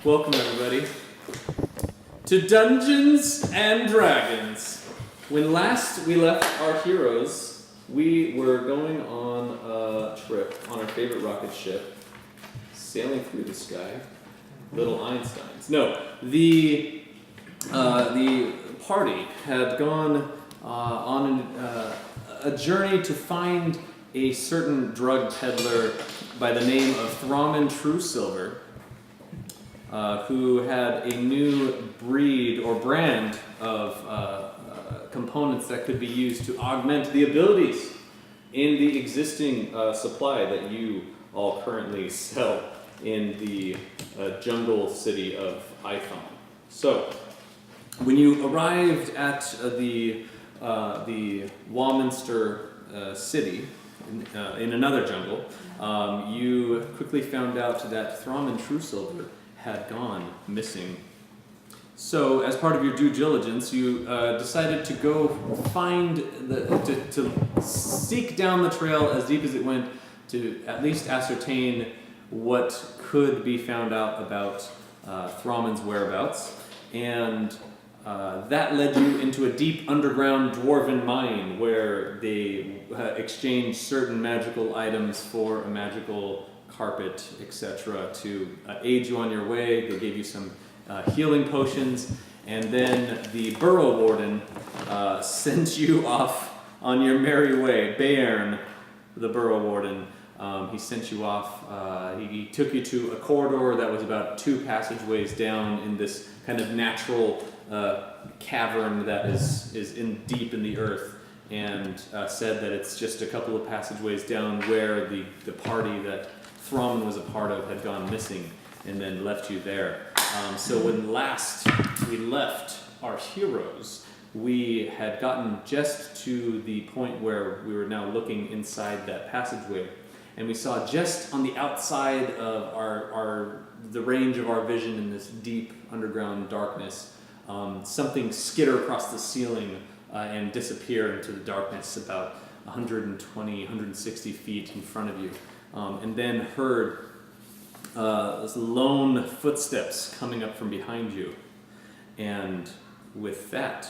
Welcome everybody to Dungeons and Dragons. When last we left our heroes, we were going on a trip on our favorite rocket ship, sailing through the sky. Little Einsteins. No, the party had gone on a journey to find a certain drug peddler by the name of Thrommin Truesilver, who had a new breed or brand of components that could be used to augment the abilities in the existing supply that you all currently sell in the jungle city of Ithon. So, when you arrived at the Warminster city in another jungle, you quickly found out that Thrommin Truesilver had gone missing. So, as part of your due diligence, you decided to go find to seek down the trail as deep as it went to at least ascertain what could be found out about Thrommin's whereabouts, and that led you into a deep underground dwarven mine where they exchanged certain magical items for a magical carpet, etc. to aid you on your way. They gave you some healing potions, and then the burrow warden sent you off on your merry way. Bairn, the burrow warden, he sent you off. He took you to a corridor that was about 2 passageways down in this kind of natural cavern that is deep in the earth, and said that it's just a couple of passageways down where the party that Thrommin was a part of had gone missing, and then left you there. So when last we left our heroes, we had gotten just to the point where we were now looking inside that passageway, and we saw just on the outside of the range of our vision in this deep underground darkness, something skitter across the ceiling and disappear into the darkness about 120, 160 feet in front of you, and then heard this lone footsteps coming up from behind you. And with that,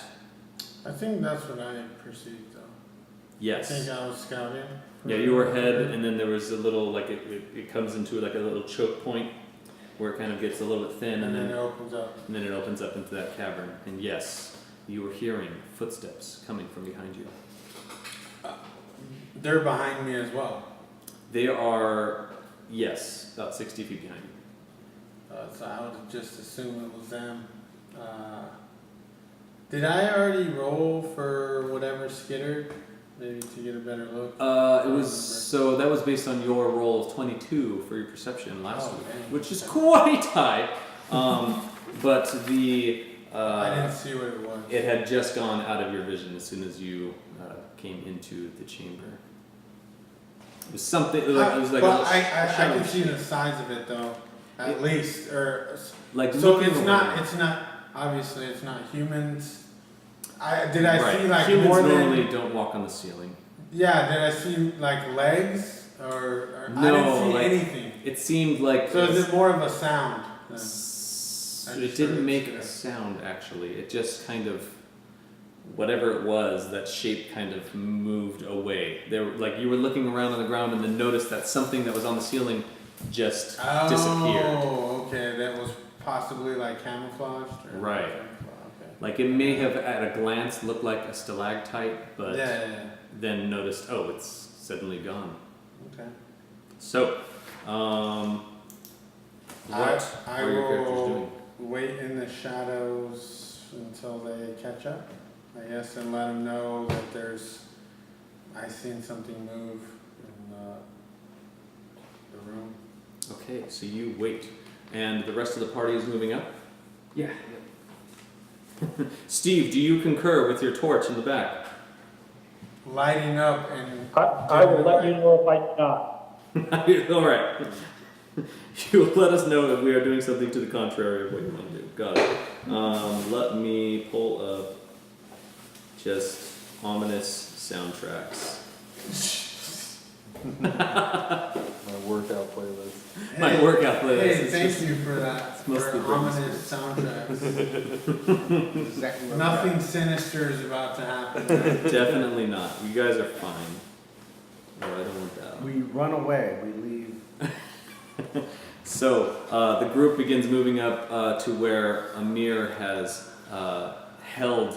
I think that's what I perceived, though. yes. I think I was scouting. Yeah, you were ahead, and then there was a little, like, it comes into like a little choke point where it kind of gets a little bit thin, and then it opens up. And then it opens up into that cavern. And yes, you were hearing footsteps coming from behind you. They're behind me as well. They are, yes, about 60 feet behind you. So I would just assume it was them. Did I already roll for whatever skittered? Maybe to get a better look? So that was based on your roll of 22 for your perception last week, man. which is quite high. But the... I didn't see what it was. It had just gone out of your vision as soon as you came into the chamber. It was something... I can see the size of it, though. At least. Or, like, so it's not, obviously it's not humans. Did I see like humans more normally than, don't walk on the ceiling. Yeah, did I see like legs or no, I didn't see like, anything. It seemed like so is it more of a sound? It didn't make a sound actually. It just kind of whatever it was, that shape kind of moved away. There, like you were looking around on the ground and then noticed that something that was on the ceiling just disappeared. Oh, okay, that was possibly like camouflaged. Right. Like it may have at a glance looked like a stalactite, but then noticed, oh, it's suddenly gone. Okay. So, what I are your characters will doing? wait in the shadows until they catch up, I guess, and let them know that I've seen something move in the room. Okay, so you wait, and the rest of the party is moving up? Yeah. Steve, do you concur with your torch in the back? Lighting up and... I will let you know if I do not. All right. You will let us know if we are doing something to the contrary of what you want to do. Got it. Let me pull up just ominous soundtracks. My workout playlist. My workout playlist. Hey, It's thank just- you for that. it's mostly For Britney ominous soundtracks. Exactly what Nothing sinister is about to happen. Definitely not. You guys are fine. Oh, I don't want that. we run away. We leave. So the group begins moving up to where Amir has held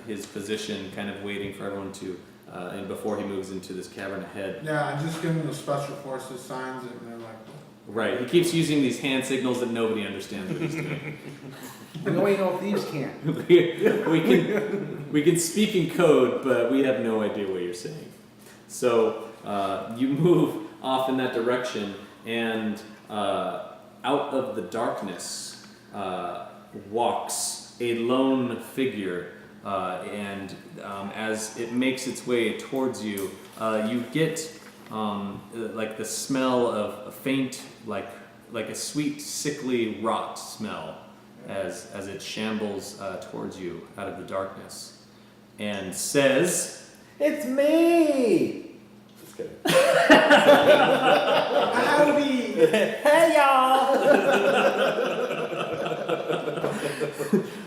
his position, kind of waiting for everyone to, and before he moves into this cavern ahead. Yeah, I just give them the special forces signs and they're like, Right, he keeps using these hand signals that nobody understands what he's doing. We only know thieves can't. we can speak in code, but we have no idea what you're saying. So you move off in that direction, and out of the darkness walks a lone figure, and as it makes its way towards you, you get like the smell of a faint, like a sweet, sickly rot smell as it shambles towards you out of the darkness, and says, It's me! Just kidding. howdy! Hey, y'all!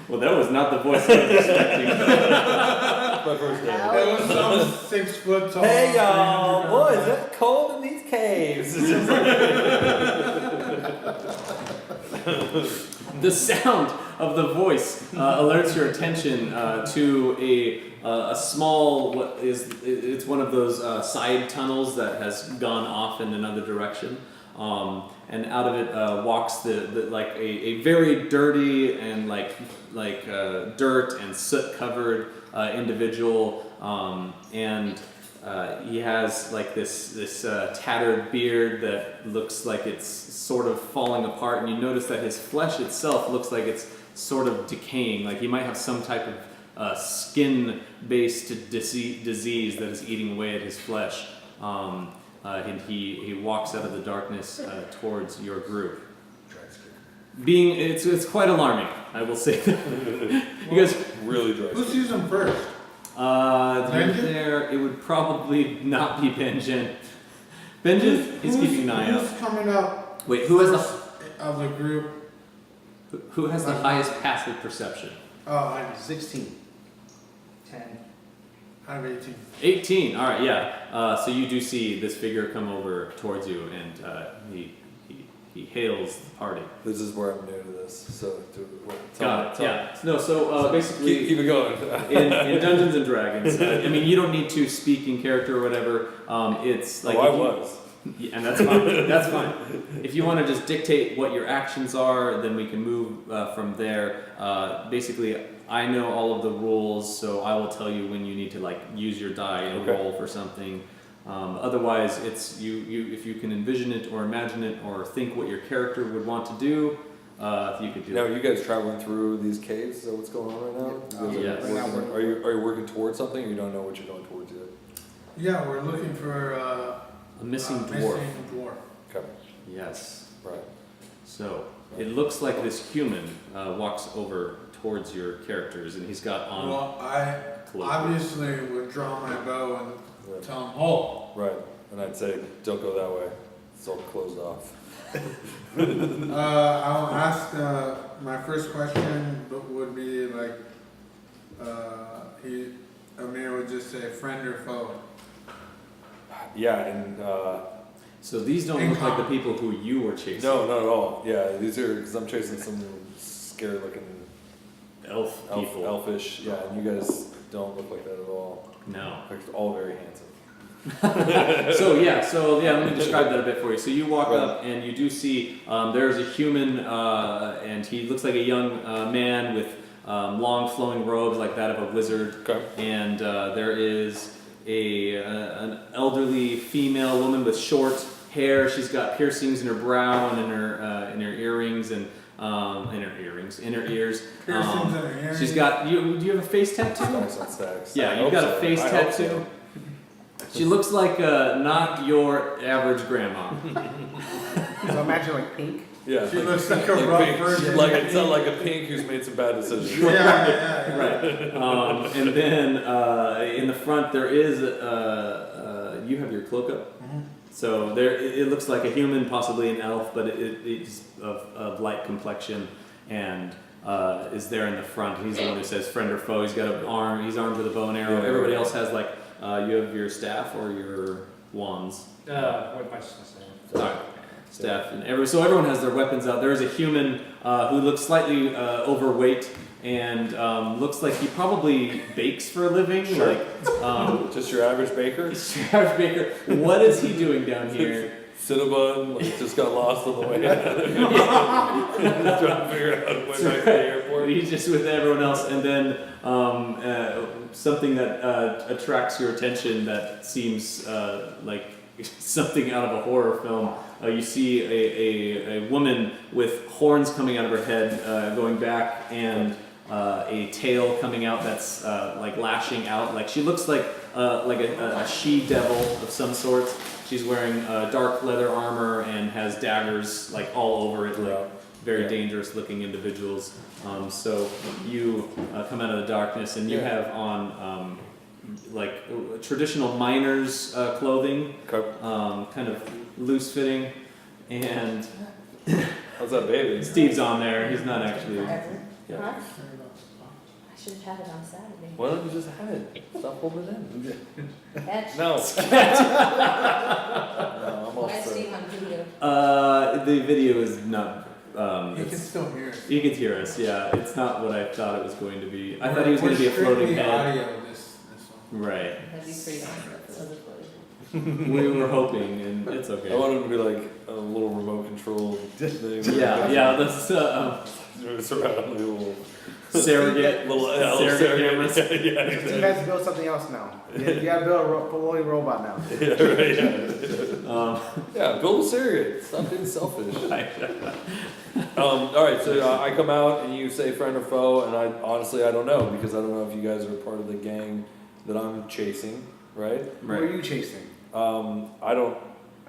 well, that was not the voice I was expecting. My first day. It was some 6 foot tall. Hey y'all, 300 boy, is guy. it cold in these caves? The sound of the voice alerts your attention to a small, it's one of those side tunnels that has gone off in another direction, and out of it walks the like a very dirty and like dirt and soot covered individual, and he has like this tattered beard that looks like it's sort of falling apart, and you notice that his flesh itself looks like it's sort of decaying, like he might have some type of skin-based disease that is eating away at his flesh. And he walks out of the darkness towards your group. It's quite alarming, I will say that. You guys, Really dry. Who sees them first? Benjen? There, it would probably not be Benjen. Benjen is keeping an eye out. Who's coming up Wait, who has first of the group? who has the highest passive perception? Oh, I know. 16. 10. I have 18. 18. All right, yeah. So you do see this figure come over towards you, and he hails the party. This is where I'm new to this, so Got it. Yeah. No. So basically, keep it going. in Dungeons and Dragons, I mean, you don't need to speak in character or whatever. It's like I if you- was. Yeah, and that's fine. That's fine. If you want to just dictate what your actions are, then we can move from there. Basically, I know all of the rules, so I will tell you when you need to like use your die and Okay. roll for something. Otherwise, it's you. If you can envision it or imagine it or think what your character would want to do, you could do Now, it. are you guys traveling through these caves? Is that what's going on right now? You guys Yes. working- Are you working towards something, or you don't know what you're going towards yet? Yeah, we're looking for A missing dwarf. Missing dwarf. Okay. Yes. Right. So it looks like this human walks over towards your characters, and he's got on Well, I cloak. obviously would draw my bow Right. and tell him, "Oh, Right. And I'd say, don't go that way. It's all closed off. I'll ask. My first question would be like, Amir would just say, friend or foe. Yeah, and So these don't look like the people who you were chasing. no, not at all. Yeah, these are because I'm chasing some scary-looking Elf people. elfish. Yeah, and you guys don't look like that at all. No. Like all very handsome. So let me describe that a bit for you. So you walk up and you do see there's a human, and he looks like a young man with long flowing robes like that of a wizard. Okay. And there is an elderly female woman with short hair. She's got piercings in her brow and in her earrings and in her ears. Piercings in her earrings. She's got. Do you have a face tattoo? Stacks on stacks. Yeah, I you've hope got so. a face I hope tattoo. so. She looks like not your average grandma. So imagine like pink. Yeah. She looks like a rough pink. version. Like it's not like a pink who's made some bad decisions. Yeah. Right. And then in the front there is you have your cloak up. So it looks like a human, possibly an elf, but it's of light complexion and is there in the front. He's the one who says friend or foe. He's got an arm. He's armed with a bow and arrow. Yeah. Everybody else has like you have your staff or your wands. With my sister. Alright. Staff and so everyone has their weapons out. There is a human who looks slightly overweight and looks like he probably bakes for a living. Sure. Like Just your average baker? Average baker. What is he doing down here? Cinnabon, like, just got lost on the way. Trying to figure out how to went back to the airport. He's just with everyone else, and then something that attracts your attention that seems like something out of a horror film. You see a woman with horns coming out of her head, going back, and a tail coming out that's like lashing out. Like she looks like a she-devil of some sort. She's wearing dark leather armor and has daggers like all over it, like very dangerous looking individuals. So you come out of the darkness and you have on like traditional miners' clothing, kind of loose fitting, and How's that baby? Steve's on there. He's not actually. Huh? I should have had it on Saturday. Why don't you just have it? Stop holding it in. Catch. No. No, I'm all Why is set. Steve on video? The video is not. You can still hear it. You can hear us, yeah. It's not what I thought it was going to be. I thought he was going to be a floating head. Audio this one. Right. That'd be pretty awesome if it was a floating. We were hoping, and it's I okay. want him to be like a little remote control thing. Yeah, that's It's around a little surrogate surrogate cameras. Yeah, Steve exactly. has to build something else now. You gotta build a floating robot now. Yeah, right, yeah. Yeah, build a surrogate. Stop being selfish. All right, so I come out and you say friend or foe, and I honestly I don't know because I don't know if you guys are part of the gang that I'm chasing, right? Who are you chasing? I don't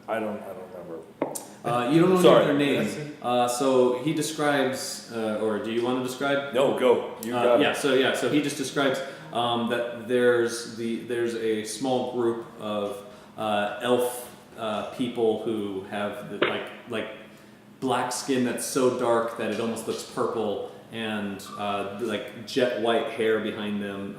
remember. You don't know Sorry. their names. So he describes, or do you want to describe? No, go. You got it. So he just describes that there's a small group of elf people who have like black skin that's so dark that it almost looks purple, and like jet white hair behind them,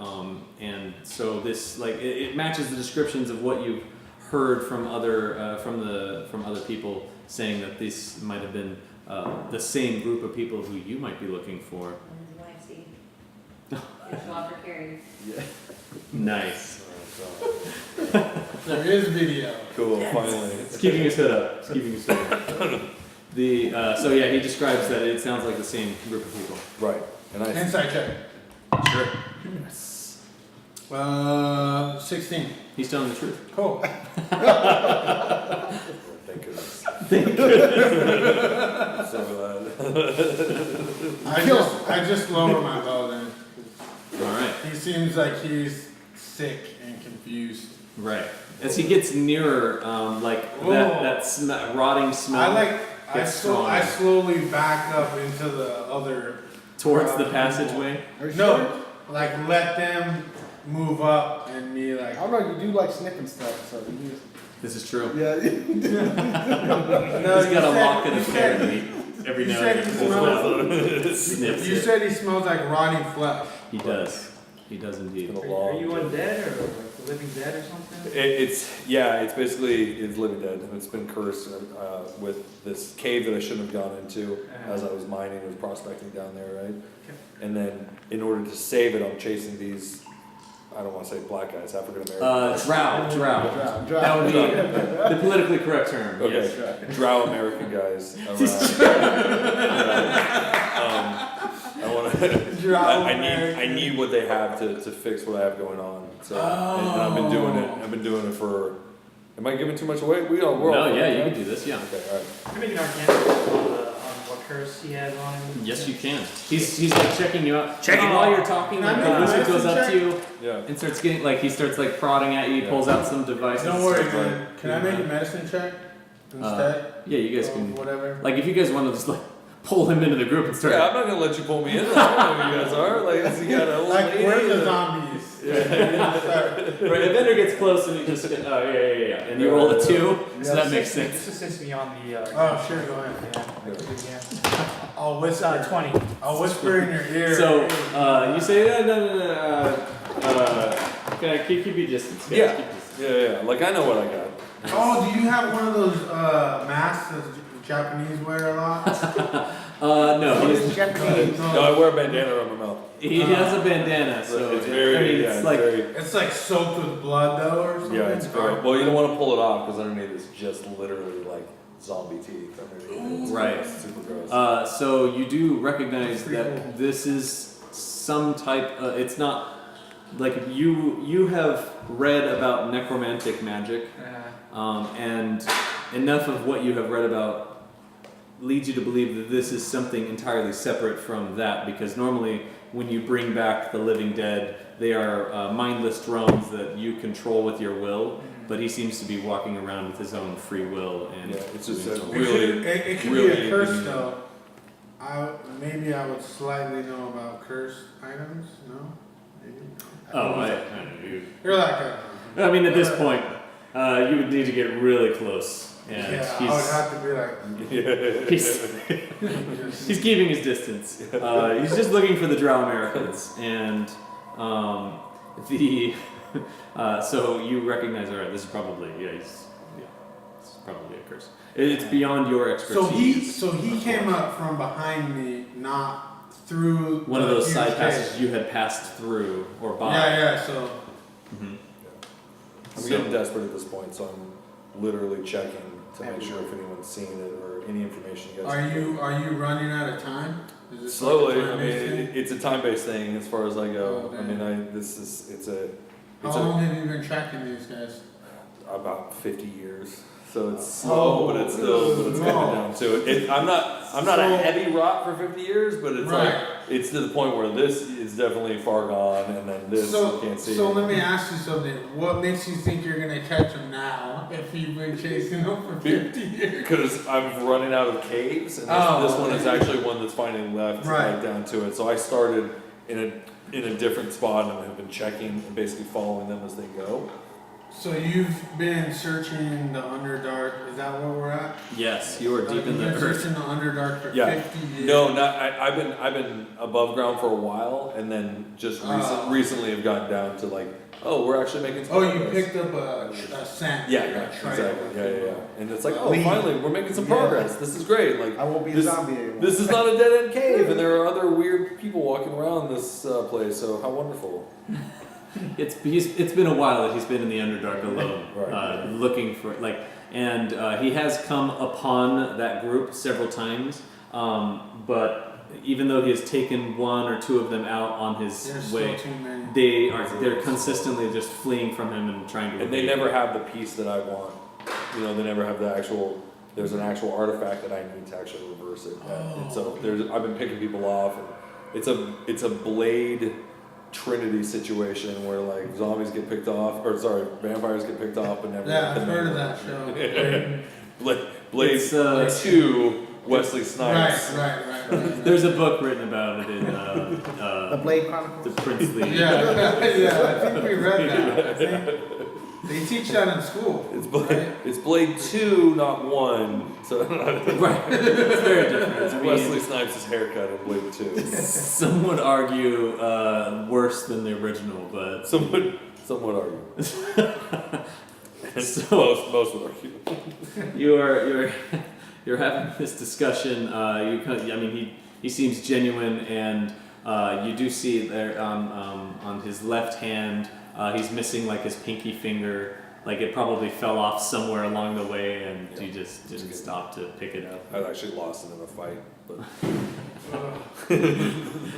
and so this it matches the descriptions of what you've heard from other from other people saying that this might have been the same group of people who you might be looking for. And his wife, Steve. It's not for carrying. Nice. There is video. Cool. Finally. It's keeping his head up. He describes that it sounds like the same group of people. Right. And I. Insight check. Sure. 16. He's telling the truth. Cool. Thank goodness. Thank I'm so glad. I just lower my bow then. All right. He seems like he's sick and confused. Right. As he gets nearer, that rotting smell I gets stronger. slowly back up into the other Towards the passageway. No, like let them move up and me like. I don't know, you do like sniffing stuff, so you just... This is true. Yeah. No, He's got a locket of hair that he every you now said and he then pulls it out. Sniffs You it. said he smells like rotting flesh. He does. He does indeed. It's been a Are long you journey. undead or like the living dead or something? It's basically living dead, and it's been cursed with this cave that I shouldn't have gone into as I was mining and prospecting down there, right? Okay. And then in order to save it, I'm chasing these. I don't want to say black guys, African American. Drow. Drow. That would be the politically correct term. Okay, Yes. Drow American guys around. I want to. Drow I American. need what they have to fix what I have going on. So and I've been doing it. I've been doing it for. Am I giving too much away? We're all No, yeah, fine, you right? can do this. Yeah. Okay, all right. Can you make an arcana on what curse he has on him? Yes, you can. He's like checking you out. Checking. While you're talking, Can I like make a the wizard goes medicine up to you Yeah. and starts getting he starts like prodding at you. He Yeah. pulls out some device. Don't and worry, starts, man. Can I make a medicine check instead? Yeah, you guys Or can. whatever. Like if you guys want to just pull him into the group and start. Yeah, I'm not gonna let you pull me in. I don't know who you guys are. Like, you got an old Like lady. we're the and- zombies. Right, Evendur gets close and you just get, oh, yeah. And you roll a 2, so that makes sense. This assists me on the, Oh, sure, go ahead. yeah. I'll whisper. 20. I'll whisper in your ear. So, you say, no, keep your distance, guys. Yeah. Keep your distance. Yeah. Like I know what I got. Oh, do you have one of those masks that Japanese wear a lot? No, he doesn't. Japanese. No, I wear a bandana around my mouth. He has a bandana, so it's very, I mean, yeah, it's like, very, It's like soaked with blood though, or something. yeah, it's very. Well, you don't want to pull it off because underneath it's just literally like zombie teeth underneath. It's Right. Super gross. so you do recognize Pretty that cool. this is some type. It's not like you have read about necromantic magic, and enough of what you have read about leads you to believe that this is something entirely separate from that, because normally when you bring back the living dead, they are mindless drones that you control with your will, but he seems to be walking around with his own free will, and Yeah, it's just doing a his own- really- It could really be a curse inconvenient. though. Maybe I would slightly know about cursed items. No, maybe. Oh, No. You're like I mean, at this point, you would need to get really close, and yeah, I would have to be like. he's keeping his distance. He's just looking for the Drow Americans, and so you recognize, all right, this is probably this is probably a curse. It's beyond your expertise. So he came up from behind me, not through One of the those huge side cave. passages you had passed through or by. Yeah, so Mhm. I'm getting desperate at this point, so I'm literally checking to make sure if anyone's seen it or any information you guys. are you running out of time? Is this Slowly? like a I mean, time-based thing? it's a time-based thing as far as I go. Oh, I mean, it's How long have you been tracking these guys? about 50 years. So it's slow, but it's coming down to it. I'm not a So- heavy rot for 50 years, but it's Right. like it's to the point where this is definitely far gone, and then this you can't see. So let me ask you something. What makes you think you're gonna catch him now if you've been chasing him for 50 years? Because I'm running out of caves, and this one is actually one that's finally left right down to it. So I started in a different spot and have been checking and basically following them as they go. So you've been searching the Underdark. Is that where we're at? Yes, you are deep You've in the been earth. searching the Underdark for Yeah. 50 years. No, I've been above ground for a while, and then just recently have gotten down to like, oh, we're actually making some Oh, you progress. picked up a scent. Yeah, a yeah, trail. exactly. Yeah. And it's like, oh, Lead. finally, we're making some Yeah. progress. This is great. Like, I won't be a This- zombie anymore. this is not a dead end cave, and there are other weird people walking around this place. So how wonderful! It's been a while that he's been in the Underdark alone, Right. looking for and he has come upon that group several times. But even though he has taken one or two of them out on his There's way, still too many. they're consistently just fleeing from him and trying to. And they evade never him. have the piece that I want. You know, they never have the actual. There's an actual artifact that I need to actually reverse it. And so I've been picking people off, and it's a blade Trinity situation where like zombies get picked off, or sorry, vampires get picked off, but never. Yeah, I've heard of that show. Blade It's, 2, Wesley Snipes. Right. There's a book written about it in The Blade Chronicles. the Princely. Yeah, I think we read that. I think they teach that in school. It's Blade 2, not 1. So Right. It's very different. it's I mean, Wesley Snipes' haircut in Blade 2. some would argue worse than the original, but Some would argue. So- most would argue. you're having this discussion. He seems genuine, and you do see there on his left hand, he's missing like his pinky finger. Like it probably fell off somewhere along the way, and you just didn't stop to pick it up. I've actually lost it in a fight, but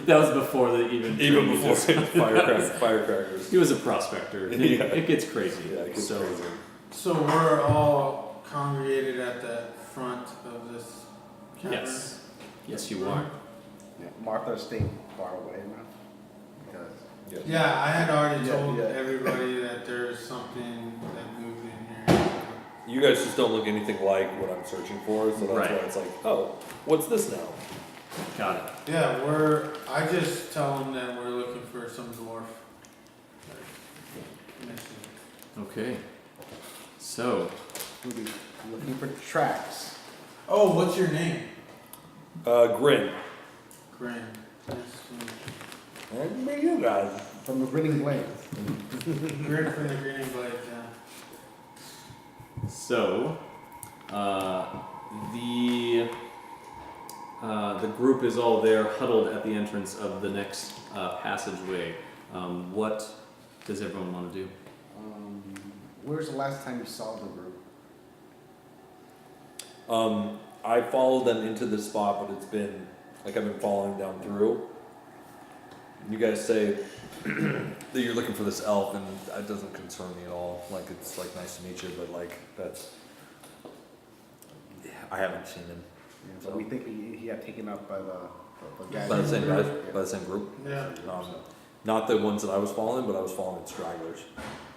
That was before the even before firecrackers. He was a prospector. Yeah. It gets crazy. Yeah, it gets So- crazy. So we're all congregated at the front of this cavern. Yes, you are. Yeah, Martha stayed far away enough because Yeah, I had already Yeah, told yeah. everybody that there's something that moved in here. You guys just don't look anything like what I'm searching for, so that's Right. why it's like, oh, what's this now? Got it. Yeah, I just tell them that we're looking for some dwarf. missing. Okay. So, We'll be looking for tracks. Oh, what's your name? Grin. Grin. Nice to meet And you guys. From the Grinning Blades. you. Grin from the Greening Blades, so, the group is all there, huddled at the entrance of the next passageway. What does everyone want to do? Where's the last time you saw the group? I followed them into this spot, but it's been like I've been following down through. You guys say that you're looking for this elf, and that doesn't concern me at all. Like it's like nice to meet you, but like that's I haven't seen him. Yeah, so we think he got taken up by the guys. By the same guys, by the same group. yeah. Not the ones that I was following, but I was following stragglers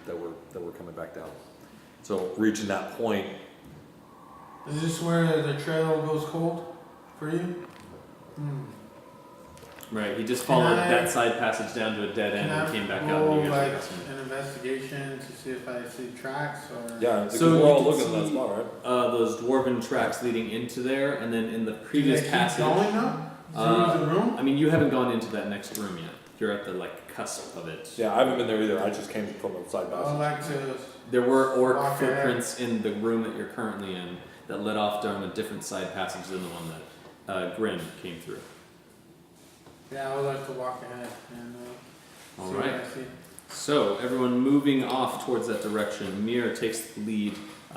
that were coming back down. So reaching that point, Is this where the trail goes cold for you? Right, he just Can followed I- that side passage down to a dead end and came back out. And you like guys were an investigation to see if I see tracks or? yeah. Because So we're you all can looking at that see- spot, right? those dwarven tracks leading into there, and then in the Do they previous keep passage. going up? Through the room? I mean, you haven't gone into that next room yet. You're at the like cusp of it. Yeah, I haven't been there either. I just came from a side I'd passage. like to. There were orc Walk ahead. footprints in the room that you're currently in that led off down a different side passage than the one that Grin came through. Yeah, I would like to walk ahead and All see right. what I see. So everyone moving off towards that direction. Amir takes the lead,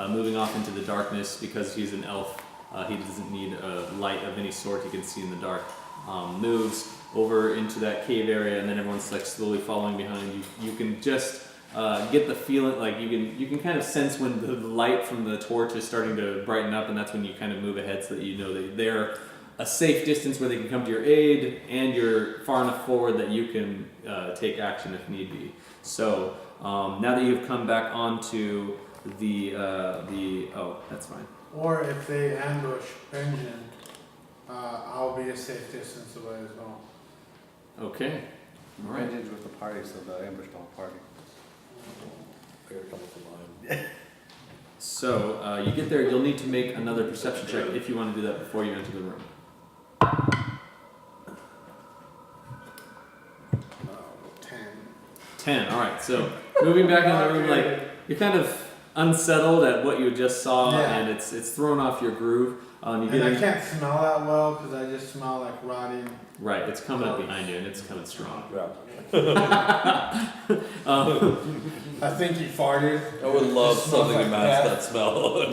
moving off into the darkness because he's an elf. He doesn't need a light of any sort. He can see in the dark. Moves over into that cave area, and then everyone's like slowly following behind you. You can just get the feeling, like you can kind of sense when the light from the torch is starting to brighten up, and that's when you kind of move ahead so that you know that they're a safe distance where they can come to your aid, and you're far enough forward that you can take action if need be. So now that you've come back onto the oh, that's fine. Or if they ambush Benjen, I'll be a safe distance away as well. Okay. All right. Benjen's with the party, so the ambush don't party. I gotta come up with mine. So you get there. You'll need to make another perception check if you want to do that before you enter the room. 10. 10. All right. So moving back into the room, like you're kind of unsettled at what you just saw, Yeah. and it's thrown off your groove. You And get I in, can't smell that well because I just smell like rotting. right. It's coming up behind you, and it's coming strong. Yeah. I think he farted. I would love It smells something to like match death. that smell.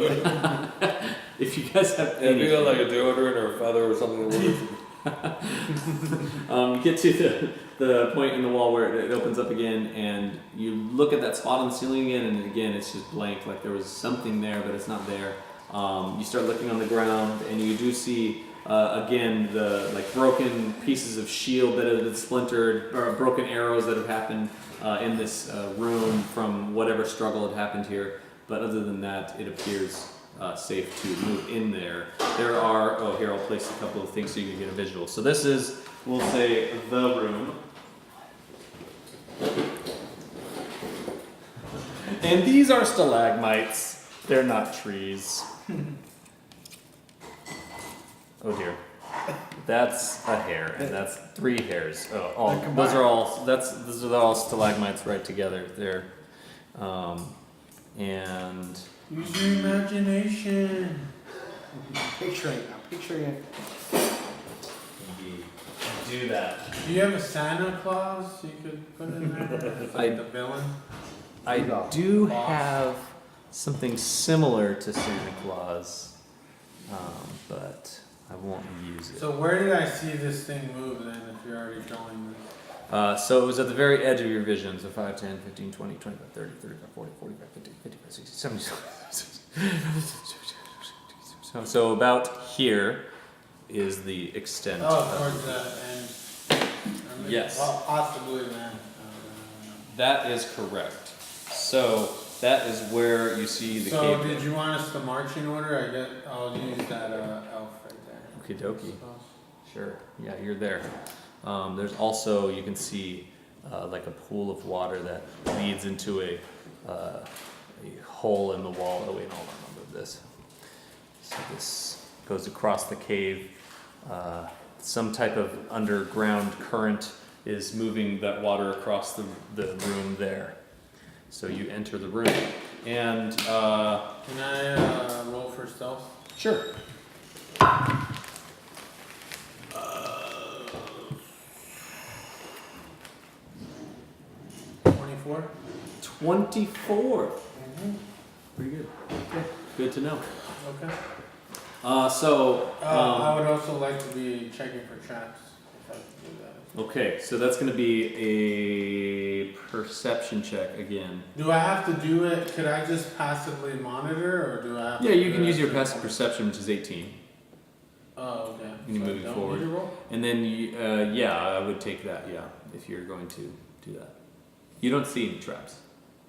If you guys have If any, you got like a deodorant or a feather or something that would you get to the point in the wall where it opens up again, and you look at that spot on the ceiling again, and again it's just blank. Like there was something there, but it's not there. You start looking on the ground, and you do see again the like broken pieces of shield that have been splintered, or broken arrows that have happened in this room from whatever struggle had happened here. But other than that, it appears safe to move in there. There are, oh here I'll place a couple of things so you can get a visual. So this is, we'll say, the room. And these are stalagmites. They're not trees. Oh dear. That's a hair, and that's 3 hairs. Oh, all, those are all. Those are all stalagmites right together. They're, and Use your imagination. I'm picturing it. do that. Do you have a Santa Claus you could put in there? As, like the villain? I Rudolph. do have something similar to Santa Claus, but I won't use it. So where did I see this thing move then if you're already showing this? So it was at the very edge of your vision, so 5, 10, 15, 20, 25, 30, 35, 40, 45, 50, 55, 60, 70. So about here is the extent. Oh, of towards the- the end. I mean, Yes. Well, possibly then. That is correct. So that is where you see the So cave. did you want us to march in order? I'll use that elf right there. Okie dokie. Sure. Yeah, you're there. There's also, you can see like a pool of water that leads into a hole in the wall. Oh wait, hold on, I'll move this. So this goes across the cave. Some type of underground current is moving that water across the room there. So you enter the room, and Can I roll for stealth? sure. 24. 24. Pretty good. Okay. Good to know. Okay. So. I would also like to be checking for traps if I could do that. Okay, so that's going to be a perception check again. Do I have to do it? Could I just passively monitor, or do I have? Yeah, to you do can it use your as- passive perception, which is 18, Oh, okay. You So I move it don't forward. need to roll? and then yeah, I would take that. Yeah, if you're going to do that. You don't see any traps.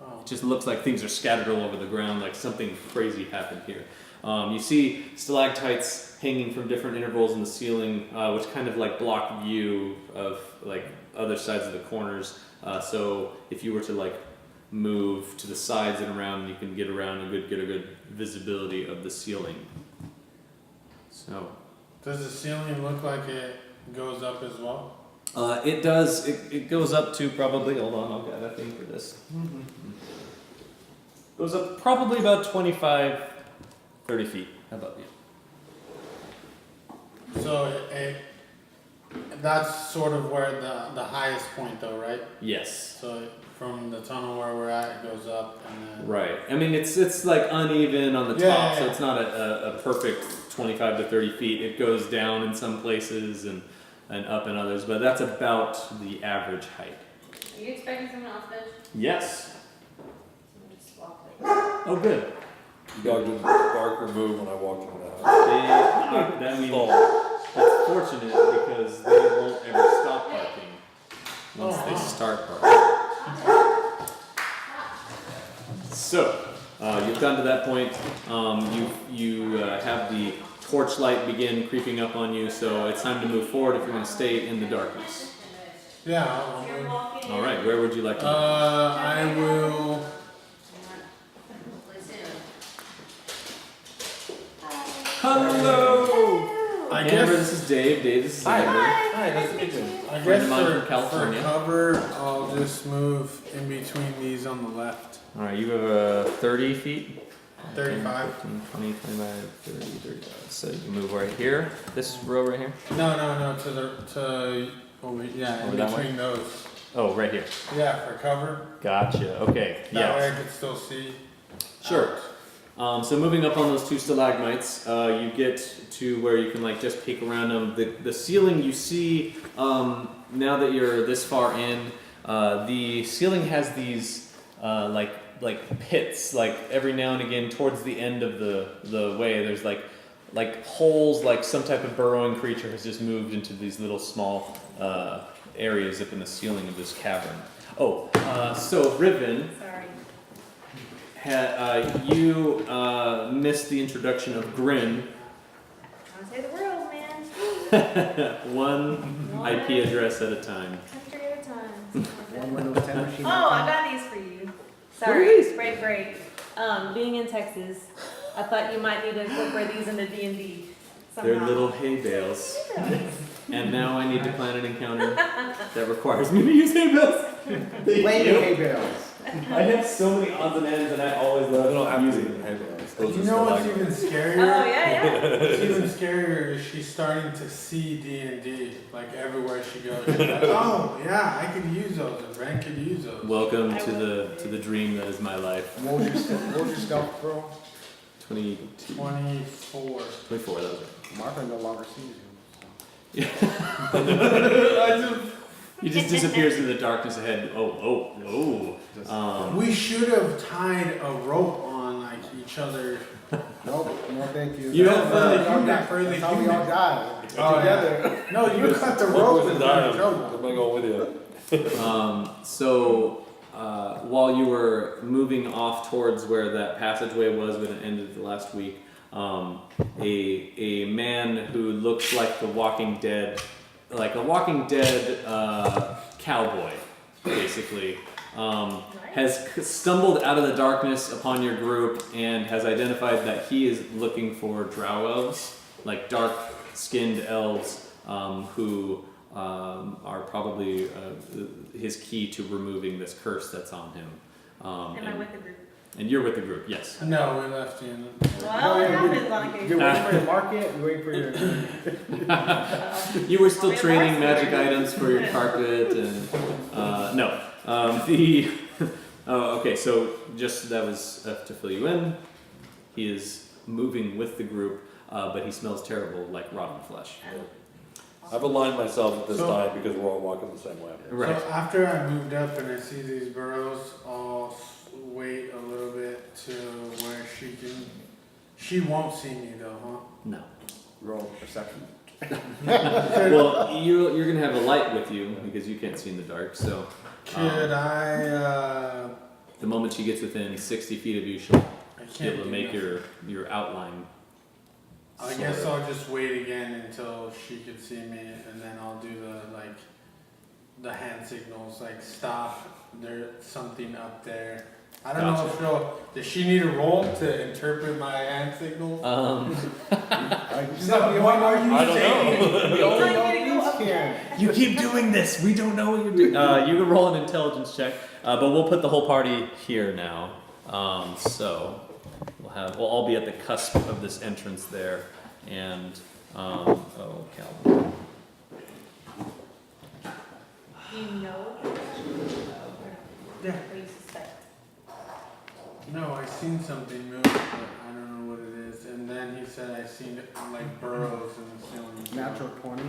Oh. It just looks like things are scattered all over the ground, like something crazy happened here. You see stalactites hanging from different intervals in the ceiling, which kind of like block view of like other sides of the corners. So if you were to like move to the sides and around, you can get around and get a good visibility of the ceiling. So Does the ceiling look like it goes up as well? it does. It goes up to probably. Hold on, I'll get a thing for this. Goes up probably about 25, 30 feet. How about you? So that's sort of where the highest point, though, right? Yes. So from the tunnel where we're at, it goes up, and then Right. I mean, it's like uneven on the Yeah, top, yeah, so yeah. it's not a perfect 25 to 30 feet. It goes down in some places and up in others, but that's about the average height. Are you expecting someone else, bitch? Yes. Someone just walked like Oh, good. The dog didn't bark or move when I walked into the house. That means Oh. that's fortunate because they won't ever stop barking once Oh, they wow. start barking. So, you've gotten to that point. You have the torchlight begin creeping up on you, so it's time to move forward if you're going to stay in the darkness. yeah, I'll move. All right, where would you like to go? I will. Hello! I Amber, guess. this is Dave. Dave, this is Hi. Amber. Hi, nice to meet you. I Friend guess of mine for, from California. for cover, I'll just move in between these on the left. All right, you have 30 feet? 35. 15, 20, 25, 30, 35. So you can move right here, this row right here? No, over, yeah, Over in that way? between those. Oh, right here. Yeah, for cover. Gotcha, okay, That way yeah. I could still see. Sure. So moving up on those two stalagmites, you get to where you can like just peek around them. The ceiling you see, now that you're this far in, the ceiling has these like pits, like every now and again towards the end of the way, there's like holes, like some type of burrowing creature has just moved into these little small areas up in the ceiling of this cavern. Oh, so Riven, Sorry. you missed the introduction of Grin. I want to say the world, man. One IP address at a time. Country at a time. One Windows 10 machine. Oh, I got these for you. What are Sorry, these? break. Being in Texas, I thought you might need to incorporate these into D&D somehow. They're little hay bales. And now I need to plan an encounter that requires me to use hay bales. Thank Flaming you. hay bales. I have so many odds and ends and I always They love don't have using to them. have it. You know what's even Oh, scarier? yeah. What's even scarier is she's starting to see D&D like everywhere she goes. She's like, oh yeah, I could use those. And Ren could use those. Welcome I to will. the dream that is my life. What was your stealth throw? 22, 24. 24, that was it. Martha no longer sees you. He just disappears into the darkness ahead. Oh. We should have tied a rope on like each other. Nope, no thank you. You That's have, how we all human die. for the That's how we human. all die. Oh, Together. No, you cut the What rope was and the tied dime? each other. Am I going with you? So while you were moving off towards where that passageway was when it ended the last week, a man who looks like the Walking Dead, like a Walking Dead cowboy, basically, has stumbled out of the darkness upon your group and has identified that he is looking for drow elves, like dark-skinned elves, who are probably his key to removing this curse that's on him. Am I with the group? And you're with the group, yes. No, we left you in. Well, it happens on You're occasion. waiting for your market, you're waiting for your... You were still Real trading life. magic items for your carpet and no. Okay, so just that was to fill you in. He is moving with the group, but he smells terrible, like rotten flesh. I've aligned myself at this So- time because we're all walking the same way. Right. So after I moved up and I see these burrows, I'll wait a little bit to where she won't see me though, No. Roll perception. Well, you're gonna have a light with you because you can't see in the dark. So huh? Could I, the moment she gets within 60 feet of you, she'll I be can't able to do make nothing. your outline. I guess I'll just wait again until she could see me, and then I'll do the hand signals, like stop. There's something up there. I don't know if does she need a roll to interpret my hand signals? So, what are you I don't saying? know. We only Tell you to know go these here. You keep doing this. We don't know what you're doing. You can roll an intelligence check, but we'll put the whole party here now. So we'll all be at the cusp of this entrance there, and oh, Calvin. Do you know? Yeah. Or you suspect? No, I seen something move, but I don't know what it is. And then he said I seen it like burrows in the ceiling. Natural 20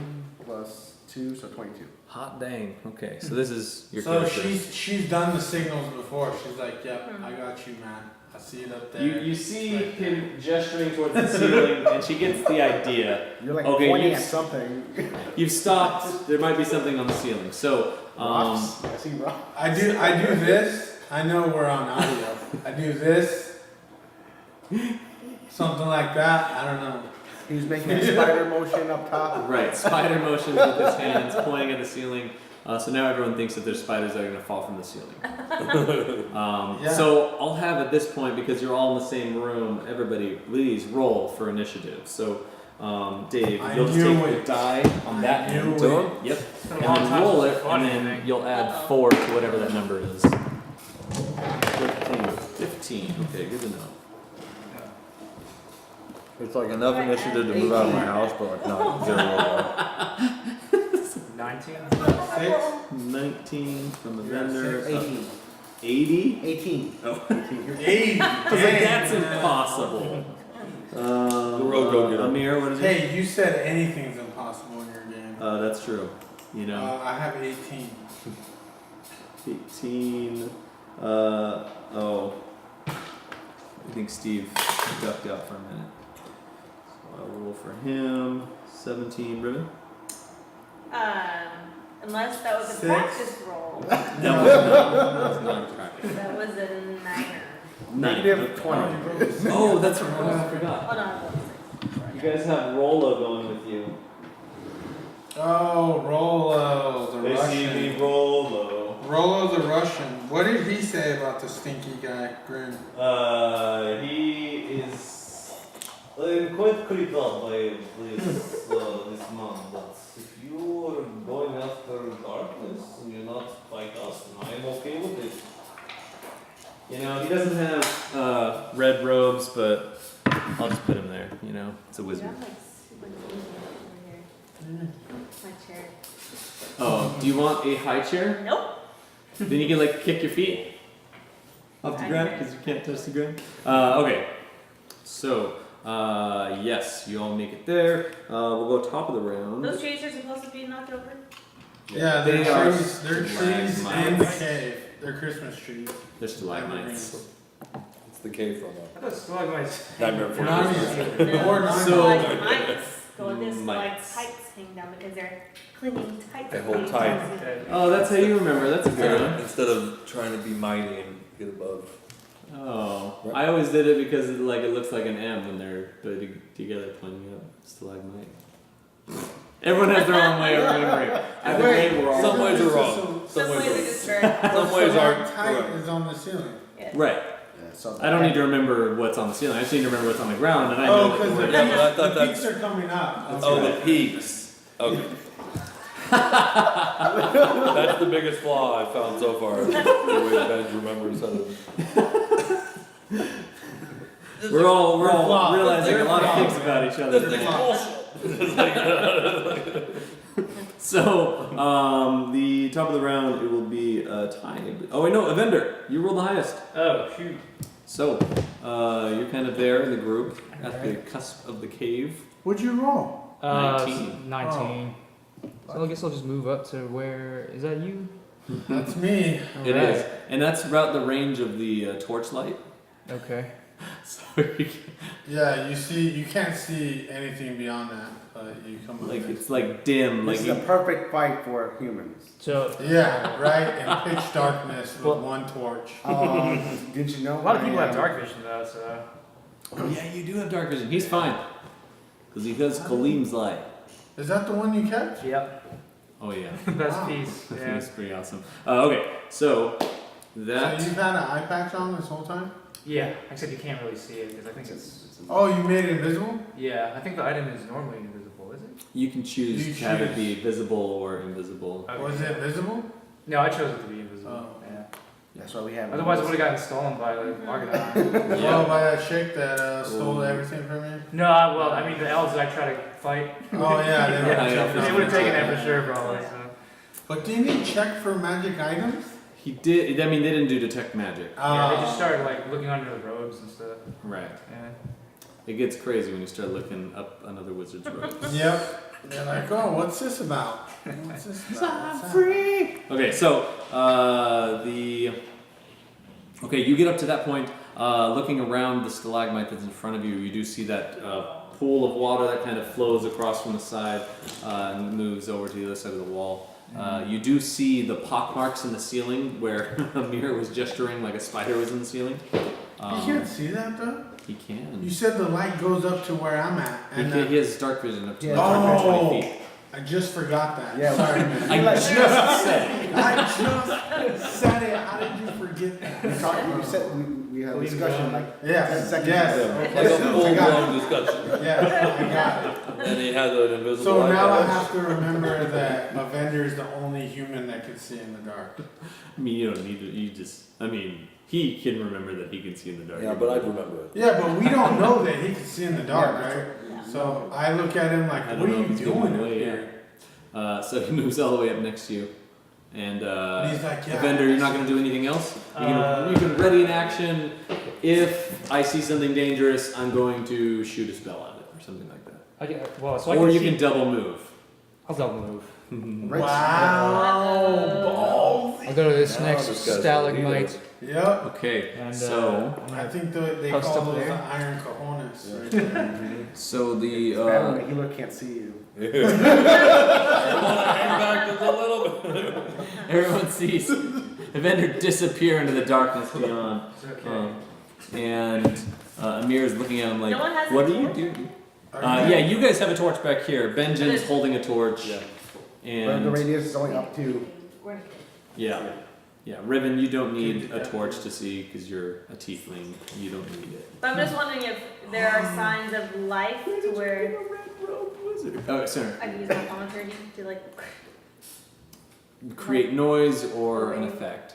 plus 2, so 22. Hot dang. Okay, so this is your So character. she's done the signals before. She's like, "Yep, I got you, man. I see it up there." You see him gesturing towards the ceiling, and she gets the idea. You're like Okay, pointing you- at something. You've stopped. There might be something on the ceiling. So, Rocks. I see rocks. I do this. I know we're on audio. I do this. Something like that. I don't know. He was making a spider motion up top. right, spider motions with his hands, pointing at the ceiling. So now everyone thinks that there's spiders that are going to fall from the ceiling. Yeah. So I'll have at this point, because you're all in the same room, everybody please roll for initiative. So Dave, I you'll just knew take the it. die on that I knew end. it. Yep. It's been a And long then time roll since it, I've and fought then anything. you'll add Uh-oh. 4 to whatever that number is. 15. 15. Okay, good to know. It's like enough initiative to move out of my house, but like not 0. 19? 19 from the You're at vendor. 18. 80? 18. Oh. 80. I was like, that's impossible. road go get 'em. Amir, what is it? Hey, you said anything's impossible in your game. That's true. You know, I have 18. 18. I think Steve ducked out for a minute. So I'll roll for him. 17. Riven? Unless that was a 6. practice roll. No, that's not tracking. That was a 9. Negative 20. Oh, that's right. I forgot. Oh no, I rolled a 6. You guys have Rolo going with you. Oh, Rolo, the Russian. Rolo. Rolo, the Russian. What did he say about the stinky guy, Grin? He is quite creeped out by this man. But if you are going after darkness and you're not like us, then I'm okay with it. You know, he doesn't have red robes, but I'll just put him there. You know, it's a Dude, wizard. I'm like super cozy over here. My chair. Oh, do you want a high chair? Nope. Then you can like kick your feet off the ground because you can't touch the ground. Okay, so yes, you all make it there. We'll go top of the round. Those trees are supposed to be knocked over? Yeah, They they're are trees. They're trees in the stalagmites. cave. They're Christmas trees. They're stalagmites. It's the cave from I thought stalagmites. Nightmare Before Not Christmas. even. Or not. So- Stalagmites go this like Mites. tights hang down because they're clinging tight. They to hold the tight. houses. Okay. Oh, that's how you remember. That's a good one. Instead of trying to be mighty and get above. Oh, I always did it because it looks like an M when they're together pointing up. Stalagmite. Everyone has their own way of remembering. Either way, we're all Some ways are So- wrong. Some ways are are just correct. Some ways aren't Tight correct. is on the ceiling. Yes. right. Yeah, so I don't need to remember what's on the ceiling. I just need to remember what's on the ground, and I know Oh, what because the the, Yeah, but I thought the peaks that's- are coming up. Oh, the peaks. Okay. That's the biggest flaw I've found so far. The way Ben remembers how to. We're all flawed. realizing a lot of They're things about each other. So, the top of the round, it will be tied. Oh wait, no, Evendur, you rolled the highest. Oh, shoot. So, you're kind of there in the group at the cusp of the cave. What'd you roll? 19. 19. So I guess I'll just move up to where. Is that you? That's me. It Alright. is, and that's about the range of the torchlight. Okay. So you Yeah, you can't see anything beyond that, but you come up like next. it's like dim, like This is you, a perfect fight for humans. So Yeah, right, in pitch darkness with Well- one torch. Did you know? A lot of people I, have dark vision though, so. oh yeah, you do have dark vision. He's fine because he has Kalim's light. Is that the one you kept? Yep. Oh yeah, Best Wow. piece. Yeah. that's pretty awesome. Okay, so So that you've had an eye patch on this whole time? Yeah. Except you can't really see it because I think it's. Oh, you made it invisible? Yeah, I think the item is normally invisible, is it? you can choose You to have it choose. be visible or invisible. Okay. Was it visible? No, I chose it to be invisible. Oh. Yeah. That's why we have. Otherwise, it would have gotten stolen by the Argonaut. Oh, by that chick that stole Ooh. everything from you? No, well, I mean the elves that I try to fight. Oh yeah, they Yeah, were yeah, They would have taken that for sure, probably. So. But do you need check for magic items? He did. I mean, they didn't do detect magic. Yeah, they just started like looking under the robes and stuff. Right. Yeah. It gets crazy when you start looking up another wizard's robe. Yep. They're like, oh, what's this about? What's this about? What's that? Okay, so okay, you get up to that point, looking around the stalagmite that's in front of you. You do see that pool of water that kind of flows across from the side and moves over to the other side of the wall. You do see the pockmarks in the ceiling where Amir was gesturing like a spider was in the ceiling. You can't see that though? He can. You said the light goes up to where I'm at. And He has dark vision up to Yeah, like 20 oh, feet. I just forgot that. Yeah, Sorry, man. I just said it. I just said it. How did you forget that? You said we had a discussion like Yes, 10 seconds yes. ago. Like Okay, a so I got full-blown discussion. it. Yeah, I got it. And he has an invisible So eye now I patch. have to remember that Evendur is the only human that can see in the dark. I mean, you don't need to. You just. I mean, he can remember that he can see in the dark. Yeah, but I'd remember it. Yeah, but we don't know that he can see in the dark, Yeah, right? So I look at him like, I don't what know are if you he's giving doing it up away, here? So he moves all the way up next to you, and And he's like, yeah. Evendur, you're not going to do anything else. You can ready an action. If I see something dangerous, I'm going to shoot a spell at it or something like that. I can, well, so I Or can you see- can double move. I'll double move. Right. Wow, I'll go to this No, next this guy's stalagmite. Yep. Okay, And so I'm I gonna think they Post call up those the there. iron cojones. Right there. so the The healer can't see you. Hang back just a little bit. everyone sees Evendur disappear into the darkness beyond, It's okay. and Amir is looking at him like, No one has a "What are you torch? doing?" Are you- Yeah, you guys have a torch back here. Benjen's holding a torch. Yeah. But the And radius is only up to. yeah, Riven, you don't need a torch to see because you're a tiefling. You don't need it. But I'm just wondering if there are signs of life to where Oh, sorry. I can use my thaumaturgy to like. Create noise or an effect.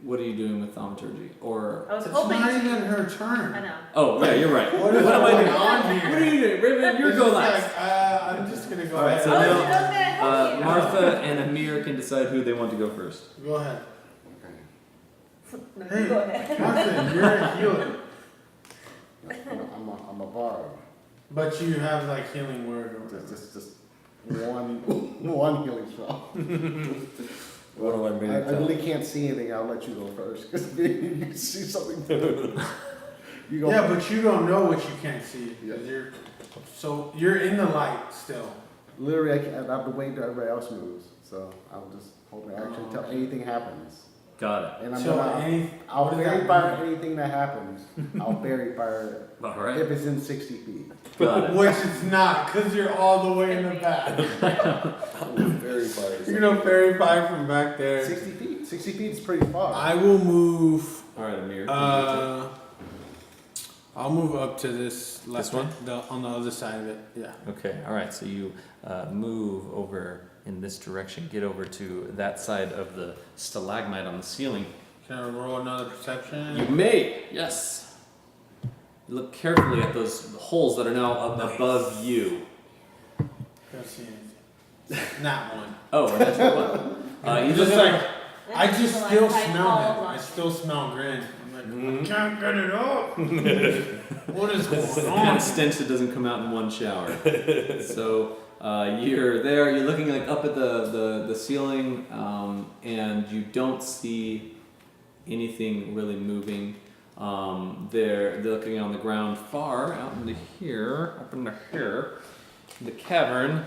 What are you doing with thaumaturgy? Or I was It's hoping. not even her I turn. know. oh yeah, you're right. What is What am I going doing? on here? What are you doing, Riven? You're It's go just last. like, I'm just gonna go All right, ahead. so Oh, now- it's okay. Thank you. Martha and Amir can decide who they want to go first. Go ahead. No, Hey, you go ahead. Martha, you're a healer, I'm a bard. but you have like healing word. Or whatever. Just one healing spell. What am I I meaning? really can't see anything. I'll let you go first because you see something. You go. Yeah, but you don't know what you can't see. Yeah. 'Cause you're in the light still. Literally, I have to wait till everybody else moves. So I'll just hold my action until anything happens. Got it. And I'm So gonna, I'll what does bury that fire mean? anything that happens. I'll bury fire All right. if it's in 60 feet. Got it. Which it's not, because you're all the way in the back. Very fire. You're gonna fairy fire from back there. 60 feet. 60 feet is pretty far. I will move. All right, Amir. I'll move up to this left This one? on the other side of it. Yeah. Okay, all right. So you move over in this direction, get over to that side of the stalagmite on the ceiling. Can I roll another perception? You may, yes. You look carefully at those holes that are now up above you. Don't see anything. Not one. Oh, that's what. You Just look like like I That's just like still tight smell balls it. on I it. still smell grin. I'm like, I can't get it up. What is going the kind on? of stench that doesn't come out in one shower. So you're there. You're looking like up at the ceiling, and you don't see anything really moving. They're looking on the ground far out into here, up into here. The cavern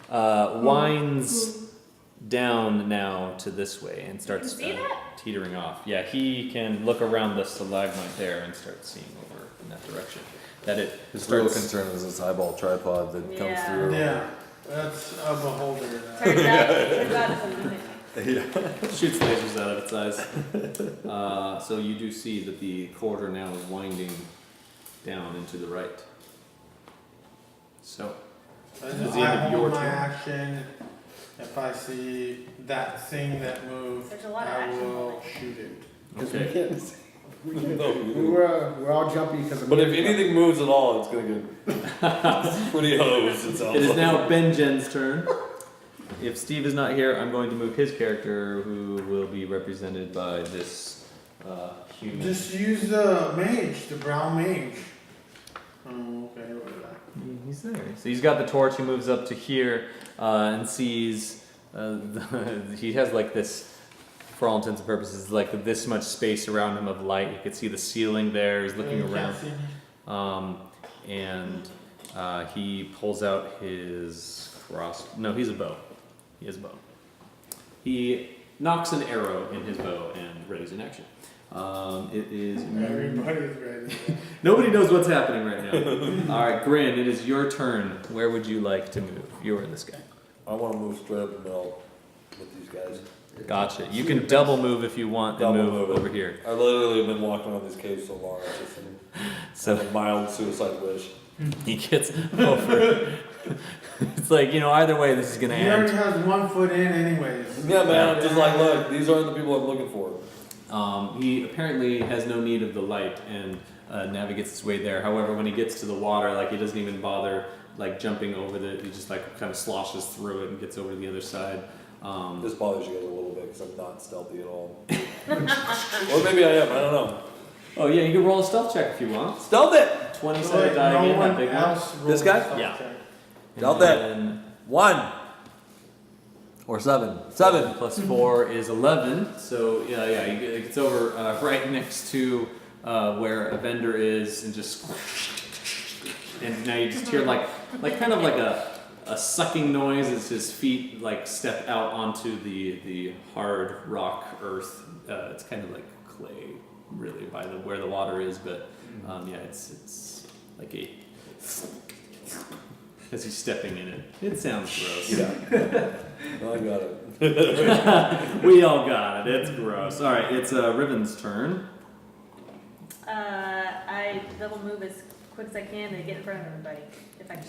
winds down now to this way and starts see that? teetering off. Yeah, he can look around the stalagmite there and start seeing over in that direction. That it His real starts. concern is this eyeball tripod that comes Yeah. through. Yeah, that's a beholder. Turns out it's a limit. Shoots lasers out of its eyes. So you do see that the corridor now is winding down into the right. So, I It's the end of your hold my turn. action. If I see that thing that moved, There's a lot of I action will movement. shoot it. Because we okay. can't see. No, We're all jumpy because of But if anything moves at all, it's gonna get pretty hosed, it sounds It is like. now Benjen's turn. If Steve is not here, I'm going to move his character, who will be represented by this human. Just use the mage, the brown mage. Oh, okay, what is that? He's there. So he's got the torch. He moves up to here and sees. He has like this, for all intents and purposes, like this much space around him of light. You can see the ceiling there. He's looking You can't around, see me? and he pulls out his cross. No, he's a bow. He has a bow. He knocks an arrow in his bow and readies in action. It is. Everybody's ready. Nobody knows what's happening right now. All right, Grin, it is your turn. Where would you like to move? You're this guy. I wanna move straight up the middle with these guys. Gotcha. You can double move if you want and Double move move it. over here. I literally have been walking around these caves so long, I just So have a mild suicide wish. he gets over. It's like, either way, this is going to He already end. has 1 foot in, anyways. Yeah, man, I'm just like, look, these aren't the people I'm looking for. He apparently has no need of the light and navigates his way there. However, when he gets to the water, like he doesn't even bother like jumping over he just like kind of sloshes through it and gets over to the other side. This bothers you guys a little bit because I'm not stealthy at all. Or maybe I am, I don't know. Oh yeah, you can roll a stealth check if you want. Stealth it! 20-sided die again, no that one big one. else This rolls guy? a stealth Yeah. check. And Stealth it. then 1. Or 7. 7. plus 4 is 11. So yeah, it gets over right next to where Evendur is, and just, and now you just hear like kind of like a sucking noise as his feet like step out onto the hard rock earth. It's kind of like clay, really, by where the water is, but it's like a. As he's stepping in it. It sounds gross. Yeah. I got it. We all got it. It's gross. All right, it's Riven's turn. I double move as quick as I can to get in front of everybody, if I can.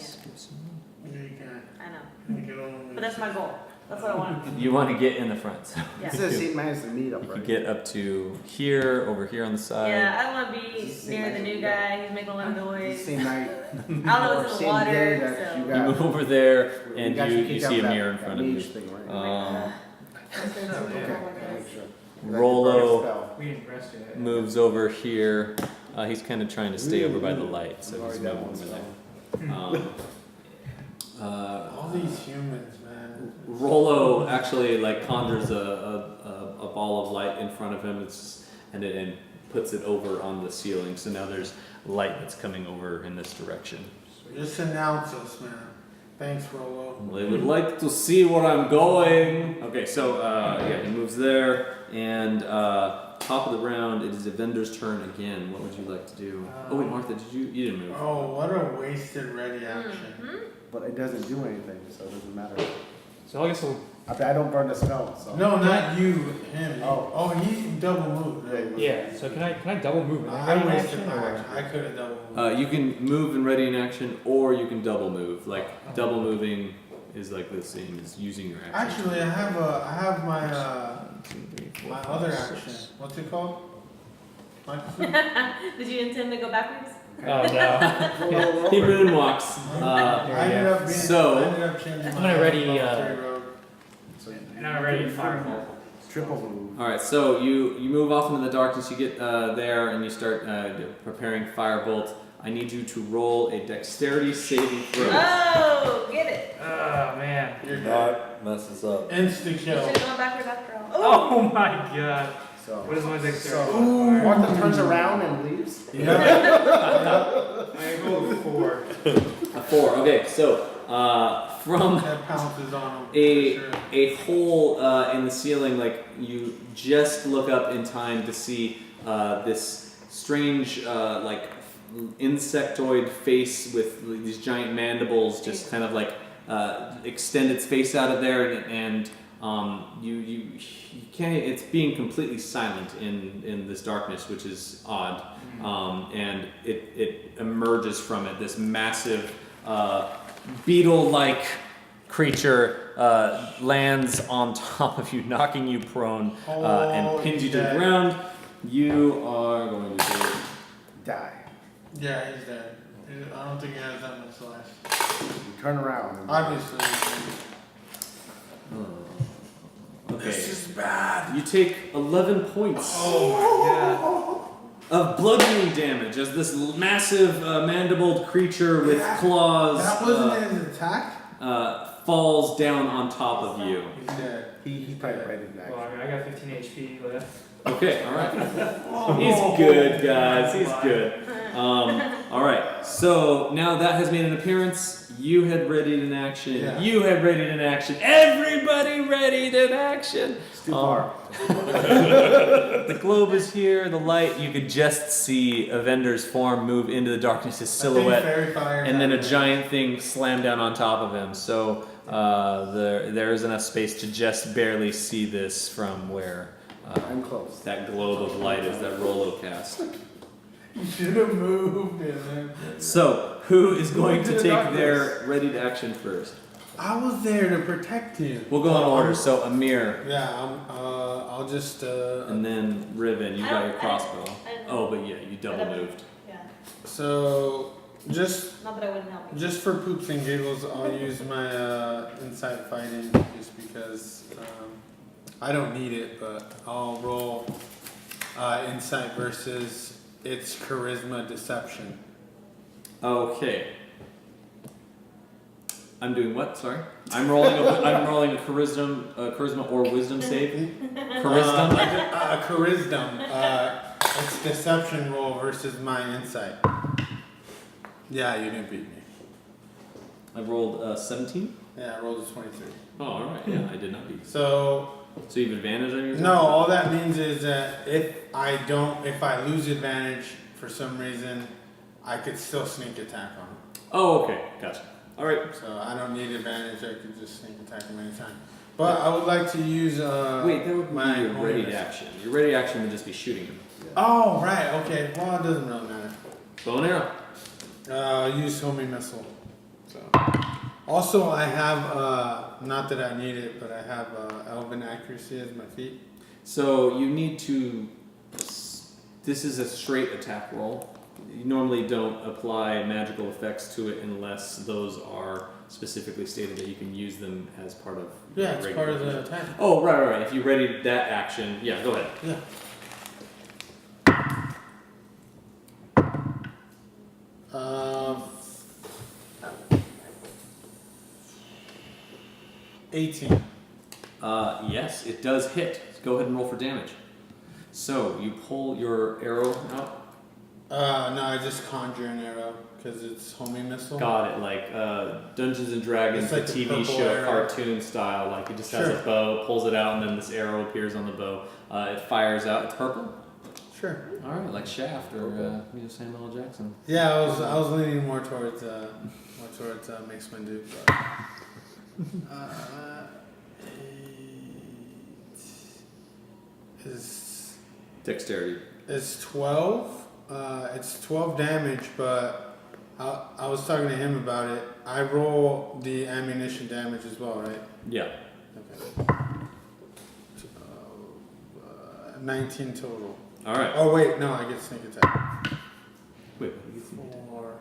Yeah, you can. I know. You can only- But that's my goal. That's what I want. You want to get in the front. So Yeah. It says he managed to meet up, you can right? get up to here, over here on the side. Yeah, I don't want to be near the new guy. He's making a lot of noise. Same night. I don't know what's in the Same day water, that you so. You got. move over there, we and got you kicked see out that- Amir in that front of you. mage thing, right? Okay. Sure. Rollo We didn't rest yet. moves over here. He's kind of trying to stay over by the light, so he's moving over there. All these humans, man. Rollo actually like conjures a ball of light in front of him, and puts it over on the ceiling. So now there's light that's coming over in this direction. Just announce us, man. Thanks, Rolo. They would like to see where I'm going. Okay, so yeah, he moves there, and top of the round, it is Evendur's turn again. What would you like to do? Oh wait, Martha, you didn't move? Oh, what a wasted ready action. But it doesn't do anything, so it doesn't matter. So I guess we'll. I don't burn the spell, so. No, not you, him. Oh. He double moved. Yeah. So can I double move? I wasted my action. I could have double moved. You can move and ready in action, or you can double move. Like double moving is like the same as using your action. Actually, I have my 1, 2, 3, 4, my 5, other 6. action. What's it called? Did you intend to go backwards? Oh no. He moonwalks. I ended up changing I'm my gonna ready, road. So And I'm ready to fireball. triple move. All right, so you move off into the darkness. You get there and you start preparing firebolt. I need you to roll a dexterity saving throw. Oh, get it. Oh man. You're Do dead. not mess this up. Insta You kill. should have gone backwards after all. Oh my god. So. What is my dexterity? So, modifier? Martha turns around and leaves. I rolled a 4. A 4. Okay, so from That pounces on him. a for sure. a hole in the ceiling, like you just look up in time to see this strange like insectoid face with these giant mandibles just kind of like extend its face out of there, and you can't. It's being completely silent in this darkness, which is odd. And it emerges from it, this massive beetle-like creature lands on top of you, knocking you prone and pins you to the dead. ground. You are going to Die. Yeah, he's dead. I don't think he has that much life. You turn around. And Obviously. okay. This is bad. You take 11 points Oh of bludgeoning damage as this massive mandibled creature with claws That wasn't his attack? falls down on top of you. He's dead. He probably ready my back. god. Well, I mean, I got 15 HP left. Okay, all right. He's good, guys. He's good. All right. So now that has made an appearance. You had readied an action. Yeah. You had readied an action. Everybody readied an action. It's too far. The globe is here. The light. You could just see Evendur's form move into the darkness, his silhouette, and then a giant thing slam down on top of him. So there is enough space to just barely see this from where I'm close. that globe of light is that Rolo cast. You should have moved in there. So, who is going to take their ready to action first? I was there to protect you. We'll go in order. So, Amir, Yeah, I'll just and then Riven. You got your crossbow. Oh, but yeah, you double moved. Yeah. so just Not that I wouldn't help you. just for poops and giggles, I'll use my insight fighting just because I don't need it, but I'll roll insight versus its charisma deception. Okay. I'm doing what? Sorry. I'm rolling a charisma or wisdom save. Charisma. Charisma. It's deception roll versus my insight. Yeah, you didn't beat me. I rolled 17. Yeah, I rolled a 23. Oh, all right. Yeah, I did not beat. So So you have advantage on your. no, all that means is that if I lose advantage for some reason, I could still sneak attack on him. Oh, okay. Gotcha. All right. So I don't need advantage. I could just sneak attack him anytime. But I would like to use Wait, that would be my your ready bonus. action. Your ready action would just be shooting him. Oh right, okay. Well, it doesn't really matter. Bow and arrow. I'll use homing missile. So also I have not that I need it, but I have elven accuracy as my feat. So you need to. This is a straight attack roll. You normally don't apply magical effects to it unless those are specifically stated that you can use them as part of. Yeah, it's part of regular- the attack. Oh, right. If you ready that action, yeah, go ahead. Yeah. 18. Yes, it does hit. Go ahead and roll for damage. So you pull your arrow out. No, I just conjure an arrow because it's homing missile. Got it, like Dungeons and Dragons, It's like the the TV purple show, arrow. cartoon style. Like it just has a Sure. bow, pulls it out, and then this arrow appears on the bow. It fires out. It's purple. Sure. All right, like Shaft or Samuel L. Jackson. Yeah, I was leaning more towards Mace Windu. But, is Dexterity. is 12. It's 12 damage, but I was talking to him about it. I roll the ammunition damage as well, right? Yeah. Okay. 19 total. All right. Oh wait, no, I get sneak attack. Wait. What do you think? 4.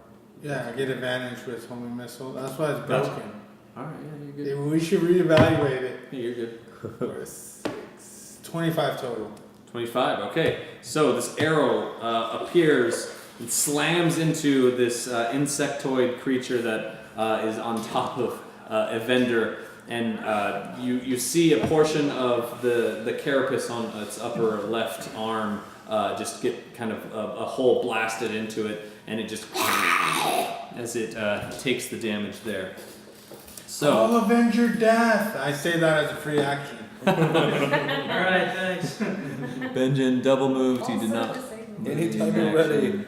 Yeah, I get advantage with homing missile. That's why it's Gotcha. broken. All right. Yeah, you're good. Yeah, we should reevaluate it. Yeah, you're good. 4, 6, 25 total. 25. Okay. So this arrow appears and slams into this insectoid creature that is on top of Evendur, and you see a portion of the carapace on its upper left arm just get kind of a hole blasted into it, and it just as it takes the damage there. So. I'll avenge your death. I say that as a free action. Alright, thanks. Benjen double moved. He did Also not. disabled. Anytime you're ready.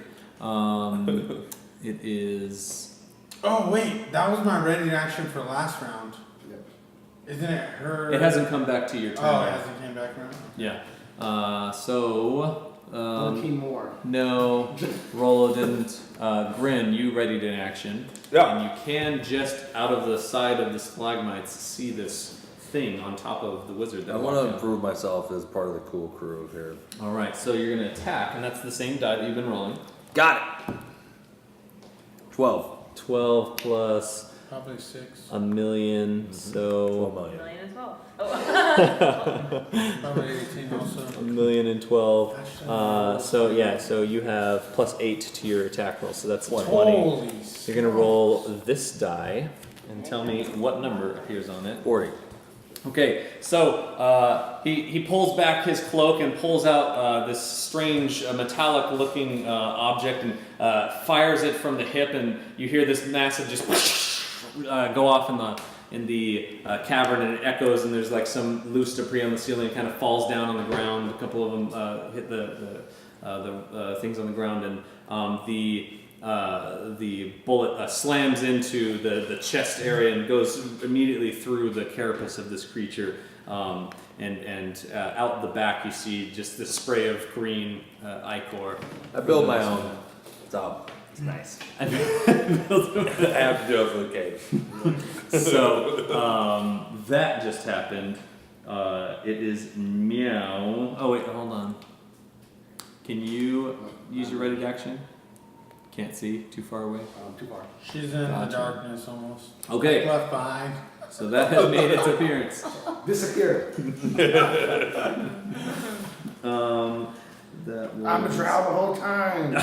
It is. Oh wait, that was my ready action for last round. Yep. Isn't it her? It hasn't come back to your turn. Oh, it yet. hasn't came back around. Yeah. So. 14 more. No, Rolo didn't. Grin, you readied an action. Yeah. And you can just out of the side of the stalagmites see this thing on top of the wizard that I want walked to out. prove myself as part of the cool crew here. All right, so you're gonna attack, and that's the same die that you've been rolling. Got it. 12. 12 plus Probably 6. a million, 12 so million. Million as well. Oh. Probably 18 also. a million and 12. Gosh, So yeah, so you have plus 8 to your attack roll, so that's 20. Holy. You're gonna roll this die and tell me what number appears on it. 40. Okay, so he pulls back his cloak and pulls out this strange metallic-looking object and fires it from the hip, and you hear this massive just go off in the cavern, and it echoes, and there's like some loose debris on the ceiling. It kind of falls down on the ground. A couple of them hit the things on the ground, and the bullet slams into the chest area and goes immediately through the carapace of this creature. And out the back you see just this spray of green ichor. I build my own. So It's nice. I have to do it for the cave. So that just happened. It is meow. Oh wait, hold on. Can you use your ready action? Can't see, too far away. Too far. She's in Gotcha. the darkness almost. Okay, Left behind. so that has made its appearance. Disappear. That was... I'm a drow the whole time.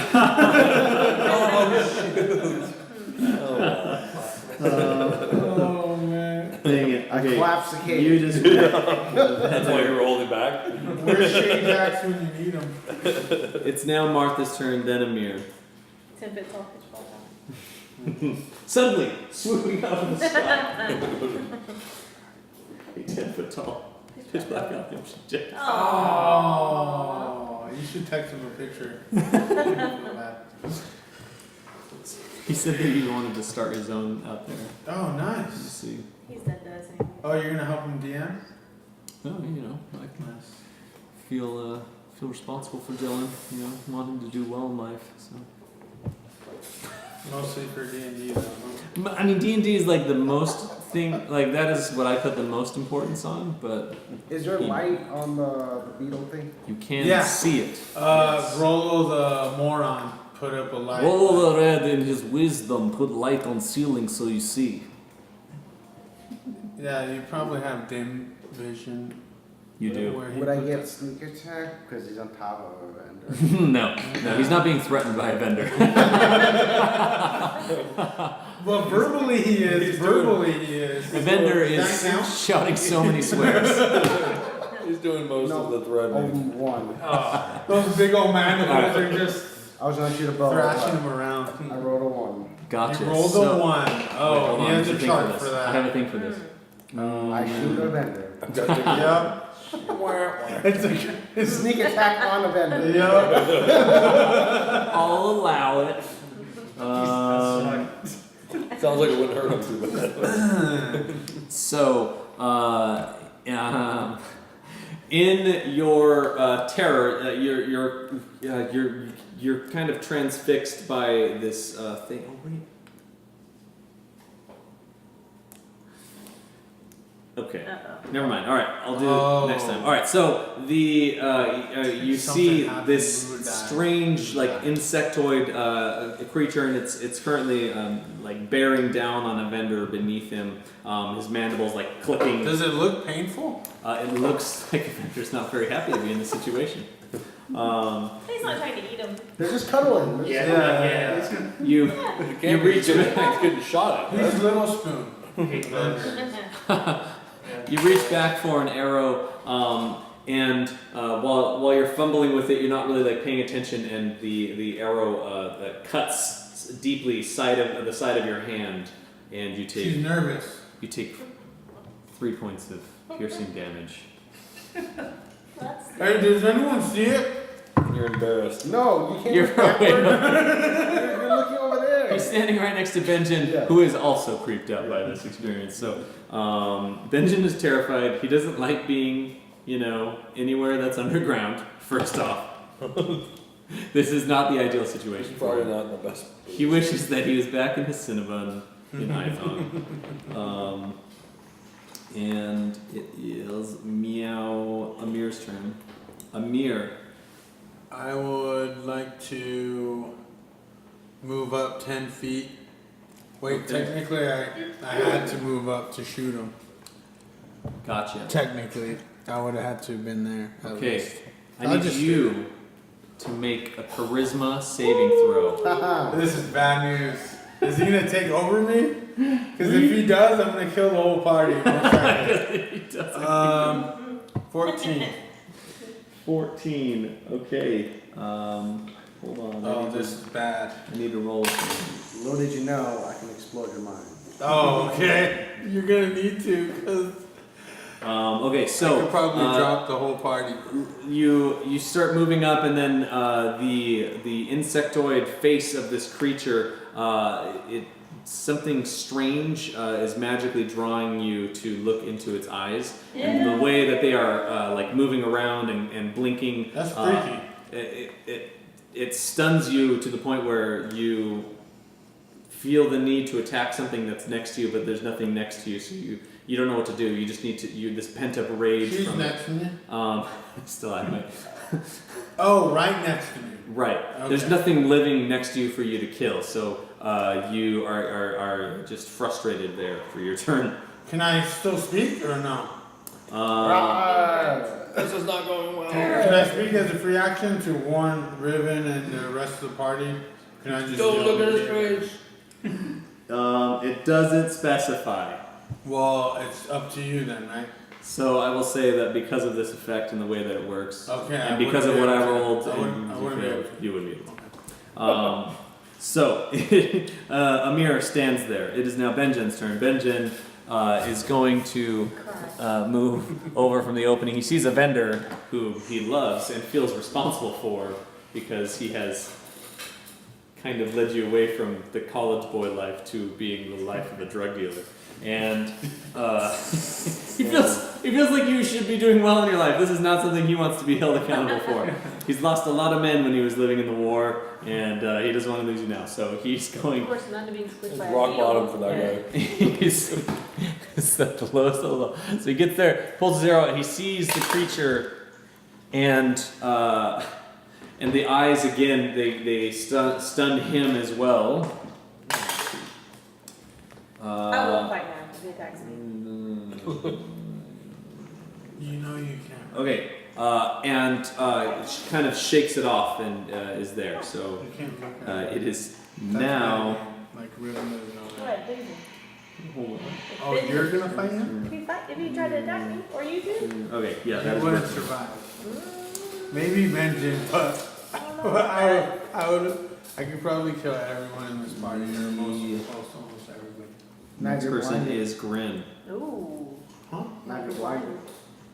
Oh man. Dang it. I Okay, collapse the cave. you just... That's why you're holding back. Where's Shane Jackson when you need him? It's now Martha's turn, then Amir. 10 bits off pitch ball. Suddenly, swooping out of the sky. A 10-foot tall, pitch black alchemy jet. Oh, you should text him a picture. He said that he wanted to start his own out there. Oh, Let's nice. see. He's dead to us anyway. Oh, you're gonna help him DM? Oh, you know, I Nice. feel responsible for Dylan. You know, want him to do well in life. So. Mostly for D&D though. Huh? I mean, D&D is like the most thing. Like that is what I put the most importance on. But Is there light on the beetle thing? you can Yeah. see it. Rolo the moron put up a light. Rolo the Red, in his wisdom, put light on ceiling so you see. Yeah, you probably have dim vision. You do. Where he Would I put get the- sneak attack? Because he's on top of a vendor. No, he's not being threatened by a vendor. Well, verbally he is. Verbally he is. A vendor Does that count? is shouting so many swears. He's doing most of the threatening. Only one. Those big old manacles are just. I was gonna shoot a bow. thrashing but him around. I rolled a 1. Gotcha. He rolled So- a 1. Wait, Oh, hold he on, has there's a thing chart this. for that. I have a thing for this. I shoot a vendor. Yep. It's a Sneak attack on a vendor. Yep. I'll allow it. Sounds like it wouldn't hurt him too bad. So, in your terror, you're kind of transfixed by this thing. Oh wait. Okay. Uh-oh. Never mind. All right, I'll do it next time. All right. So you see happened, this we would die. strange like insectoid creature, and it's currently like bearing down on a vendor beneath him. His mandibles like clicking. Does it look painful? It looks like a vendor's not very happy to be in this situation. He's not trying to eat him. They're just cuddling. Yeah. You You reach back, getting shot at. He's Little Spoon. Hate vendors. You reach back for an arrow, and while you're fumbling with it, you're not really like paying attention, and the arrow cuts deeply the side of your hand, and you She's take nervous. 3 points of piercing damage. That's Hey, does anyone see it? You're embarrassed. No, you can't You're look backward. You're looking over there. You're standing right next to Benjen, Yeah. who is also creeped out by this experience. So Benjen is terrified. He doesn't like being, anywhere that's underground. First off, this is not the ideal situation for Probably him. not in the best. He wishes that he was back in his Cinnabon in Ithon. And it is Amir's turn. Amir. I would like to move up 10 feet. Wait, Okay. technically I had to move up to shoot him. Gotcha. Technically, I would have had to have been there. at Okay. least. I I'll need just you to make a charisma saving throw. This is bad news. Is he gonna take over me? Because if he does, I'm gonna kill the whole party. He doesn't. 14. 14. Okay. Hold on. Oh, this is bad. I need to roll. Little did you know, I can explode your mind. Oh, okay. You're gonna need to, because Okay, I so could probably drop the whole party. you start moving up, and then the insectoid face of this creature, something strange is magically drawing you to look into its eyes, and the way that they are like moving around and blinking. That's freaky. It stuns you to the point where you feel the need to attack something that's next to you, but there's nothing next to you, so you don't know what to do. You just need to this pent up rage. She's from next to me. Still at me. Oh, right next to me. Right. Okay. There's nothing living next to you for you to kill, so you are just frustrated there for your turn. Can I still speak or no? This is not going well. Can I speak as a free action to warn Riven and the rest of the party? Can I just Don't yell look at at his you? face. It doesn't specify. Well, it's up to you then, right? So I will say that because of this effect and the way that it works, Okay. and because of what I rolled, I and wouldn't be able to. you would be able to. So Amir stands there. It is now Benjen's turn. Benjen is going to move over from the opening. He sees a vendor who he loves and feels responsible for because he has kind of led you away from the college boy life to being the life of a drug dealer. And he feels like you should be doing well in your life. This is not something he wants to be held accountable for. He's lost a lot of men when he was living in the war, and he doesn't want to lose you now. So he's going. Of course, none to being squished by a Rock needle. bottom for that guy. He's at the lowest of the low. So he gets there, pulls his arrow, and he sees the creature, and the eyes again they stun him as well. I won't fight now if he attacks me. You know you can. Okay, and she kind of shakes it off and is there. So You can't look at it is That's now. bad. Like Riven doesn't know Go that. ahead, Benjen. Hold on. Oh, you're gonna fight him? If you try to attack me, or you too. Okay, yeah, He that is wouldn't worth it. survive. Maybe Benjen, but I could probably kill everyone in this party, or almost everybody. Next Magic person blinded. is Grin. Ooh. Huh? Magic blinded.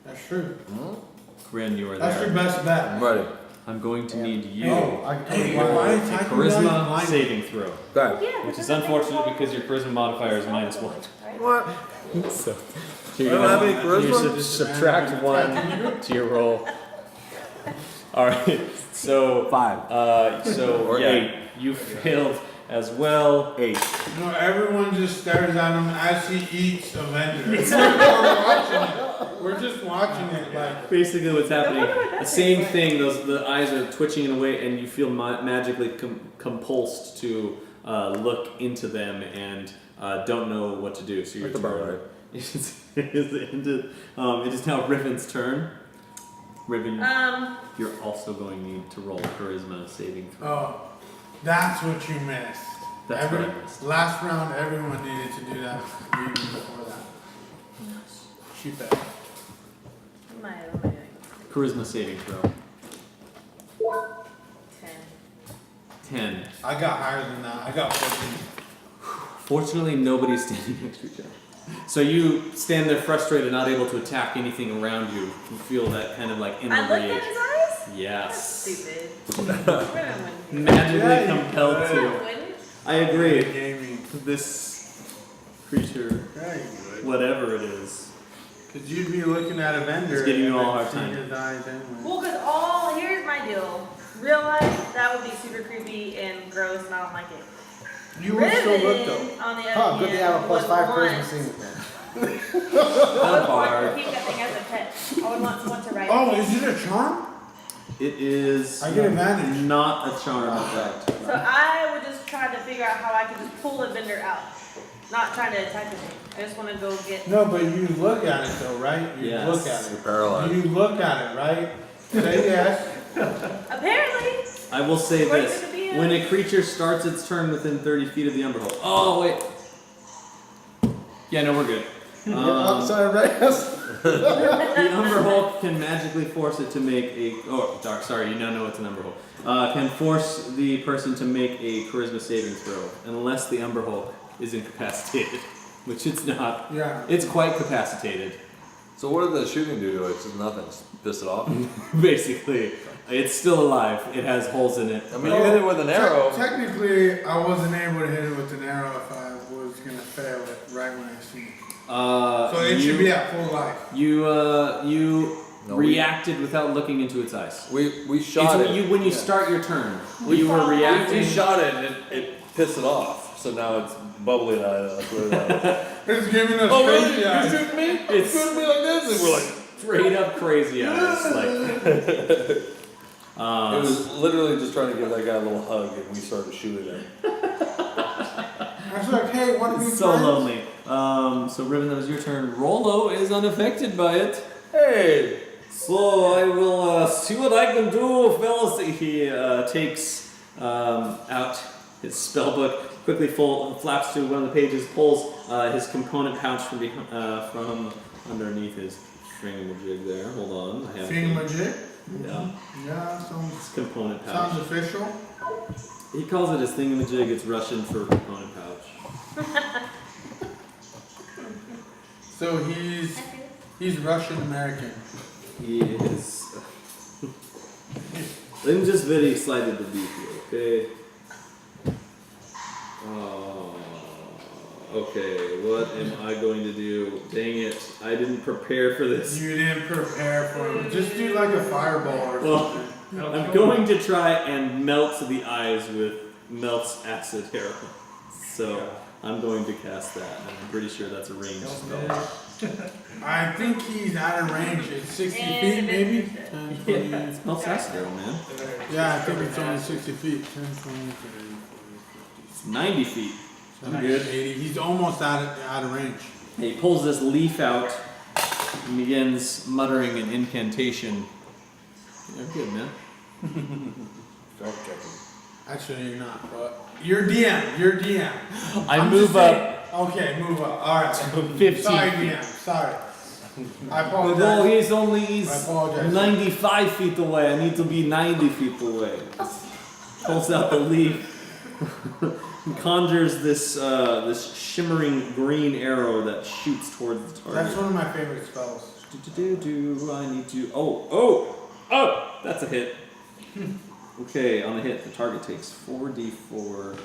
That's true. Grin, you are That's your there. best bet. I'm ready. I'm going to need you. Oh, I can Hey, totally why blind. is A Tycoon guy charisma blind? saving throw. Okay. Yeah, Which but is doesn't unfortunate make because your charisma modifier is -1. Right? What? So, I don't have any charisma? You subtract 1 to your roll. Alright, so 5. so Or yeah, 8. you failed as well. 8. No, everyone just stares at him as he eats Evendur. It's like we're watching it. We're just watching it like. Basically, what's happening, wonder what the that same tastes thing. The eyes are twitching in a way, and you feel magically compulsed to look into them and don't know what to do. So your That's about turn. right. It is now Riven's turn. Riven, Um, you're also going to need to roll charisma saving throw. Oh, that's what you missed. That's what I missed. Last round, everyone needed to do that. Even before that. Shoot that. what am I doing? Charisma saving throw. 10. 10. I got higher than that. I got 14. Fortunately, nobody's standing next to each other. So you stand there frustrated, not able to attack anything around you. You feel that kind of like inner I looked rage. at his eyes? That's Yes. stupid. Riven wouldn't do that. Magically Yeah, you compelled could. to. Riven wouldn't. I agree. Gaming. This creature, Yeah, you would. whatever it is. Because you'd be looking at Evendur. It's giving you and all a hard seeing time. his eyes anyway. Well, because here's my deal. Real life, that would be super creepy and gross, and I don't like it. You would still look though. Riven, on the Huh, other good thing I hand, have a plus would 5 want- charisma saving throw. I would want Bard. to keep that thing as a pet. I would want someone to ride Oh, it. is it a charm? It is I get advantage. not a charm effect. So I would just try to figure out how I could just pull the vendor out. Not trying to attack the thing. I just want to go get. No, but you look at it though, right? You Yes. look at You're it. paralyzed. You look at it, right? Say yes. Apparently. I will say Where's this. it gonna be at? When a creature starts its turn within 30 feet of the Umberhole. Oh, wait. Yeah, no, we're good. I'm sorry, right? The Umberhole can magically force it to make a. Oh, dark. Sorry, you now know it's an Umberhole. Can force the person to make a charisma saving throw unless the Umberhole is incapacitated, which it's not. Yeah. It's quite capacitated. So what did the shooting do to it? It's nothing. Just piss it off. Basically, it's still alive. It has holes in it. I mean, you hit it with an arrow. Technically, I wasn't able to hit it with an arrow if I was gonna fail it right when I see it. So it should be at full life. You No, reacted without looking into its eyes. We shot It's it. when you start your turn. You were We reacting. shot it and it pissed it off. So now it's bubbly and I threw it out. It's giving us Oh really? crazy You eyes. shooting me? You It's- shooting me like this? And we're like, Straight up crazy eyes. Like, it was literally just trying to give that guy a little hug and we started shooting him. I was like, hey, want to be it's so friends? lonely. So Riven, that was your turn. Rolo is unaffected by it. Hey! So I will see what I can do, fellas. He takes out his spell book, quickly flaps to one of the pages, pulls his component pouch from underneath his thingamajig there. Hold on, I have Thingamajig? Yeah, Yeah, sounds his component pouch. sounds official. He calls it his thingamajig. It's Russian for component pouch. So he's Russian American. He is. I'm just very excited to be here. Okay. Okay. What am I going to do? Dang it! I didn't prepare for this. You didn't prepare for it. Just do like a fireball or Well, something. I'm going to try and melt the eyes with melts acid arrow. So I'm going to cast that. And I'm pretty sure that's a ranged spell. I think he's out of range. It's 60 And feet, the maybe? business 10, Yeah, 20. it melts acid arrow, man. Yeah, I think it's only 60 feet. 10, 20, 30, 40, It's 90 feet. 50, I'm good. 80. He's almost out of range. He pulls this leaf out and begins muttering an incantation. You're good, man. Actually, you're not, but you're DM. You're DM. I I'm move just up saying- Okay, move up. All right. 15 Sorry, feet. DM. Sorry. I Although apologize. he's I apologize. 95 feet away. I need to be 90 feet away. Pulls out the leaf. And conjures this shimmering green arrow that shoots towards the target. That's one of my favorite spells. I need to. Oh! That's a hit. Okay, on the hit, the target takes 4d4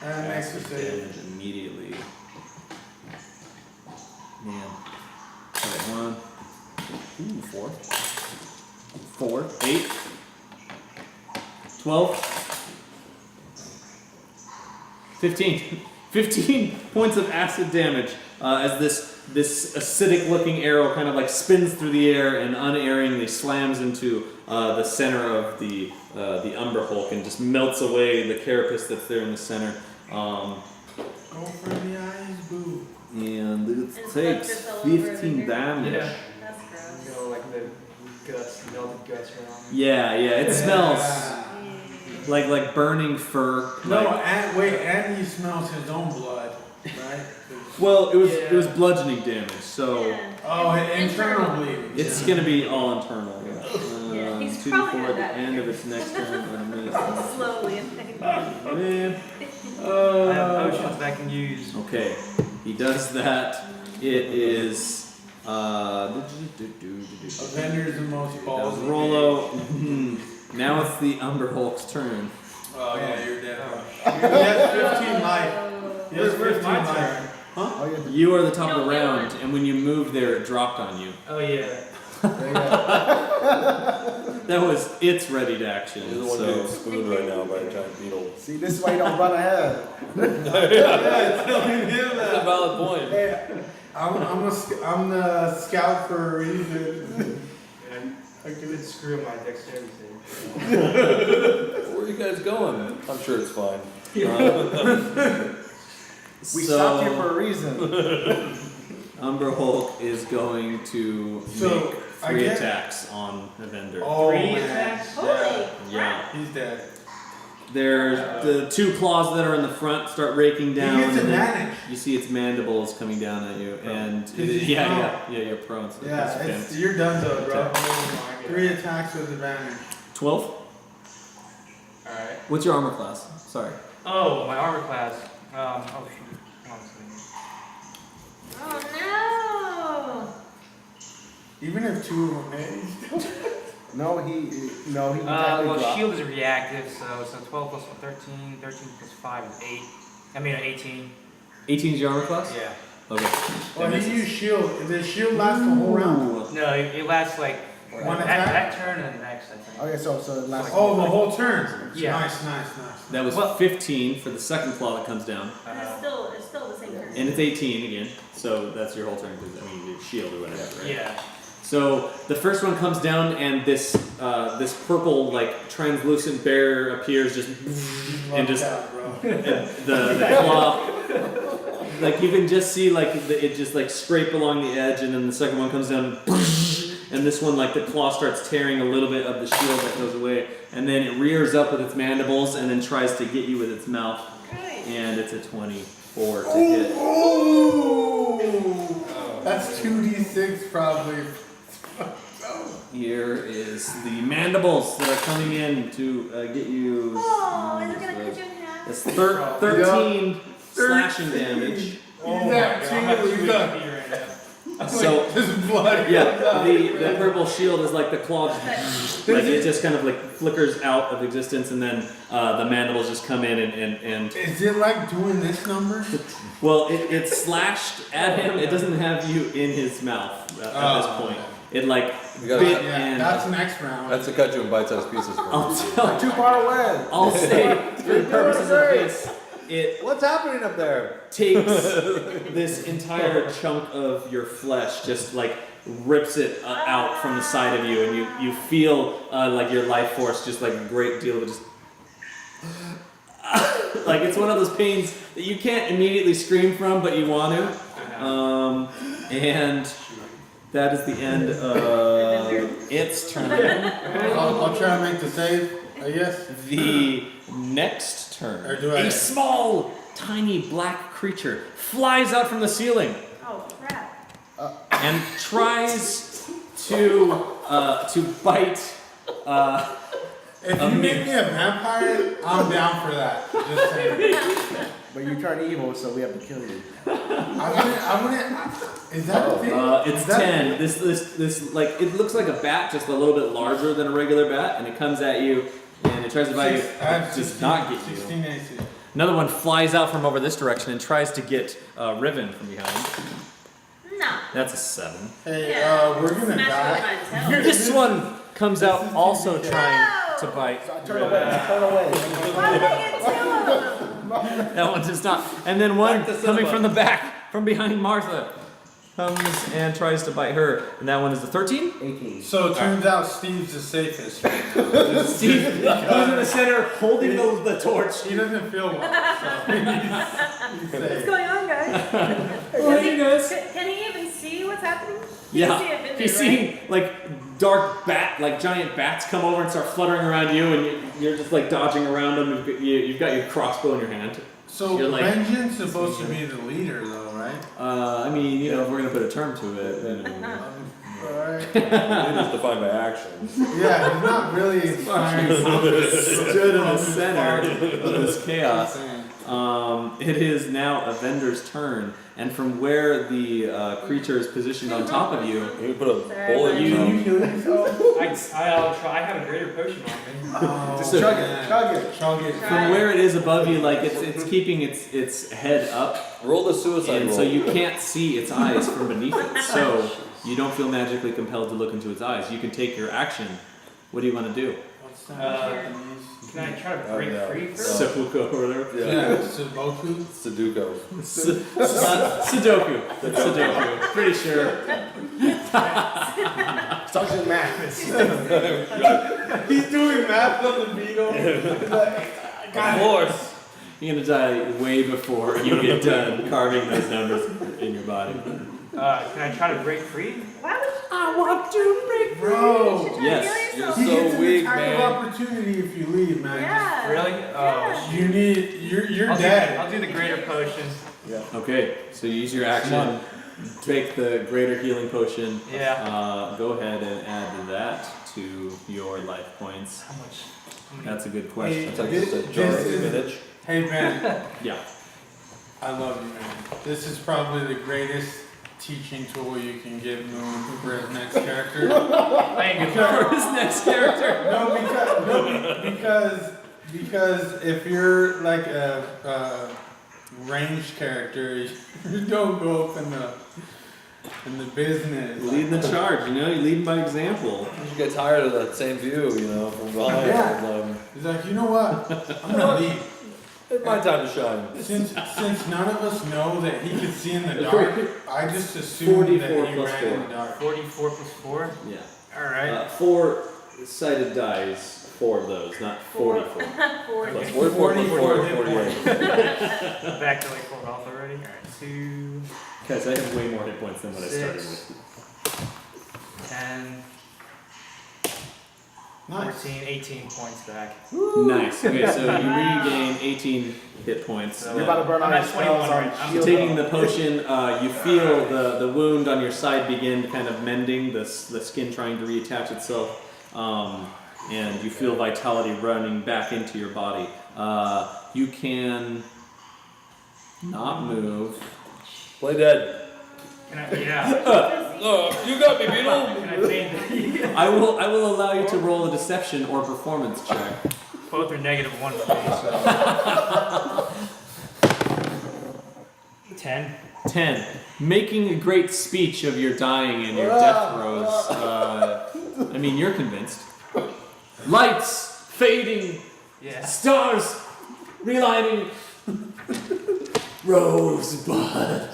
And makes a acid save. damage immediately. Man. Okay, 4. 8. 12. 15. 15 points of acid damage as this acidic looking arrow kind of like spins through the air and unerringly slams into the center of the Umber Hulk and just melts away the carapace that's there in the center. Go for the eyes, boo. And it And takes specters all over 15 here. damage. Yeah. That's gross. You know, like the guts, melted guts around. Yeah, it smells Yeah. like burning fur. No, like- and he smells his own blood, right? well, it was bludgeoning damage, so Yeah. Oh, And internal bleeding. it's gonna be all internal. Yeah, he's 2 probably for not the that end of its next turn. Slowly. Man. I have potions that I can use. Okay, he does that. It is Avenger's the most that was balls. Rollo. Now it's the Umber Hulk's turn. Oh yeah, you're dead. He has 15 life. He has 15 life. Oh, yeah. You are the top of the round, and when you moved there, it dropped on you. Oh yeah. There you go. That was its ready to action. You're the one So getting spooned right now by a giant beetle. See, this is why you don't run ahead. Telling him That's a valid point. Hey, I'm the scout for a reason. I could screw my dexterity save. Where are you guys going? I'm sure it's fine. We stopped here for a reason. Umber Hulk is going to So, make I 3 get- attacks on Evendur. Oh, 3 man. attacks? Holy Yeah. He's dead. There's the 2 claws that are in the front start raking down. He gets and then advantage. you see its mandibles coming down at you, and he's yeah, you're prone. So Yeah, that's you're done though, bro. Attack. 3 attacks with advantage. 12. Alright. What's your armor class? Sorry. Oh, my armor class. Oh shoot. Hold on a second. Oh Even if 2 of them hit, No, he technically Well, dropped. shield is reactive, so 12 plus 13, 13 plus 5 is 8. I mean 18. 18 is your armor class? Yeah. Okay. well, That he misses. used shield. Does shield last the whole round? Ooh. No, it lasts like One that, attack? that turn and the next, I think. Okay, so it lasts. Oh, the whole turn. Yeah. Nice. That was Well- 15 for the second claw that comes down, no. It's still the same person. and it's 18 again. So that's your whole turn because I mean your shield or whatever, right? Yeah. So the first one comes down, and this purple like translucent bear appears just and just and the claw. Like you can just see like it just like scrape along the edge, and then the second one comes down, and this one like the claw starts tearing a little bit of the shield that goes away, and then it rears up with its mandibles and then tries to get you with its mouth, Right. and it's a 24 to hit. Oh, that's 2d6 probably. Here is the mandibles that are coming in to get you. Oh, is it gonna cut you in half? It's 13 slashing damage. He's actually done. So His blood. yeah, the purple shield is like the claw, like it just kind of like flickers out of existence, and then the mandibles just come in and Is it like doing this number? well, it slashed at him. It doesn't have you in his mouth at this point. It like You gotta- bit Yeah, and that's next round. That's to cut you in bite-sized pieces. I'll tell. Too far away. I'll say for the purposes of this, it What's happening up there? takes this entire chunk of your flesh, just like rips it out from the side of you, and you feel like your life force, just like a great deal of it, just like it's one of those pains that you can't immediately scream from, but you want to. And that is the end of its turn. I'll try to make the save, I guess. The next turn, Or do I- a small, tiny black creature flies out from the ceiling. Oh crap. and tries to bite. If you make me a vampire, I'm down for that. Just saying. But you turn evil, so we have to kill you. I wouldn't. Is that a thing? It's Is that- 10. This like it looks like a bat, just a little bit larger than a regular bat, and it comes at you and it tries to bite you. I have Does 16, not get you. 16 AC. Another one flies out from over this direction and tries to get Riven from behind. No. That's a 7. Hey, Yeah. we're gonna Smash die. it with my tail. This one comes This out is also TVK. trying to bite. So I turn away. I turn away. Why did I get 2 of them? That one does not. And then one Back to coming cinema. from the back, from behind Martha, comes and tries to bite her. And that one is the 13. 18. So it turns out Steve's the safest. Steve who's in the center holding the torch. He doesn't feel well, so he's What's safe. going on, guys? What are you guys? Can he even see what's happening? He Yeah, can see Evendur, he's right? seeing like dark bat, like giant bats come over and start fluttering around you, and you're just like dodging around them. You've got your crossbow in your hand. So You're like- Benjen's supposed to be the leader, though, right? I mean, you know, if we're gonna put a term to it, you know. Alright. It is defined by actions. Yeah, he's not really inspiring. Stood in the center of this chaos. It is now Evendur's turn, and from where the creature is positioned on top of you, You put a bullet in You- your You mouth. kill yourself? I'll try. I have a greater potion on me. Just So- chug it, chug it, chug it. from where it is above you, like it's keeping its head up, Roll the suicide and roll. so you can't see its eyes from beneath it. So you don't feel magically compelled to look into its eyes. You can take your action. What do you want to do? What's that? Can I try to Oh, break no. free first? Sudoku or whatever. Yeah. Sudoku. Sudoku. Sudoku. That's Sudoku. Pretty sure. Starts in math. He's doing math on the beetle. Of course. You're gonna die way before you get done carving those numbers in your body. Can I try to break free? Why would I want to break Bro. you try Yes, to kill yourself? He so gets an weak, attack man. of opportunity if you leave, man. Yeah. Really? Yeah. You need. You're I'll dead. do the greater potion. Okay, so you use your action, take the greater healing potion. Yeah. Go ahead and add that to your life points. How much? That's a good question. It's like This- just a jar this of is- spinach. Hey man, Yeah. I love you, man. This is probably the greatest teaching tool you can give Moon for his next character. Thank you. For his next character. Because if you're like a ranged character, you don't go up in the business. Leading the charge, you know, you lead by example. You should get tired of that same view, you know, from behind. Yeah. He's like, you know what? I'm gonna leave. It's my time to shine. Since none of us know that he could see in the dark, I just assumed that 44 he plus ran in 4. the dark. 44 plus 4? Yeah. Alright. 4-sided dice, 4 of those, not 44. 40. Plus 44, 44 hit 48. Back to like full health already? Alright, 2, Guys, I have way more hit points than what I started 6, with. 10, Nice. 14, 18 points back. Nice. Okay, so you regain 18 hit points. So, You're about to burn I'm all at your spells 21 on right now. shield. Taking the potion, you feel the wound on your side begin kind of mending, the skin trying to reattach itself, and you feel vitality running back into your body. You can not move. Play dead. Can I, yeah. You got me, Beetle. Can I fade I will allow you to roll a deception or performance check. both are -1 for me, so. 10. 10. Making a great speech of your dying and your death throes. I mean, you're convinced. Lights fading, Yeah. stars relighting, rosebud.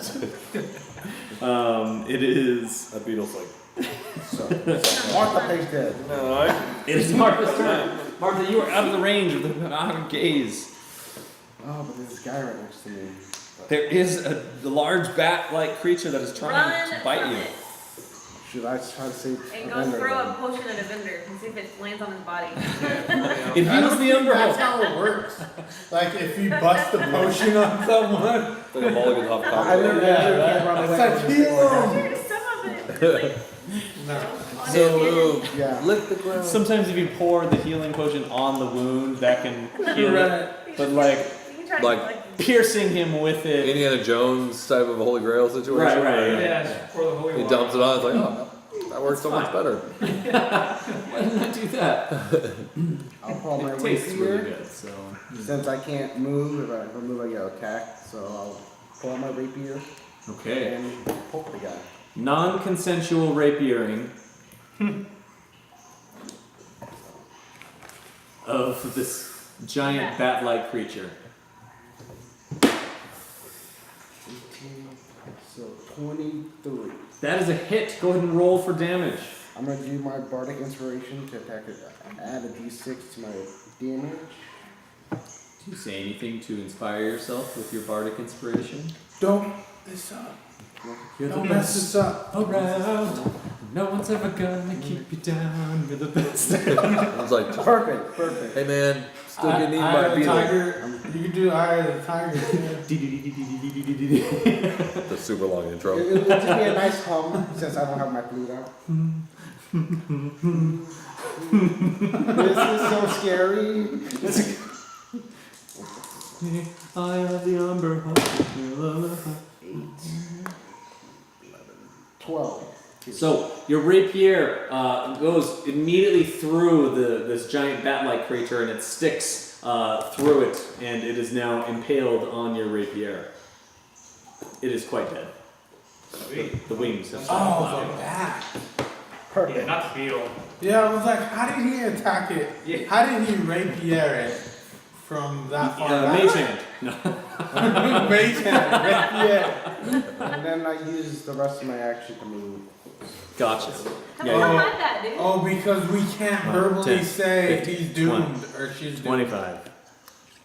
It is. That Beetle's like, Martha plays dead. no, It is Martha's turn. Martha, you are out of the range of the gaze. Oh, but there's this guy right next to me. There is a large bat-like creature that is trying Run to bite from you. it. Should I try to save And go Evendur throw then? a potion at Evendur and see if it lands on his body. It heals the That's underhold. how it works. Like if you bust the potion on someone, like a mulligan off I top. literally can't run it's away like from heal this. him. Here's some of it. So, Yeah. lick the ground. Sometimes if you pour the healing potion on the wound, that can heal it. Right. But like You can try Like- to like piercing him with it. Indiana Jones type of a Holy Grail situation. Right. Yeah, pour the holy He water. dumps it on. It's like, oh, that works so much fine. better. Why didn't I do that? I'll pull my It tastes really rapier. good, so. Since I can't move, if I move, I get attacked. So I'll pull out my rapier Okay. and poke the guy. Non-consensual rapiering of this giant bat-like creature. 18, so 23. That is a hit. Go ahead and roll for damage. I'm gonna do my bardic inspiration to attack it. Add a d6 to my damage. Do you say anything to inspire yourself with your bardic inspiration? Don't this up. You're Don't mess this up. around. No one's ever gonna keep you down. You're the best. I was like, Perfect, perfect. hey man, still getting eaten Eye by of a the beetle. tiger. You can do Eye of the Tiger. The super long intro. It'll just be a nice hum since I don't have my flute out. This is so scary. I have the umber. 12. So your rapier goes immediately through this giant bat-like creature, and it sticks through it, and it is now impaled on your rapier. It is quite dead. Sweet. The wings have stopped Oh, flapping. the bat. Yeah, Perfect. not the beetle. Yeah, I was like, how did he attack it? Yeah. How did he rapier it from that far back? Mage hand. No. Mage hand, rapier. And then I use the rest of my action to move. Gotcha. How Yeah, do I yeah. hide that, dude? Oh, because we can't Well, verbally 10, say 15, he's doomed or she's doomed. 25,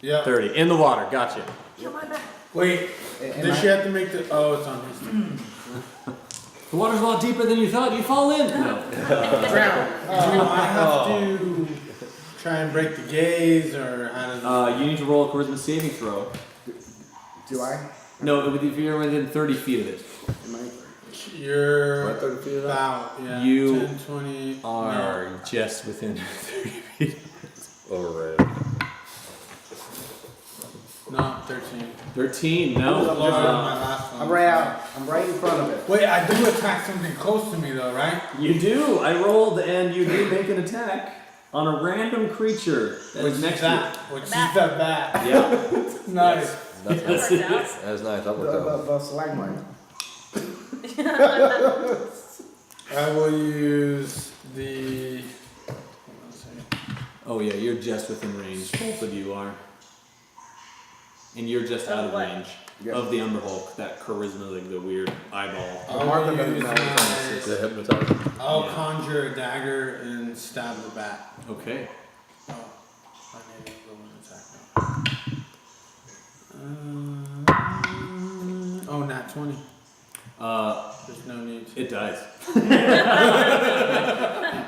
Yeah. 30. In the water. Gotcha. Kill my back. Wait, And does she have to make the? Oh, it's on his turn. The water's a lot deeper than you thought. You fall in. No. Drown. Do I have to try and break the gaze, or how does? You need to roll a charisma saving throw. Do I? No, if you're within 30 feet of it. Am I? You're Right, 30 feet up? about, yeah, You 10, 20. Are just within 30 feet. Overrated. No, 13. 13. No. Lower than my last one. I'm right out. I'm right in front of it. Wait, I do attack something close to me though, right? You do. I rolled, and you do make an attack on a random creature that Which is is next that? to Which is Bat. the bat. you. Yeah. Nice. That's Yes, nice. it is. That's nice. That The, worked out. the stalagmite. I will use the. Hold on a second. Oh yeah, you're just within range. Both of you are. And you're just out of what? range Yeah. of the Umber Hulk, that charisma, like the weird eyeball. I'll Martha use doesn't know. The my. hypnotizer. I'll Yeah. conjure a dagger and stab the bat. Okay. Oh, I need to go and attack now. Oh, nat 20. There's no need to. It dies.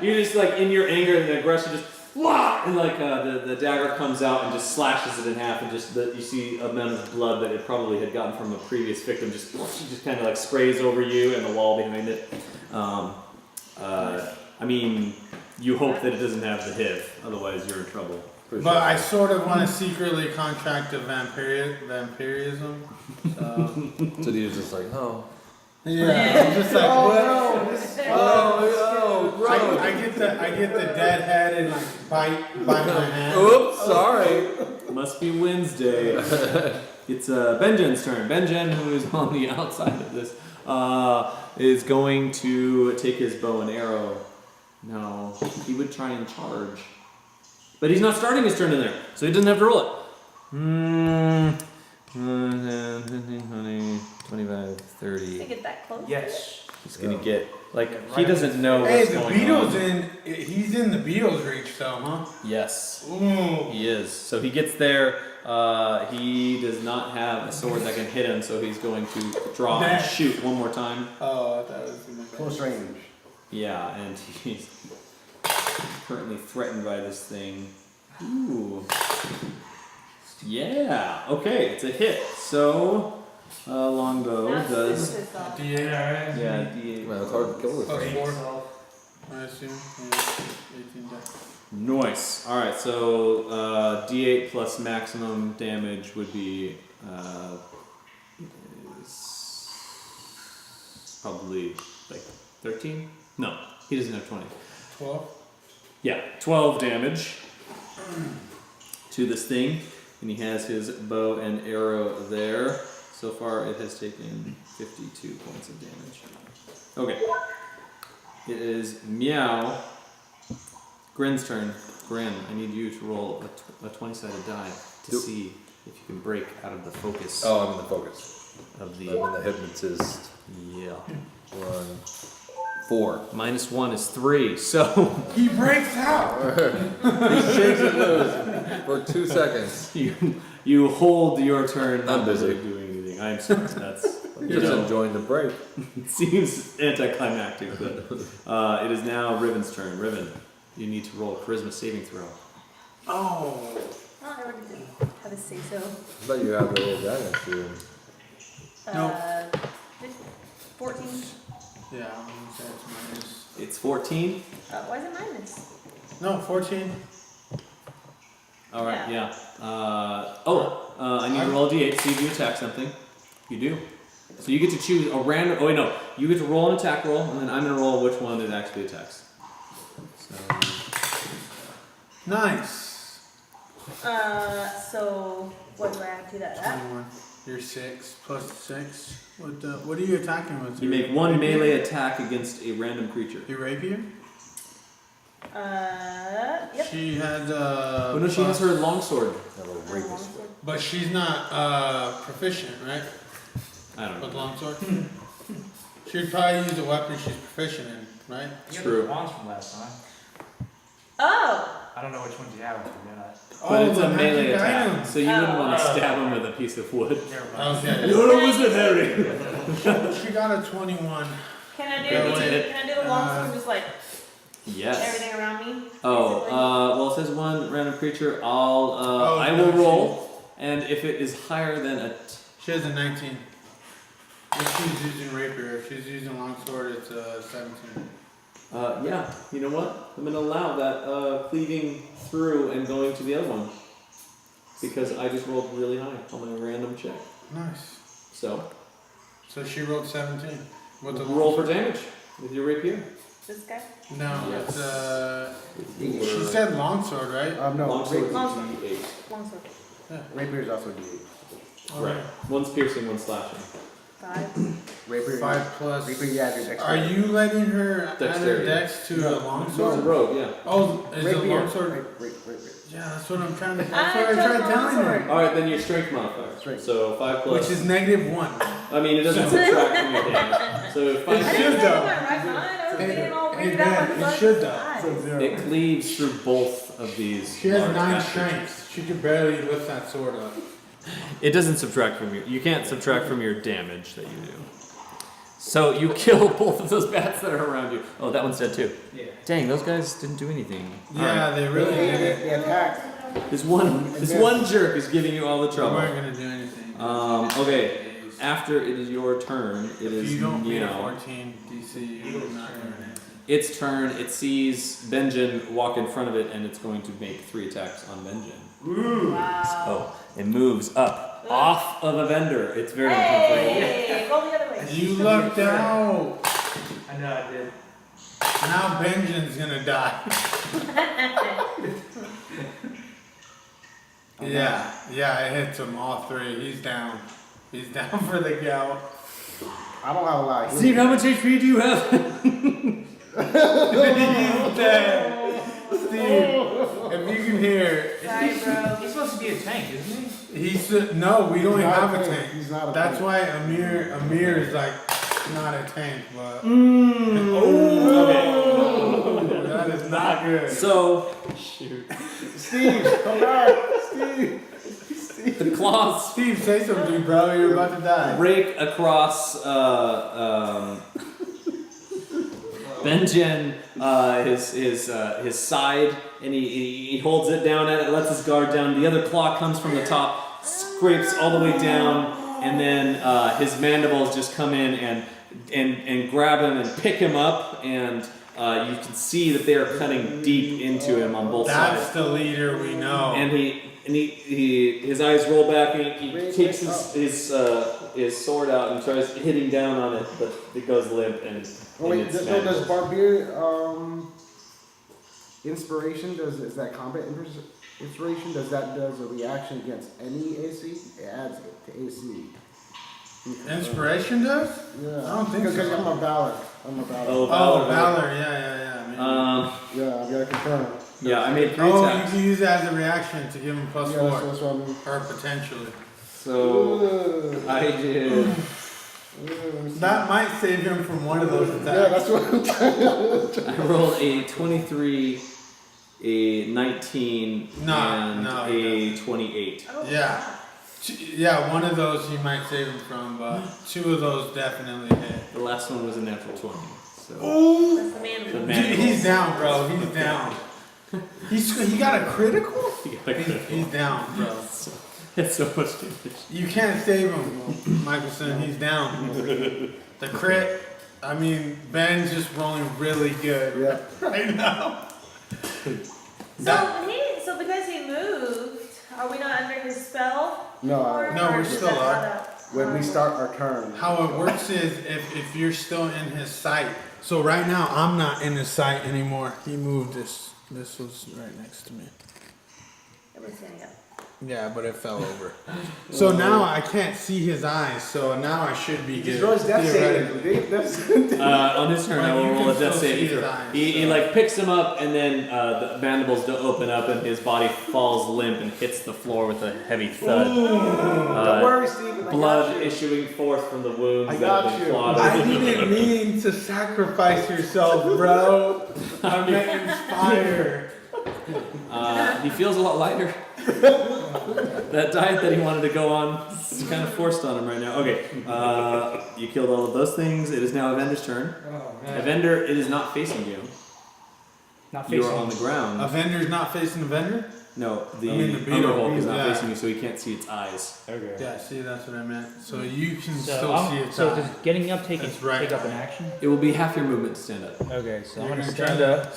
You just like in your anger and aggression, just wah, and like the dagger comes out and just slashes it in half, and just you see a amount of blood that it probably had gotten from a previous victim just kind of like sprays over you and the wall behind it. I mean, you hope that it doesn't have the HIV, otherwise you're in trouble. But I sort of want to secretly contract a vampirism. So, So he's just like, oh. yeah, I'm just like, what? Oh, I get the dead head and like bite my hand. Oops, sorry. Must be Wednesday. It's Benjen's turn. Benjen, who is on the outside of this, is going to take his bow and arrow. No, he would try and charge. But he's not starting his turn in there, so he doesn't have to roll it. 25, 30. To get that close. Yes. He's gonna get, like, he doesn't know Hey, what's the going Beatles on. he's in the Beatles reach though, huh? Yes, Ooh. he is. So he gets there. He does not have a sword that can hit him, so he's going to draw and shoot one more time. Oh, I thought it was in the Close range. Yeah, and he's currently threatened by this thing. Ooh. Yeah, okay, it's a hit. So longbow That's does. pissed off. D8, Yeah, D8. Man, it's hard to kill this Plus thing. 4, I assume. Yeah, 18 dex. Nice. All right, so D8 plus maximum damage would be probably like 13. No, he doesn't have 20. 12. Yeah, 12 damage to this thing, and he has his bow and arrow there. So far, it has taken 52 points of damage. Okay. It is Meow. Grin's turn. Grin, I need you to roll a 20-sided die to see if you can break out of the focus Oh, I'm in the focus. of I'm the. in the hypnotist. Yeah. 4. -1 is 3, so He breaks out! He shakes it loose for 2 seconds. you hold your turn. Not I'm busy. really doing anything. I'm sorry. That's Just enjoying the break. it seems anticlimactic, but it is now Riven's turn. Riven, you need to roll a charisma saving throw. Oh! I already did have a say so. I bet you have the advantage to him. Nope. 14. Yeah, I'm gonna say it's minus. It's 14. Why is it minus? No, 14. All right. Yeah. I need to roll a d8 to see if you attack something. You do. So you get to choose a random. Oh wait, no. You get to roll an attack roll, and then I'm gonna roll which one it actually attacks. So. Nice. So what do I add to that? 21. You're 6 plus 6. What are you attacking with? You make one melee attack against a random creature. Your rapier? Yep. She has Oh no, she has her longsword. But she's not proficient, right? I don't With know. longsword? She'd probably use a weapon she's proficient in, right? You got True. the wands from last time. Oh! I don't know which ones you have. I forgot. But it's the a melee magic attack, items. so you wouldn't want to Oh. stab him with a piece of wood. Never mind. Okay. You're a wizard, Harry. She got a 21. Can I do Yeah, what's it? can I do the longsword just like Yes. everything around me? Oh, basically? well, it says one random creature. I no, will roll, and if it is higher than a. She has a 19. If she's using rapier, if she's using longsword, it's a 17. Yeah, you know what? I'm gonna allow that cleaving through and going to the other one because I just rolled really high on my random check. Nice. So So she rolled 17. With the roll for longsword? damage with your rapier. This guy? No, Yes. it's she said longsword, right? No, Longsword is Longsword. D8. Longsword. rapier is also D8. All right. One's piercing, one's slashing. 5. Rapier, 5 plus. rapier, yeah, your Are you letting her add her Dexterity. dex to a It's a longsword? rogue, yeah. Oh, is a rapier. longsword? Rapier. Yeah, that's what I'm trying to. That's I what I chose tried telling longsword. her. All right, then your strength modifier. Strength. So 5 plus. Which is -1. I mean, it doesn't subtract from your damage. So It 5 I should didn't say though. my right mind. I was getting all It weirded out by did. the It should bug's though. eyes. So 0. It cleaves through both of these. She has large 9 ass creatures. strength. She could barely lift that sword up. It doesn't subtract from your. You can't subtract from your damage that you do. So you kill both of those bats that are around you. Oh, that one's dead too. Yeah. Dang, those guys didn't do anything. Yeah, they really did. They attacked. This one jerk is giving you all the They trouble. weren't gonna do anything. Okay. After it is your turn, it If is you don't beat a Meow. 14 DC, you're not doing anything. Its turn. It sees Benjen walk in front of it, and it's going to make 3 attacks on Benjen. Wow. Oh, it moves up off of Evendur. It's very uncomfortable. Hey! Go the other way. You lucked out. I know I did. Now Benjen's gonna die. Yeah, it hits him all 3. He's down. He's down for the count. I don't have a lot. Steve, how much HP do you have? He's dead. Steve, if you can hear, Sorry, bro. He's supposed to be a tank, isn't he? no, we don't He's not have a a tank. tank. He's not a That's tank. why Amir is like not a tank, but Okay. that is not good. So, Steve, come back. Steve. the claws Steve, say something, bro. You're about to die. break across Benjen, his side, and he holds it down at it, lets his guard down. The other claw comes from the top, scrapes all the way down, and then his mandibles just come in and grab him and pick him up, and you can see that they are cutting deep into him on both That's sides. the leader we know. And his eyes roll back, and he takes his sword out and tries hitting down on it, but it goes limp and. Wait, it's does Barbier inspiration? Is that combat inspiration? Does a reaction against any AC? It adds it to AC. Inspiration does? Yeah, I don't think so. Because I'm a Valor. Oh, Oh, Valor, yeah. Yeah, I gotta confirm. Yeah, I made 3 Oh, attacks. you can use that as a reaction to give him +4. Yeah, that's what I mean. Or potentially. So I did. That might save him from one of those attacks. Yeah, that's what I'm trying I rolled a 23, a 19, and no, a 28. Yeah. Yeah, one of those he might save him from, but 2 of those definitely hit. The last one was a natural 20. So Ooh! That's the man. the Dude, man. he's down, bro. He's down. He got a critical? He's down, bro. That's so much damage. You can't save him, Michelson. He's down. The crit. I mean, Ben's just rolling really good Yeah. right now. So because he moved, are we not under his spell? No, Or- No, or we does still that are. not up? when we start our turn. How it works is if you're still in his sight. So right now I'm not in his sight anymore. He moved this. This was right next to me. It was standing up. Yeah, but it fell over. So now I can't see his eyes. So now I should be good. Just roll his death theoretically. saving. That's On his turn, I will You roll can a death still see saving his throw. eyes, He so. like picks him up, and then the mandibles open up, and his body falls limp and hits the floor with a heavy thud. Don't worry, Steven. I Blood got you. issuing forth from the wounds I that got have been you. I clawed. didn't mean to sacrifice yourself, bro. I meant inspire. He feels a lot lighter. That diet that he wanted to go on is kind of forced on him right now. Okay, you killed all of those things. It is now Evendur's turn. Oh, man. Evendur, it is not facing you. Not You facing. are on the ground. Avender's not facing Avenger? No, the I mean, the beetle. Underhulk is not Yeah. facing you, so he can't see its eyes. Okay. Yeah, see, that's what I meant. So you can So, still see its so eye. does getting up take, That's right. take up an action? It will be half your movement to stand up. Okay, so You're I'm gonna gonna stand try to up.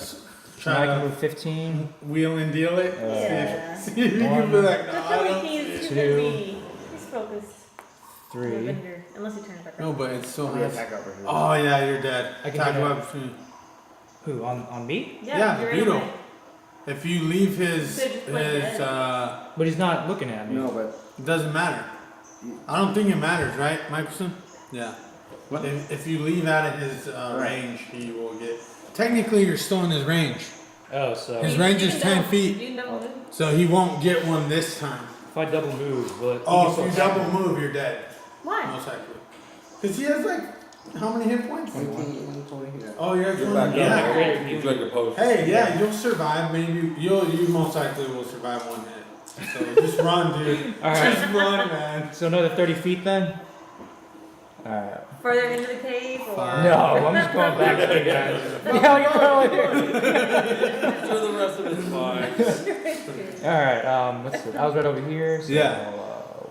Now Try I can to move 15. wheel and deal it. Yeah. See if you can be like, no, That's I how don't he see needs it. to Two. be. He's focused. 3. Evendur, unless he turns back No, around. but it's so I'm high. gonna attack over here. Oh yeah, you're dead. I can Attack do that. weapon. Who? On me? Yeah, you're beetle. in it. If you leave his So just like his But he's not looking at me. No, but it doesn't matter. I don't think it matters, right, Michelson? Yeah. What? If you leave out of his range, he will get. Technically, you're still in his range, Oh, so His if range You is can 10 double- feet. You can double move. so he won't get one this time. I double move, will it? Oh, he if can you still attack double me? move, you're dead. Why? Most likely. Because he has like how many hit points? 20, yeah. Oh, you're at You're 20. back up. Yeah. Yeah. You drink a potion. Hey, yeah, you'll survive. Maybe you most likely will survive one hit. So just run, dude. Alright. Just run, man. So another 30 feet then? Alright. Further into the cave or? Far. No, I'm just going back to the guys. Yeah, you're going here. Sure, the rest of it's fine. Alright, let's see. I was right over here. So, Yeah.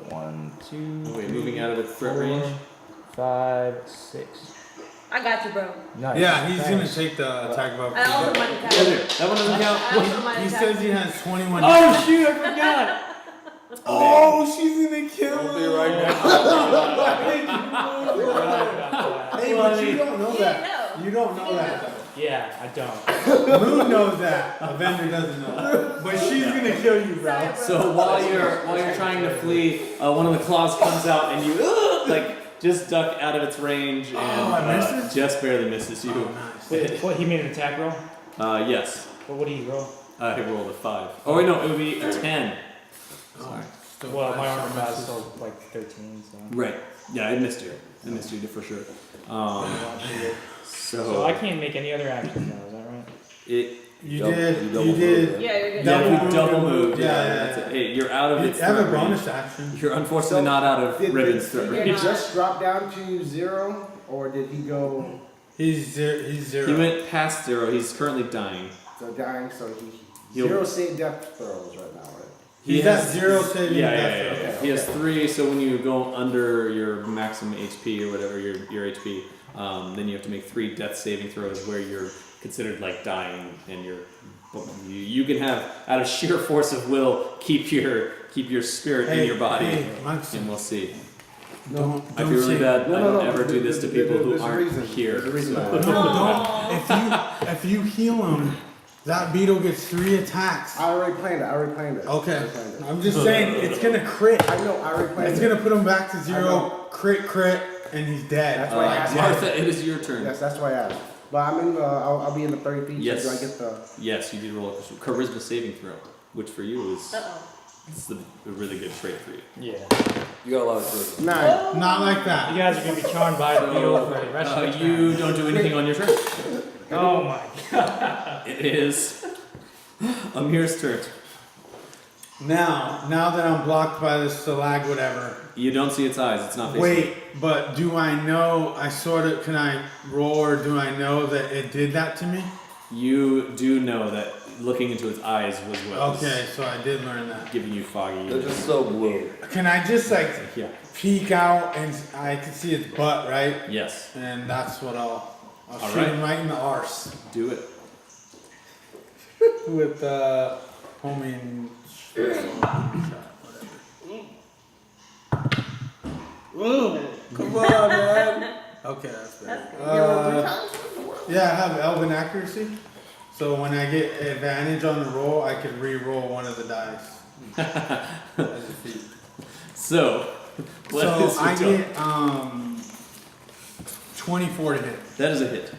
1, 2, Wait, moving out of its threat 4, range. 5, 6. I got you, bro. Nice. Yeah, he's gonna Thanks. take the attack above. I also might attack. That one doesn't count. I also might He attack. says he has 21. Oh shoot, I forgot! Oh, she's gonna kill I'll be him. right next Hey, but you don't know You that. didn't know. You don't know that Yeah, I don't. though. Moon knows that. Avenger doesn't know that. But she's gonna kill you, bro. Sorry, bro. So while you're trying to flee, one of the claws comes out, and you like just duck out of its range, and I missed it? just barely misses you. What, he made an attack roll? Yes, What did he roll? I rolled a 5. Oh wait, no, it would be a 10. Sorry. Still Well, my five, armor so class is misses. still like 13, so. Right. Yeah, I missed you. I missed you for sure. So So I can't make any other actions now, is that right? it. You double- did. double You moved did. it. Yeah, you're good. Yeah, Double you double moved. moved. Yeah, yeah, that's yeah. it. Hey, you're out of You its have a threat range. bonus action. You're unfortunately not out of Did Riven's Steve threat range. You're not. just drop down to 0, or did he go He's zero. He's zero. He went past 0. He's currently dying. so dying? So he He'll- 0 save death throws right now, right? He's at 0 saving. Yeah. death. He has 3, so when you go under your maximum HP or whatever, your HP, then you have to make 3 death saving throws where you're considered like dying, and you can have, out of sheer force of will, keep your spirit in your body, and we'll see. Don't I feel really bad. No, I no, don't no. ever do this to people who There's a aren't reason. here. There's a reason. No, don't. If you heal him, that beetle gets 3 attacks. I already planned it. Okay. I'm just saying, it's gonna crit. I know, I already planned It's it. gonna put him back to I 0, know. crit, and he's dead. That's why I asked. Martha, it is your turn. Yes, that's why I asked. But I'm in, I'll be in the 30 feet. Yes. So do I get the... Yes, you did roll a charisma saving throw, which for you is Uh-oh. it's a really good trait for you. Yeah. You got a lot of charisma. 9. Not like You that. guys are gonna be charmed by the beetle for the rest of the You don't do anything on your turn. Oh my god. It is Amir's turn. Now that I'm blocked by this stalag, whatever. You don't see its eyes. It's not facing. Wait, but do I know? Can I roll, or do I know that it did that to me? You do know that looking into its eyes was what was Okay, so I did learn that. giving you foggy. They're just so blue. Can I just Yeah. peek out and I can see its butt, right? Yes. And that's what I'll All shoot right. him right in the arse Do it. with homing. Whoa! Come on, man. Okay, that's better. Yeah, I have Elven accuracy, so when I get advantage on the roll, I can re-roll one of the dice. As a feat. So, what So is your I total? get 24 to hit. That is a hit.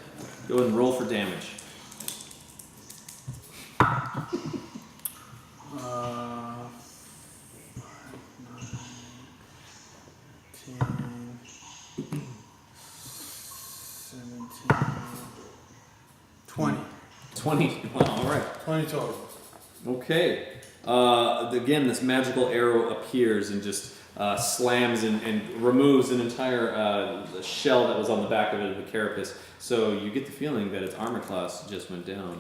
Go ahead and roll for damage. Uh, 10, 17, 20. 20. Wow, all right. 20 total. Okay. Again, this magical arrow appears and just slams and removes an entire shell that was on the back of it, the carapace. So you get the feeling that its armor class just went down,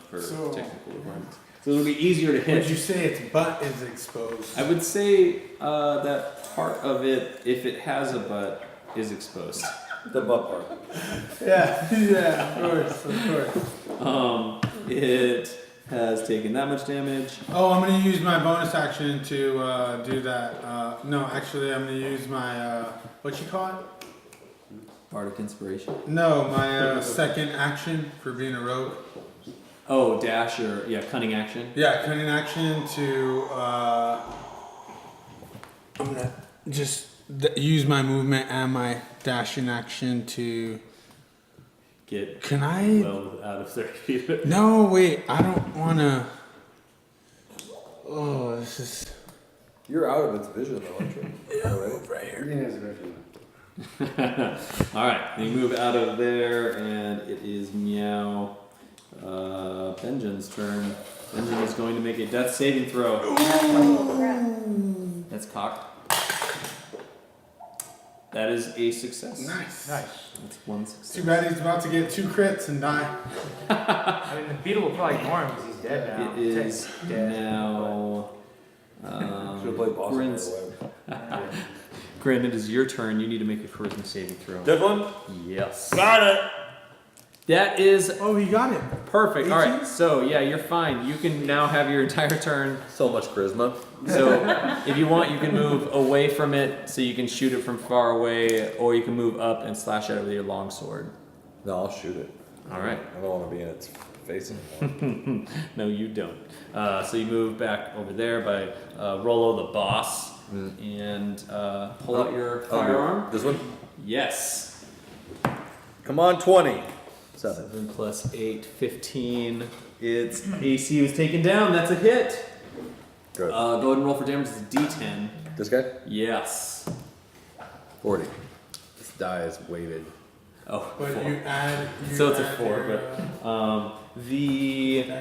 for So- technical requirements. So it'll be easier to hit. Would you say its butt is exposed? I would say that part of it, if it has a butt, is exposed. The butt part. Yeah, of course. It has taken that much damage. Oh, I'm gonna use my bonus action to do that. No, actually, I'm gonna use my what you call it? Bardic inspiration. No, my second action for being a rogue. Oh, dash or cunning action. Yeah, cunning action to. I'm gonna just use my movement and my dashing action to. Get Can I? well out of 30 feet. No, wait. I don't wanna. Oh, this is. You're out of its vision though, aren't you? Alright. Right here. Green has a vision. All right, you move out of there, and it is Meow. Benjen's turn. Benjen is going to make a death saving throw. That's cocked. That is a success. Nice. That's one Too success. bad he's about to get 2 crits and die. I mean, the beetle will probably ignore him because he's dead now. It is Technically dead, now. Should have played Boston Grin's- right away. Grin, it is your turn. You need to make a charisma saving throw. Devlin? Yes. Got it! That is Oh, he got it. perfect. All 18? right, so yeah, you're fine. You can now have your entire turn. So much charisma. So if you want, you can move away from it so you can shoot it from far away, or you can move up and slash at it with your longsword. No, I'll shoot it. All right. I don't want to be in its face anymore. No, you don't. So you move back over there by Rollo the boss and pull out your firearm. This one? Yes. Come on, 20. 7 plus 8, 15. Its AC was taken down. That's a hit. Good. Go ahead and roll for damage. It's a D10. This guy? Yes. 40. This die is weighted. Oh, But 4. you add. So it's a add 4, your, but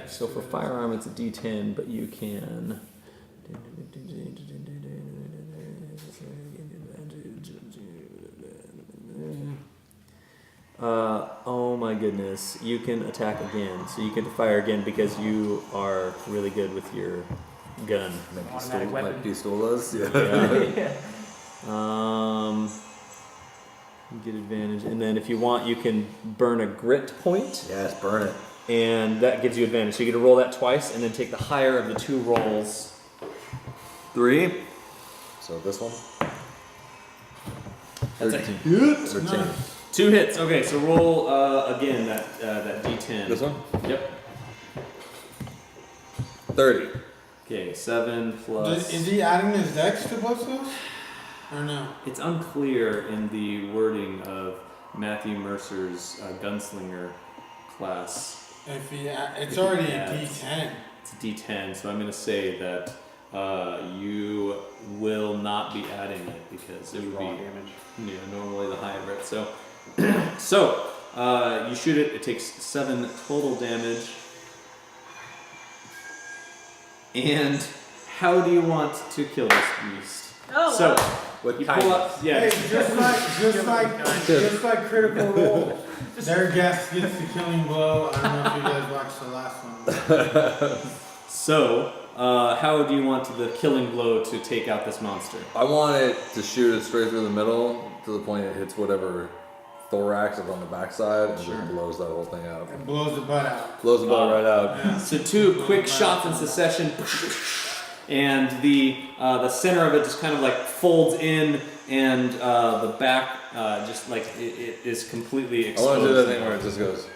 so for firearm it's a D10, but you can. Oh my goodness! You can attack again, so you can fire again because you are really good with your gun. Automatic weapon. pistolas. Yeah. You get advantage, and then if you want, you can burn a grit point, Yes, burn it. and that gives you advantage. So you get to roll that twice, and then take the higher of the two rolls. 3. So this one. That's a 13. 2 hits. Okay, so roll again that d10. This one? Yep. 30. Okay, 7 plus. Is he adding his dex to both those? Or no? It's unclear in the wording of Matthew Mercer's gunslinger class. If he, If it's he already a adds- D10. It's a d10, so I'm going to say that you will not be adding it because it would be normally the high of it. So, you shoot it. It takes 7 total damage. And how do you want to kill this beast? Oh, So wow. With you pull up. Yeah. Hey, just like Critical Role, their guest gets the killing blow. I don't know if you guys watched the last one. So, how do you want the killing blow to take out this monster? I want it to shoot it straight through the middle to the point it hits whatever thorax is on the backside and Sure. just blows that whole thing out. It blows the butt out. Blows the butt right out. Yeah. So 2 quick shots in succession, and the center of it just kind of like folds in, and the back just like it is completely I exposed. want to do that thing where it just goes,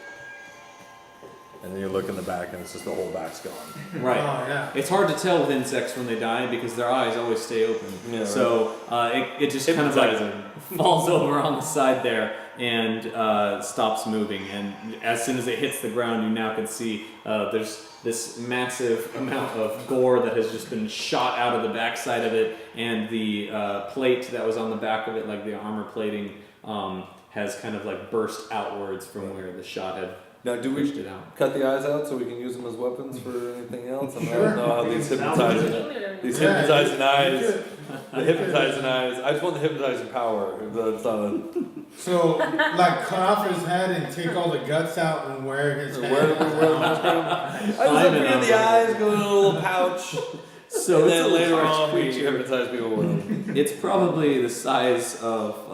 and then you look in the back and it's just the whole back's gone. Right. Oh, yeah. It's hard to tell with insects when they die because their eyes always stay open. Yeah, right. So it just kind of like falls over on the side there and stops moving. And as soon as it hits the ground, you now can see there's this massive amount of gore that has just been shot out of the backside of it, and the plate that was on the back of it, like the armor plating, has kind of like burst outwards from where the shot had Now, do pushed we it out. cut the eyes out so we can use them as weapons for anything else? I Sure. don't know how these hypnotizing eyes. The hypnotizing eyes. I just want the hypnotizing power. If that's not a, So, like, cut off his head and take all the guts out and wear his head. I just appear the eyes, go in a little pouch. So And it's a then later large on, we creature. hypnotize people with them. It's probably the size of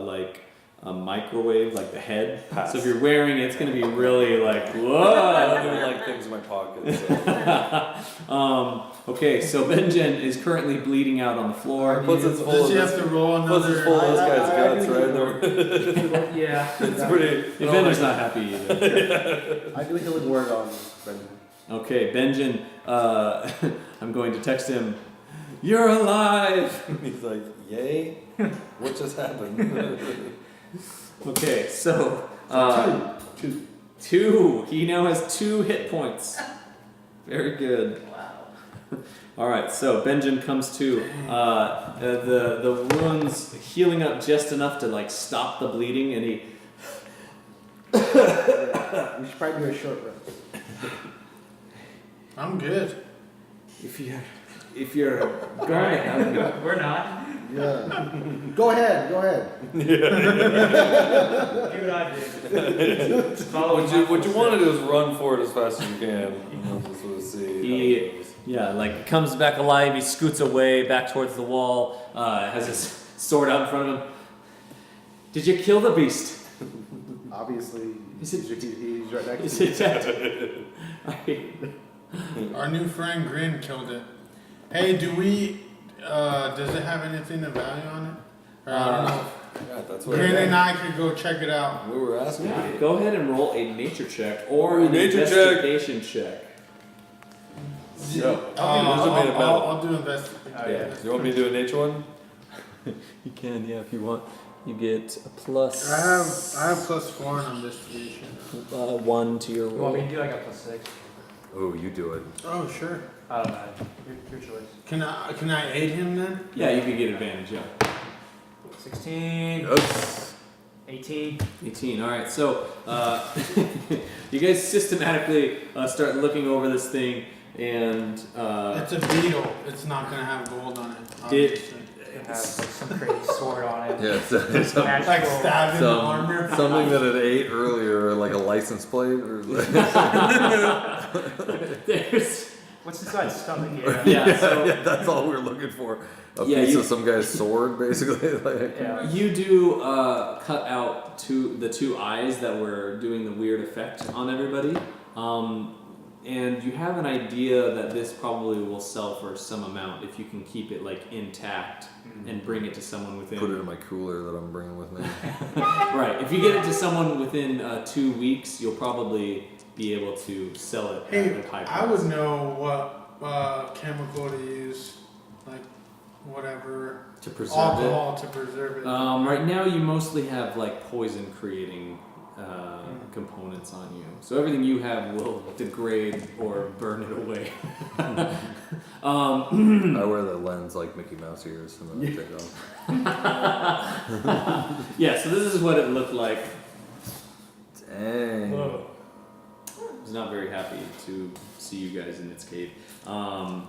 like a microwave, like the head. Pass. So if you're wearing it, it's gonna be really like I don't whoa. even like things in my pockets. So. Okay, so Benjen is currently bleeding out on the floor. Puts it full Does of he have this, to roll puts it another? full of this I- guy's I guts, agree right? Yeah. It's pretty. Benjen's not happy either. I do healing word on Benjen. Okay, Benjen, I'm going to text him. You're alive. He's like, yay? What just happened? Okay, so Two. 2. He now has 2 hit points. Very good. Wow. All right, so Benjen comes to. The wounds healing up just enough to like stop the bleeding, and he. Yeah, we should probably do a short rest. I'm good. If you're going to have me. We're not. Yeah. Go ahead. Do what I did. Follow What you want to do is run for it as fast as you can. And we'll just sort of see. Yeah, like comes back alive. He scoots away back towards the wall. Has his sword out in front of him. Did you kill the beast? Obviously, Is it- he's right next Is to you. it dead? Our new friend Grin killed it. Hey, do we? Does it have anything of value on it? Or I don't know. Yeah, that's what Grin and I could go check it out. we were asking. Yeah, go ahead and roll a nature check or Ooh, an nature check. investigation check. So, I'll do investigation. yeah. You want me to do a nature one? You can, yeah, if you want. You get a plus. I have +4 on investigation. 1 to your You want me roll. to do? I got +6. Oh, you do it. Oh sure. I don't know. Your choice. Can I aid him then? Yeah, you can get advantage. Yeah. 16. Yes. 18. 18. All right. So you guys systematically start looking over this thing, and It's a beetle. It's not gonna have gold on it. Did- Obviously. It has like some crazy sword on it. Yeah, some, Like stabbing the armor. something that it ate earlier, like a license plate, or there's What's inside his stomach? Yeah, so yeah, that's all we were looking for. A Yeah, piece you- of some guy's sword, basically. Like, Yeah. you do cut out the two eyes that were doing the weird effect on everybody, and you have an idea that this probably will sell for some amount if you can keep it like intact and bring it to someone within. put it in my cooler that I'm bringing with me. Right. If you get it to someone within 2 weeks, you'll probably be able to sell it Hey, at a high price. I would know what chemical to use, like whatever to preserve alcohol to preserve it. it. Right now, you mostly have like poison creating components on you, so everything you have will degrade or burn it away. I wear the lens like Mickey Mouse ears and then I take it off. Yeah. So this is what it looked like. Dang. Whoa. It's not very happy to see you guys in its cave. What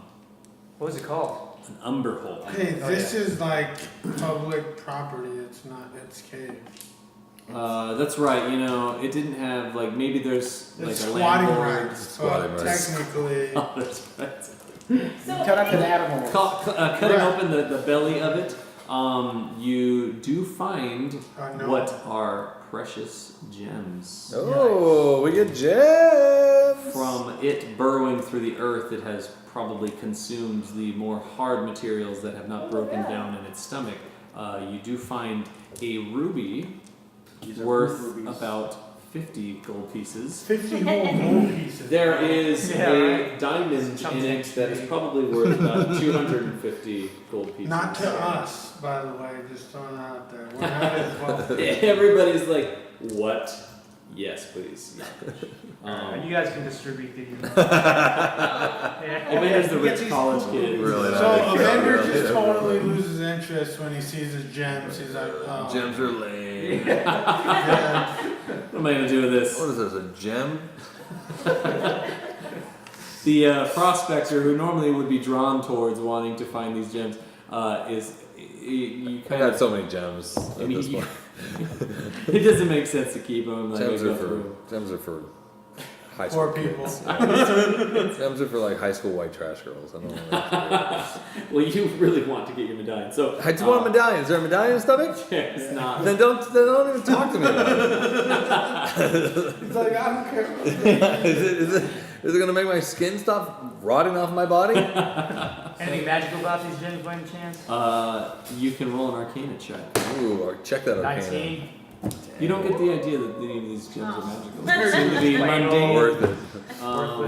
was it called? An umber hole. Hey, this is like public property. It's not. It's cave. That's right. You know, it didn't have like maybe there's like It's a squatting landlord. rights. Squatting rights. Technically, Oh, that's right. So Cut up an animal. Cutting Right. open the belly of it, you do find no. what are precious gems. Oh, we get gems! From it burrowing through the earth, it has probably consumed the more hard materials that have not broken down in its stomach. You do find a ruby These are worth rubies. about 50 gold pieces. 50 whole gold pieces. There is Yeah, a right. diamond Chunky in it that is probably worth about 250 gold pieces. Not to us, by the way. Just throwing that out there. We're not as well. Everybody's like, what? Yes, please. You guys can distribute these. Evender's the rich college kid. Really So not. Evendur just totally loses interest when he sees his gems. He's like, oh. Gems are lame. Yeah. What am I going to do with this? What is this, a gem? The prospector, who normally would be drawn towards wanting to find these gems, is you I kind got of. so many gems at this point. It doesn't make sense to keep them. Like, Gems go are through. for high Poor school people. kids. Yeah. Gems are for like high school white trash girls. I don't know. Well, you really want to get your medallion, so I just want a medallion. Is there a medallion in stomach? it's not. Then don't even talk to me about it. He's like, I don't care. Is it gonna make my skin stop rotting off my body? Anything magical about these gems by any chance? You can roll an Arcana check. Ooh, check that arcana. 19. You don't get the idea that any of these gems are magical. They seem to be Plain mundane. Worth it.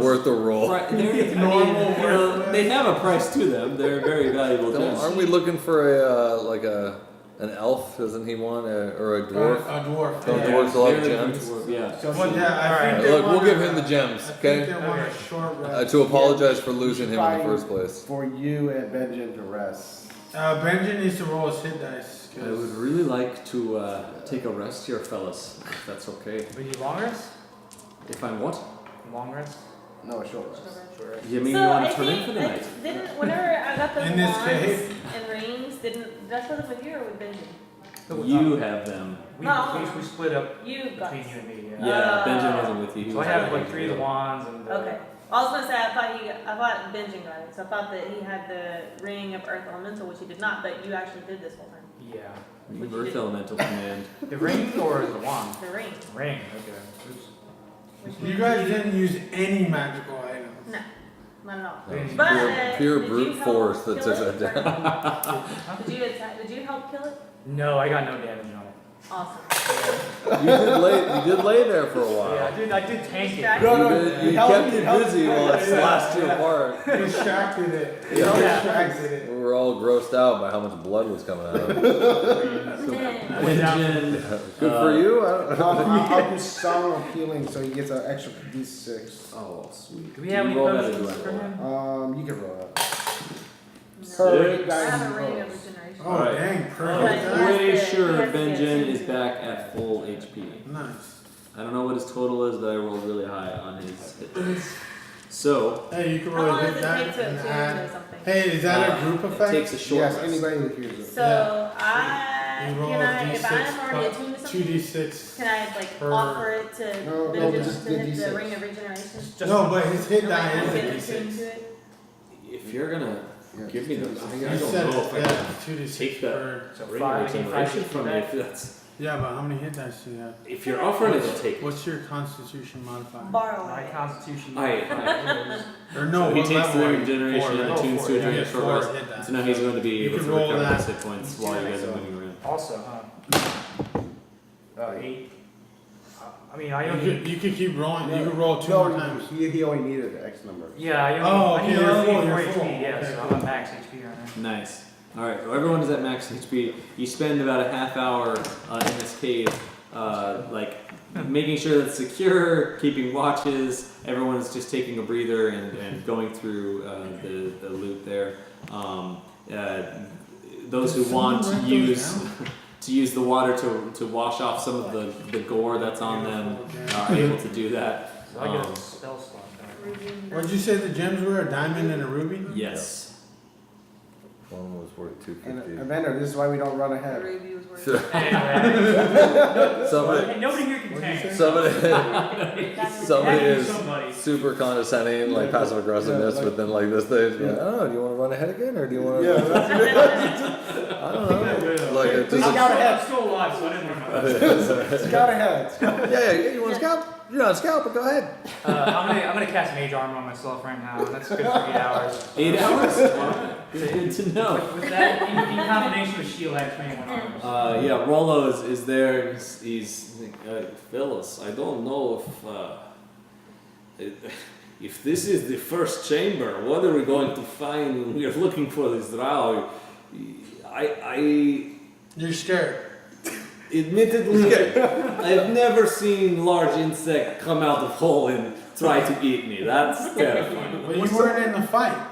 Worth the roll. They're Normal normal. They have a price to them. They're very valuable gems. Aren't we looking for an elf? Doesn't he want or a dwarf? A dwarf. Don't yeah. dwarves love Very good gems? dwarf, yeah. So, What- yeah, I alright, think they Look, we'll want give a- him the gems, I think okay? they want a short rest. To apologize for losing him in the first place. For you and Benjen to rest. Benjen needs to roll his hit dice. I would really like to take a rest here, fellas, if that's okay. We need long rest? If I'm what? Long rest? No, a short rest. You mean So you want I to turn in think for the night? didn't whenever I got those In this wands cave. and rings, did I put them with you or with Benjen? You have them. We split up You got. between you and me, Yeah, Benjen wasn't with you. He So I was have with like you. 3 of the wands and Okay. I was gonna say I thought Benjen got it, so I thought that he had the ring of Earth Elemental, which he did not, but you actually did this whole time. Yeah. You have Earth Elemental Command. The ring or the wand? The ring. Ring, okay. Oops. Which You means guys didn't use any magical items. No, not at all. Pure- But pure did brute you help force that kill took it, that or- Did you attack? Did you help kill it? No, I got no damage on it. Awesome. You did lay there for a while. Yeah, I did tank it. Distracted. You kept it busy while it slashed you apart. Distracted it. Yeah. Distracted it. We were all grossed out by how much blood was coming out of it. Dang. Benjen. Good for you. I'll do Song of Healing so he gets an extra D6. Oh, sweet. Do we have any Roll that potions as for well. him? You can roll that. Six. I have a ring of rolls. regeneration. Oh, Alright. dang, But perfect. he has Pretty to- sure he has to get Benjen two. is back at full HP. Nice. I don't know what his total is, but I rolled really high on his hit dice. So, Hey, you can How really long hit does it that take to and attune or add. something? Hey, is that a group it effect? takes a short Yes, rest. anybody who hears it. So You roll a if I'm D6 already attuned to plus something, 2d6. can I like per- offer it to No, Benjen just to the hit the D6. ring of regeneration? No, but his hit Am I die gonna is get a attuned d6. to it? if you're gonna Yeah, give me just the, do I this. You don't said know it, if I yeah, can 2d6 take that per. So ring five, of I need regeneration 5 from you. back. If that's, Yeah, but how many hit dice do you have? if you're offering it, I'll take it. What's your constitution modifier? Borrow My it. constitution. Aye. Or no, So he what takes level the are you? regeneration Four, and right? attunes to You it during a get short 4 rest. hit dice. So now he's going to be You able can to roll recover that. his hit points while you guys are moving around. Also, 8. I mean, I You only. could, you could keep rolling. You could roll 2 No, more times. he only needed X number. Yeah, I only. Oh, I okay, need you're only full, 4 you're full. HP. Yeah, Okay, so cool. I'm at max HP right now. Nice. All right. So everyone is at max HP. You spend about a half hour in this cave, like making sure that it's secure, keeping watches. Everyone is just taking a breather and going through the loot there. Those who Did want to someone write those use down? to use the water to wash off some of the gore that's on them are able to do that. So I get a spell slot back. What'd you say the gems were? A diamond and a ruby? Yes. One was worth And 250. Evendur, this is why we don't run The ahead. ruby was worth Anyway, Somebody, hey, nobody here can What'd you tank. say? somebody, somebody Had to be is somebody. super condescending, like passive aggressiveness, Yeah, like- but then like this thing, Yeah. I don't know, do you want to run ahead again, or do you want to? Yeah, that's I don't know. Like, it I'm just, still alive, so I didn't run out. scout ahead. yeah, you want to scout? You're not a scout, but go ahead. I'm gonna cast mage armor on myself right now. That's good for 8 hours. 8 hours? Good to know. With that, in combination with shield, I have 21 armor. Yeah, Rollo is there. He's fellas. I don't know if this is the first chamber. What are we going to find when we are looking for this drow? I You're scared. admittedly, I've never seen large insect come out of hole and try to eat me. That's terrifying. But you weren't in the fight.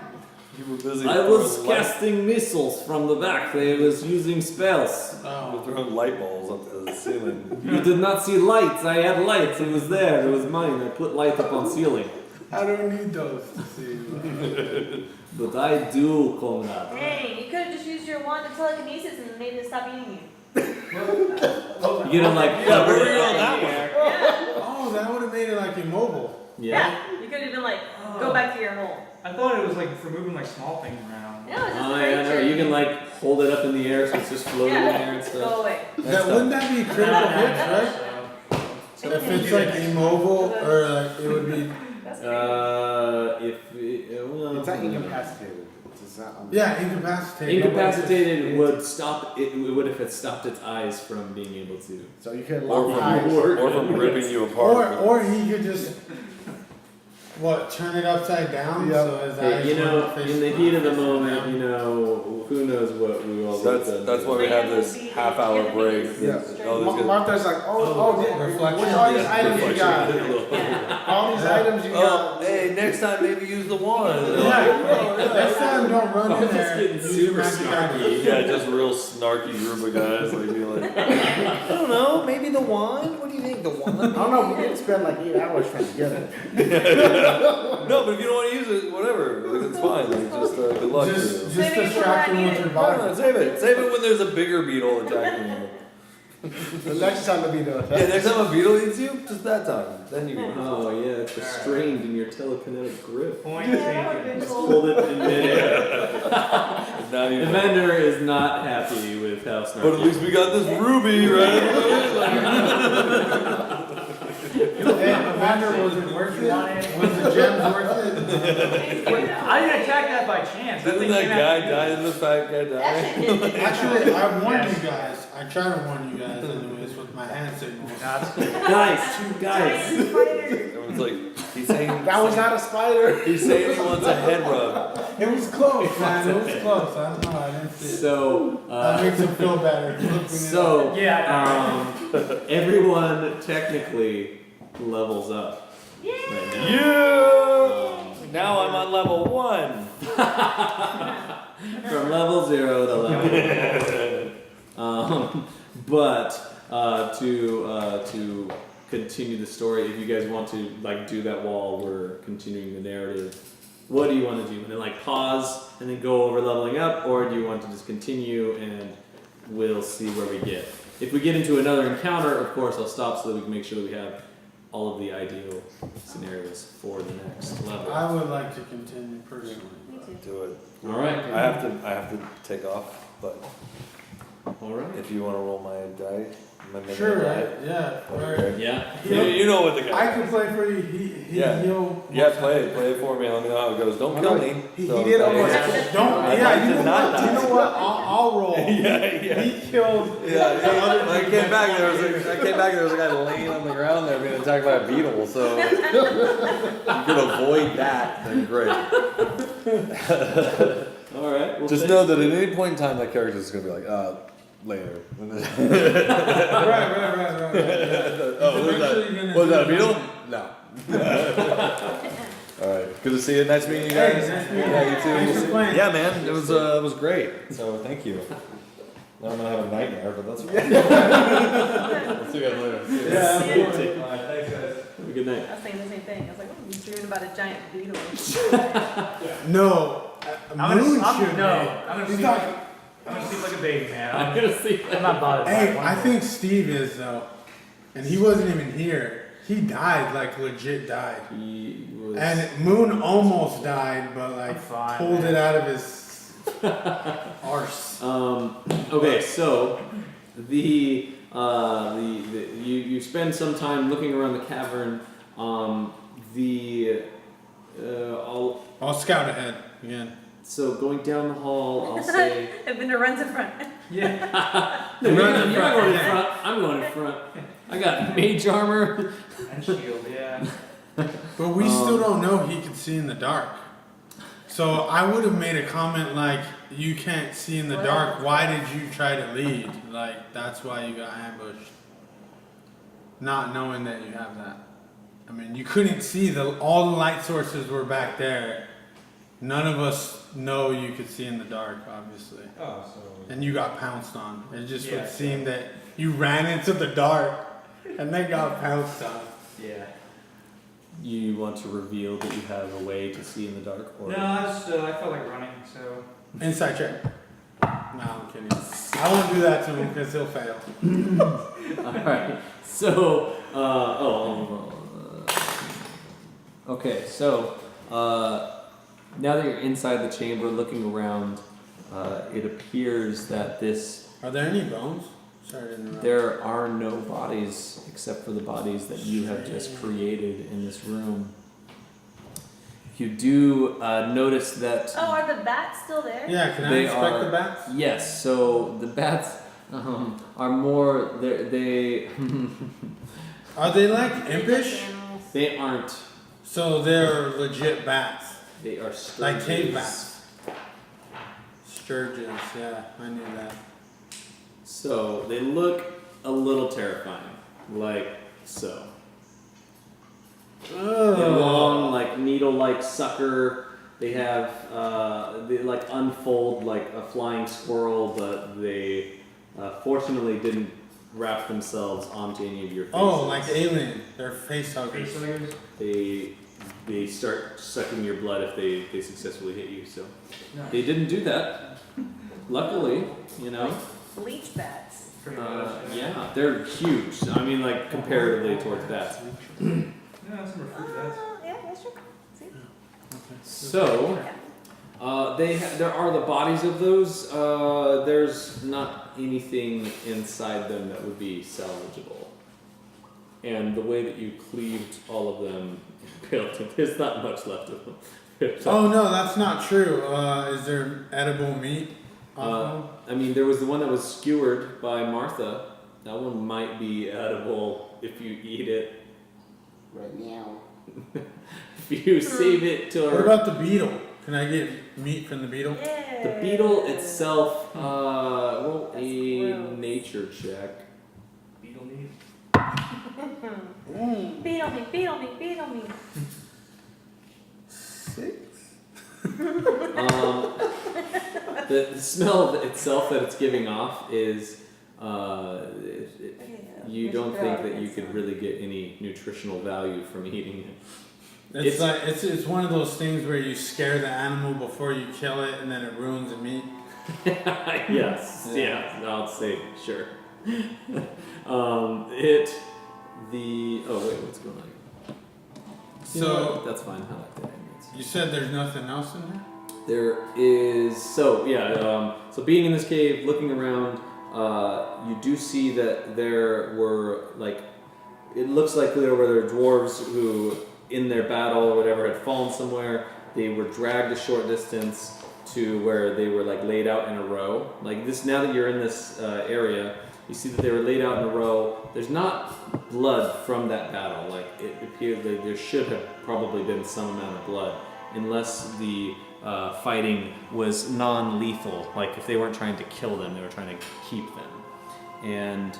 You were busy. I was casting missiles from the back. They was using spells. Oh. throwing light balls up to the ceiling. You did not see lights. I had lights. It was there. It was mine. I put light up on ceiling. I don't need those to see. But I do, Conrad. Dang, you could have just used your wand of telekinesis and made it stop eating you. You get him like Yeah, where covered were you in- on that one? Yeah. Oh, that would have made it like immobile. Yeah. You could have been like, go back to your hole. I thought it was like for moving like small things around. No, it's just Oh a yeah, no, creature. you can like hold it up in the air so it's just floating in there and Go stuff. away. That wouldn't that be critical hits, right? If it's like immobile or like it would be. Well, It's not incapacitated. It's not. Yeah, incapacitated. incapacitated would stop it. It would if it stopped its eyes from being able to. So you could Or lock from, eyes. or from ripping you apart. Or he could just turn it upside down Yeah. so his Hey, eyes you know, wouldn't face in the heat of the down. moment, you know, who knows what we all. That's why we have this half-hour break. Yeah. Oh, there's gonna- Martha's like, Reflection. what's all these items you got? All these items you Oh, got. hey, next time maybe use the wand. Yeah, next time don't run in Just there. getting Use super magic snarky. items. Yeah, just real snarky group of guys like be like, I don't know, maybe the wand. What do you think, the wand? I don't know, we didn't spend like 8 hours trying to get it. No, but if you don't want to use it, whatever. Like, it's fine. Like, just good luck to you. Just Maybe it's distract what I him with needed. your No, body. no, save it. Save it when there's a bigger beetle attacking you. The next time to be the Yeah, next time a beetle eats you, just that time. Then you can. Oh yeah, it's restrained in your telekinetic grip. Point Yeah, that would have taken. been Just cool. hold it in midair. Now you. Evendur is not happy with how snarky. But at least we got this ruby, right? Hey, Evander, was it worth it? Was the gems worth it? I didn't attack that by chance. That Didn't thing that came guy out- die in the fat guy die? Actually, I warned Yes. you guys. I try to warn you guys anyways with my hand signals. That's Guys, Everyone's like, he's saying. That was not a spider. He's saying he wants a head rub. It was close, man. It was close. I don't know. I didn't see it. so That makes him feel better. so Yeah. everyone technically levels up right now. Yeah. Now I'm on level 1. From level 0 to level 1. But to continue the story, if you guys want to like do that while we're continuing the narrative, what do you want to do? And then like pause and then go over leveling up, or do you want to just continue and we'll see where we get? If we get into another encounter, of course I'll stop so that we can make sure that we have all of the ideal scenarios for the next level. I would like to continue personally. Me too. Do it. All right. I have to take off, but All right. if you want to roll my die, my minion Sure, die. right? Yeah. Right. Yeah. You know what the guy. I can play for you. Yeah. He'll. Yeah, play it for me. Let me know how it goes. Don't kill me. He So, did almost. Yeah. Don't. I Yeah. did You know not what? die. You know what? I'll roll. Yeah. He killed. Yeah, when I came back, there was a guy laying on the ground there being attacked by a beetle. So if you could avoid that, then great. All right. Well, Just know that at any point in time, that character is gonna be like, later. Right. Oh, Eventually you're gonna was do that a beetle? something. No. All right, good to see you. Nice meeting you guys. Hey, nice meeting you. Yeah, you too. Thanks for playing. Yeah, man, it was great. So thank you. Now I'm gonna have a nightmare, but that's fine. We'll see you guys later. Yeah, Yeah. absolutely. All right, thanks, guys. Have a good night. I was thinking the same thing. I was like, oh, he's dreaming about a giant beetle. No. Moon should be. I'm He's gonna sleep like a baby, man. I'm gonna see. I'm not bothered. by Hey, one I more. think Steve is though, and he wasn't even here. He died, like legit died. He was. And Moon almost died, but like I'm fine, pulled man. it out of his arse. Okay, so the you spend some time looking around the cavern. I'll scout ahead again. So going down the hall, I'll say. Evendur runs in front. Yeah. No, you're not Run in going in front. front. I'm going in front. I got mage armor. And shield, yeah. But we still don't know he could see in the dark. So I would have made a comment like, "You can't see in the dark. Why did you try to lead? Like that's why you got ambushed." Not knowing that you have that. I mean, you couldn't see all the light sources were back there. None of us know you could see in the dark, obviously. Oh, so. And you got pounced on. It just Yeah. would seem that you ran into the dark and then got pounced on. Yeah. You want to reveal that you have a way to see in the dark, or No, I felt like running, so. Inside check. No, I'm kidding. I won't do that to him because he'll fail. all right. So, okay. So, now that you're inside the chamber, looking around, it appears that Are there any bones? Sorry to interrupt. there are no bodies except for the bodies that you have just created in this room. You do notice that. Oh, are the bats still there? Yeah, can I They inspect are- the bats? Yes, so the bats are more. They Are they like They're impish? just animals. they aren't. So they're legit bats. They are sturges. Like cave bats. Sturgeons, yeah, I knew that. So they look a little terrifying, like so. They have long, like needle-like sucker. They have they like unfold like a flying squirrel, but they fortunately didn't wrap themselves onto any of your faces. Oh, like alien. They're face huggers. Face huggers? They start sucking your blood if they successfully hit you. So No. they didn't do that. Luckily, you know. Bleach bats. Pretty much. Yeah, they're huge. I mean, like comparatively towards bats. Yeah, some are fruit bats. Yeah, that's true. See? So, there are the bodies of those. There's not anything inside them that would be salvageable. And the way that you cleaved all of them, there's not much left of them. Oh no, that's not true. Is there edible meat? I mean, there was the one that was skewered by Martha. That one might be edible if you eat it. Right now. If you save it till What about the beetle? Can I get meat from the beetle? Yeah. the beetle itself. Roll That's a gross. nature check. Beetle meat. Beetle me, beetle me, beetle me. 6? The smell of itself that it's giving off is you don't think that you could really get any nutritional value from eating it. It's like it's one of those things where you scare the animal before you kill it, and then it ruins the meat. Yes, yeah, I'll say sure. What's going on? You know So what? That's fine. I like that ambulance. you said there's nothing else in there? There is so being in this cave, looking around, you do see that there were it looks like there were dwarves who, in their battle or whatever, had fallen somewhere. They were dragged a short distance to where they were laid out in a row. Like this, now that you're in this area, you see that they were laid out in a row. There's not blood from that battle. Like it appeared that there should have probably been some amount of blood, unless the fighting was non-lethal. Like if they weren't trying to kill them, they were trying to keep them. And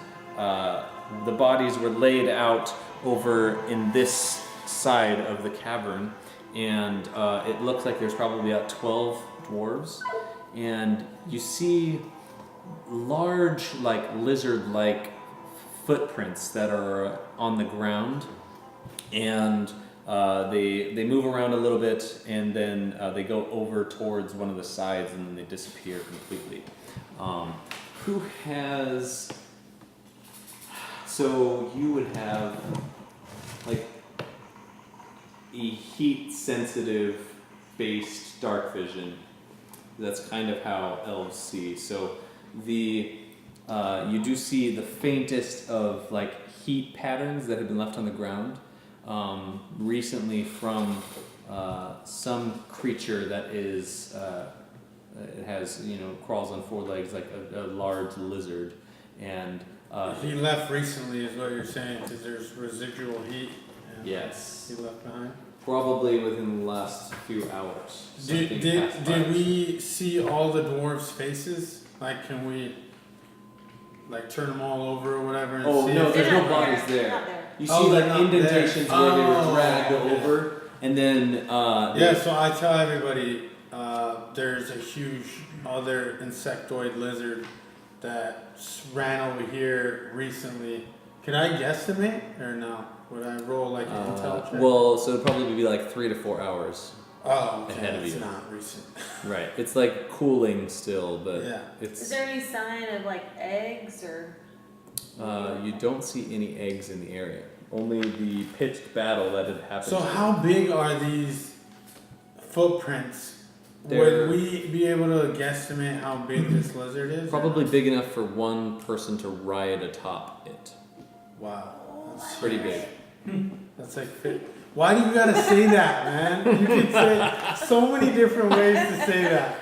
the bodies were laid out over in this side of the cavern, and it looks like there's probably about 12 dwarves, and you see large, lizard-like footprints that are on the ground, and they move around a little bit, and then they go over towards one of the sides, and then they disappear completely. Who has? So you would have a heat-sensitive based dark vision. That's kind of how elves see. So you do see the faintest of heat patterns that have been left on the ground recently from some creature that is it has crawls on four legs like a large lizard, and He left recently, is what you're saying, because there's residual heat. And yes, He left behind. probably within the last few hours. Did we see all the dwarves' faces? Can we turn them all over or whatever? And Oh see no, if there's They're no not bodies there. there. Not there. You Oh, see they're not indentations there. where they were Oh, dragged yeah. over, and then Yeah, so I tell everybody there's a huge other insectoid lizard that ran over here recently. Can I guesstimate or no? Would I roll an intel check? well, so it'd probably be 3 to 4 hours. Oh, okay, ahead of it's you. not recent. Right. It's cooling still, but Yeah. it's. Is there any sign of eggs or? You don't see any eggs in the area. Only the pitched battle that had happened. So how big are these footprints? They're- Would we be able to guesstimate how big this lizard is? Probably big enough for one person to ride atop it. Wow. That's Pretty big. That's why do you gotta say that, man? You can say so many different ways to say that.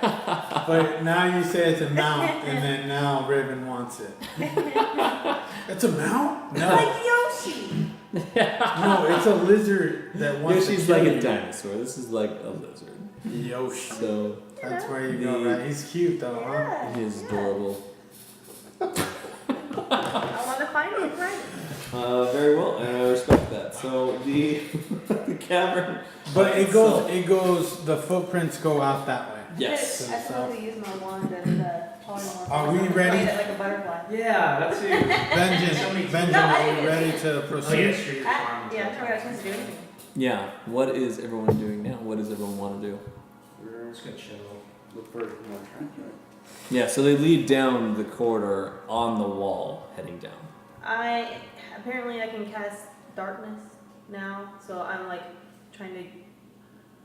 But now you say it's a mount, and then now Riven wants it. It's a mount? No. Like Yoshi. No, it's a lizard that wants to Yoshi's kill like you. a dinosaur. This is like a lizard. Yoshi. So That's where you go, right? He's cute though, huh? Yeah. he is adorable. I want to find it, right? Very well, and I respect that. So the the cavern. But itself- it goes, the footprints go out that way. Yes. I supposed to use my wand and polymorph. Are we Play ready? it like a butterfly. Yeah, that's it. Benjen, No, I are we didn't. ready to Oh, yeah, proceed? sure, you're Yeah, fine. I've never got a chance to do anything. Yeah. What is everyone doing now? What does everyone want to do? We're just gonna chill. Look for more tracks, right? Yeah. So they lead down the corridor on the wall, heading down. Apparently I can cast darkness now, so I'm trying to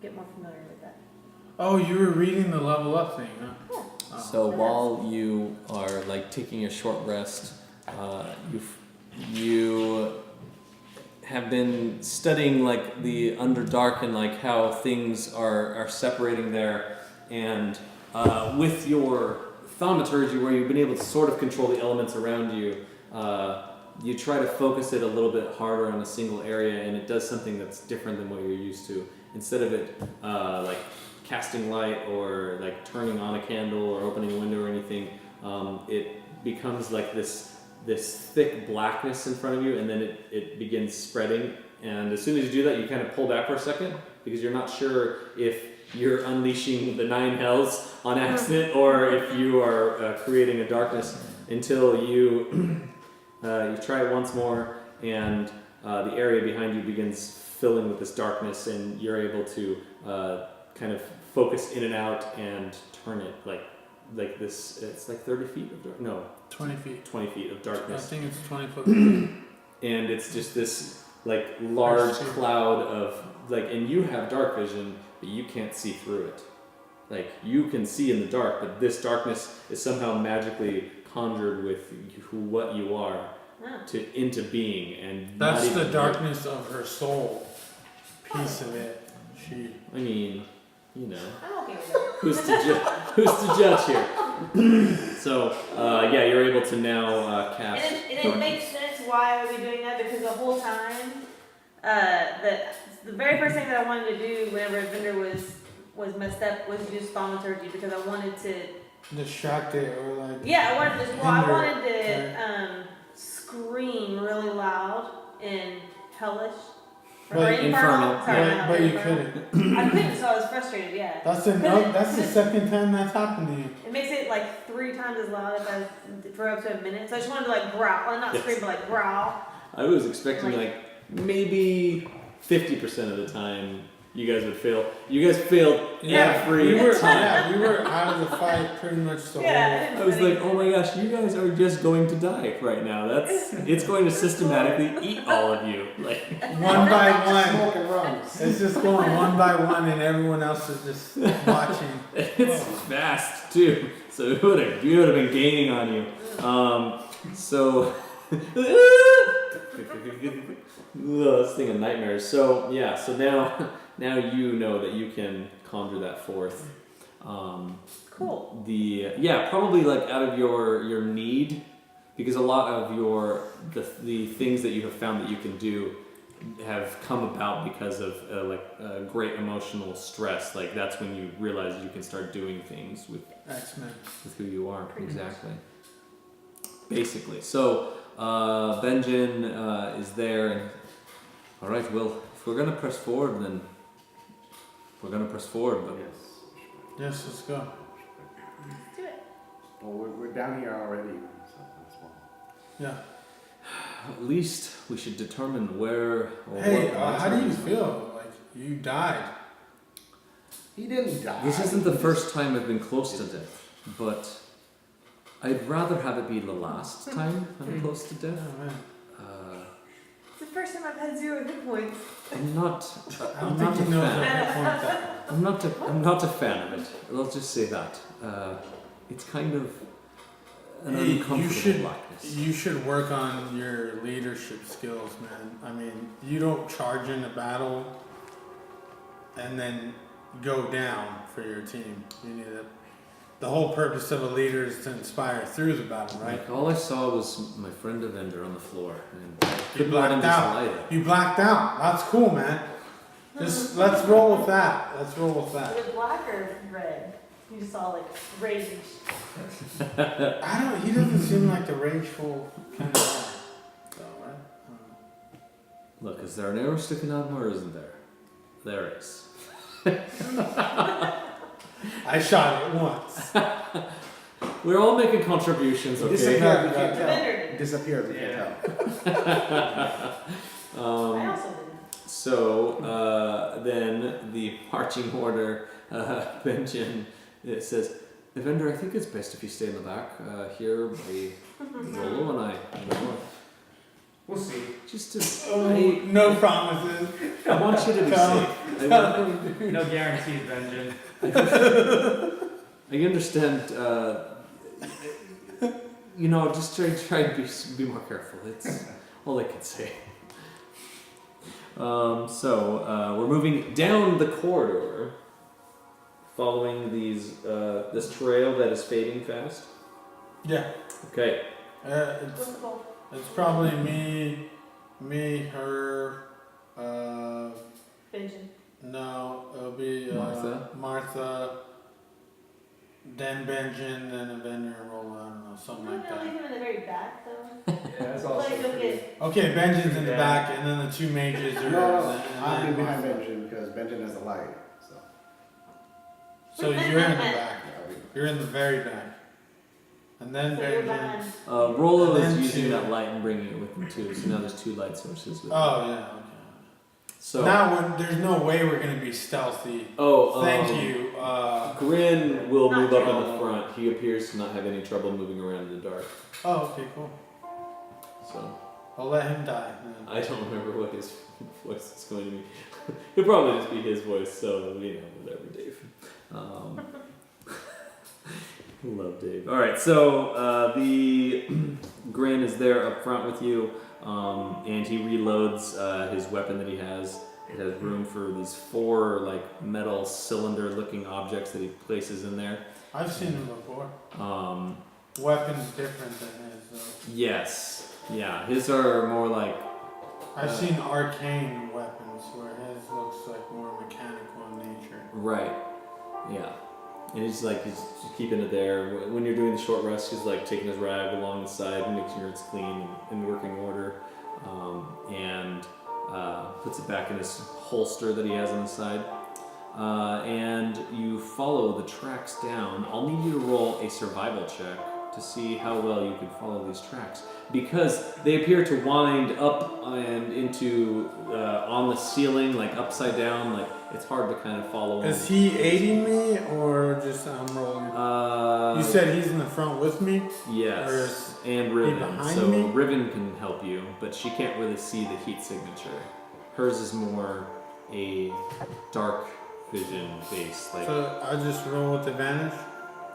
get more familiar with that. Oh, you were reading the level up thing, huh? Yeah. Oh. So while you are taking a short rest, you have been studying the underdark and how things are separating there, and with your thaumaturgy, where you've been able to sort of control the elements around you, you try to focus it a little bit harder on a single area, and it does something that's different than what you're used to. Instead of it casting light or turning on a candle or opening a window or anything, it becomes this thick blackness in front of you, and then it begins spreading. And as soon as you do that, you kind of pull back for a second, because you're not sure if you're unleashing the 9 hells on accident or if you are creating a darkness, until you you try it once more, and the area behind you begins filling with this darkness, and you're able to kind of focus in and out and turn it like this. It's 30 feet of 20 feet. 20 feet of I darkness. think it's 20 foot. and it's just this like large There's two. cloud of like, and you have dark vision, but you can't see through it. Like you can see in the dark, but this darkness is somehow magically conjured with what you are into being, and not That's the even darkness of her soul. Piece of it. I mean, you know, I'm okay with that. who's to judge here? So yeah, you're able to now cast. And it makes sense why I would be doing that, because the whole time, the very first thing that I wanted to do whenever Evendur was messed up was use thaumaturgy, because I wanted to. Distract it or like. Yeah, I wanted to. Well, I hinder it, wanted to scream really loud and hellish. Or But infernal. Sorry, But, not but you infernal. couldn't. I couldn't, so I was frustrated. Yeah. That's the second time that's happened to you. It makes it like 3 times as loud for up to a minute. So I just wanted to like growl, well, not scream, but like growl. I was expecting like maybe 50% of the time you guys would fail. You guys failed every time. we were out of the fight pretty much the whole. Yeah. I was like, oh my gosh, you guys are just going to die right now. It's going to systematically eat all of you. Like One by one. Smoke and runs. It's just going one by one, and everyone else is just watching. it's fast too. So it would have been gaining on you. So this thing of nightmares. So yeah, so now you know that you can conjure that forth. Cool. Probably like out of your need, because a lot of the things that you have found that you can do have come about because of great emotional stress. Like that's when you realize you can start doing things with X-Men. with who you are. Exactly. Basically. So Benjen is there, and all right. Well, if we're gonna press forward, then we're gonna press forward. But Yes, let's go. Let's do it. Well, we're down here already, so that's why. Yeah. at least we should determine where or Hey, what. how do you feel? Like you died. He didn't die. This isn't the first time I've been close to death, but I'd rather have it be the last time I'm close to death. Oh man. It's the first time I've had 0 hit points. I'm not. I I'm don't not a think you know fan. that point that. I'm not a fan of it. Let's just say that. It's kind of an Hey, uncomfortable blackness. You should work on your leadership skills, man. I mean, you don't charge into battle and then go down for your team. You need it. The whole purpose of a leader is to inspire through the battle, right? Like, all I saw was my friend Evendur on the floor, and I You couldn't let him blacked just out. lie there. You blacked out. That's cool, man. Just let's roll with that. Let's roll with that. Was it black or red? You just saw like rage. I don't. He doesn't seem like the rageful kind of guy, though, right? Look, is there an arrow sticking out of him, or isn't there? There is. I shot it once. We're all making contributions, okay? Disappeared, we can't Evendur. tell. Disappeared, we can't tell. I also didn't. So then the marching order, Benjen, it says, Evendur, I think it's best if you stay in the back here by Rolo and I. We'll see. Just to, Oh, no promises. I want you to be safe. No guarantees, Benjen. I understand. Just try and be more careful. It's all I can say. So we're moving down the corridor, following this trail that is fading fast. Yeah. Okay. It's probably me, her. Benjen. No, it'll be Martha? then Benjen, then Evendur, roll. I don't know, something Wouldn't like that leave that. him in the very back though? Yeah, that's Like, also okay. Okay, Benjen's in the Yeah. back, and then the 2 mages are. No, and I'll be then behind Martha. Benjen because Benjen has a light. So So you're in the back. I'll be- You're in the very back. And then So you're Benjen. behind. Rolo And is then using two. that light and bringing it with him too. So now there's 2 light sources. With him. Oh yeah. Okay. So Now there's no way we're gonna be stealthy. Thank you. Grin will Not move up in true. the front. He appears to not have any trouble moving around in the dark. Oh, okay, cool. So I'll let him die. Man. I don't remember what his voice is going to be. It'll probably just be his voice, so, whatever, Dave. Love Dave. Alright, so the Grin is there up front with you, and he reloads his weapon that he has. It has room for these 4 like metal cylinder looking objects that he places in there. I've seen him before. Weapons different than his though. Yes. Yeah, his are more like... I've seen arcane weapons where his looks like more mechanical in nature. Right. Yeah. And he's just keeping it there. When you're doing the short rest, he's like taking his rag along the side and making sure it's clean and in working order. And puts it back in his holster that he has on the side. And you follow the tracks down. I'll need you to roll a survival check to see how well you can follow these tracks, because they appear to wind up and into on the ceiling, like upside down. Like it's hard to kind of follow him. Is he aiding me or just I'm rolling? You said he's in the front with me? Yes, and Riven. behind So me? Riven can help you, but she can't really see the heat signature. Hers is more a dark vision base. Like So I just roll with advantage?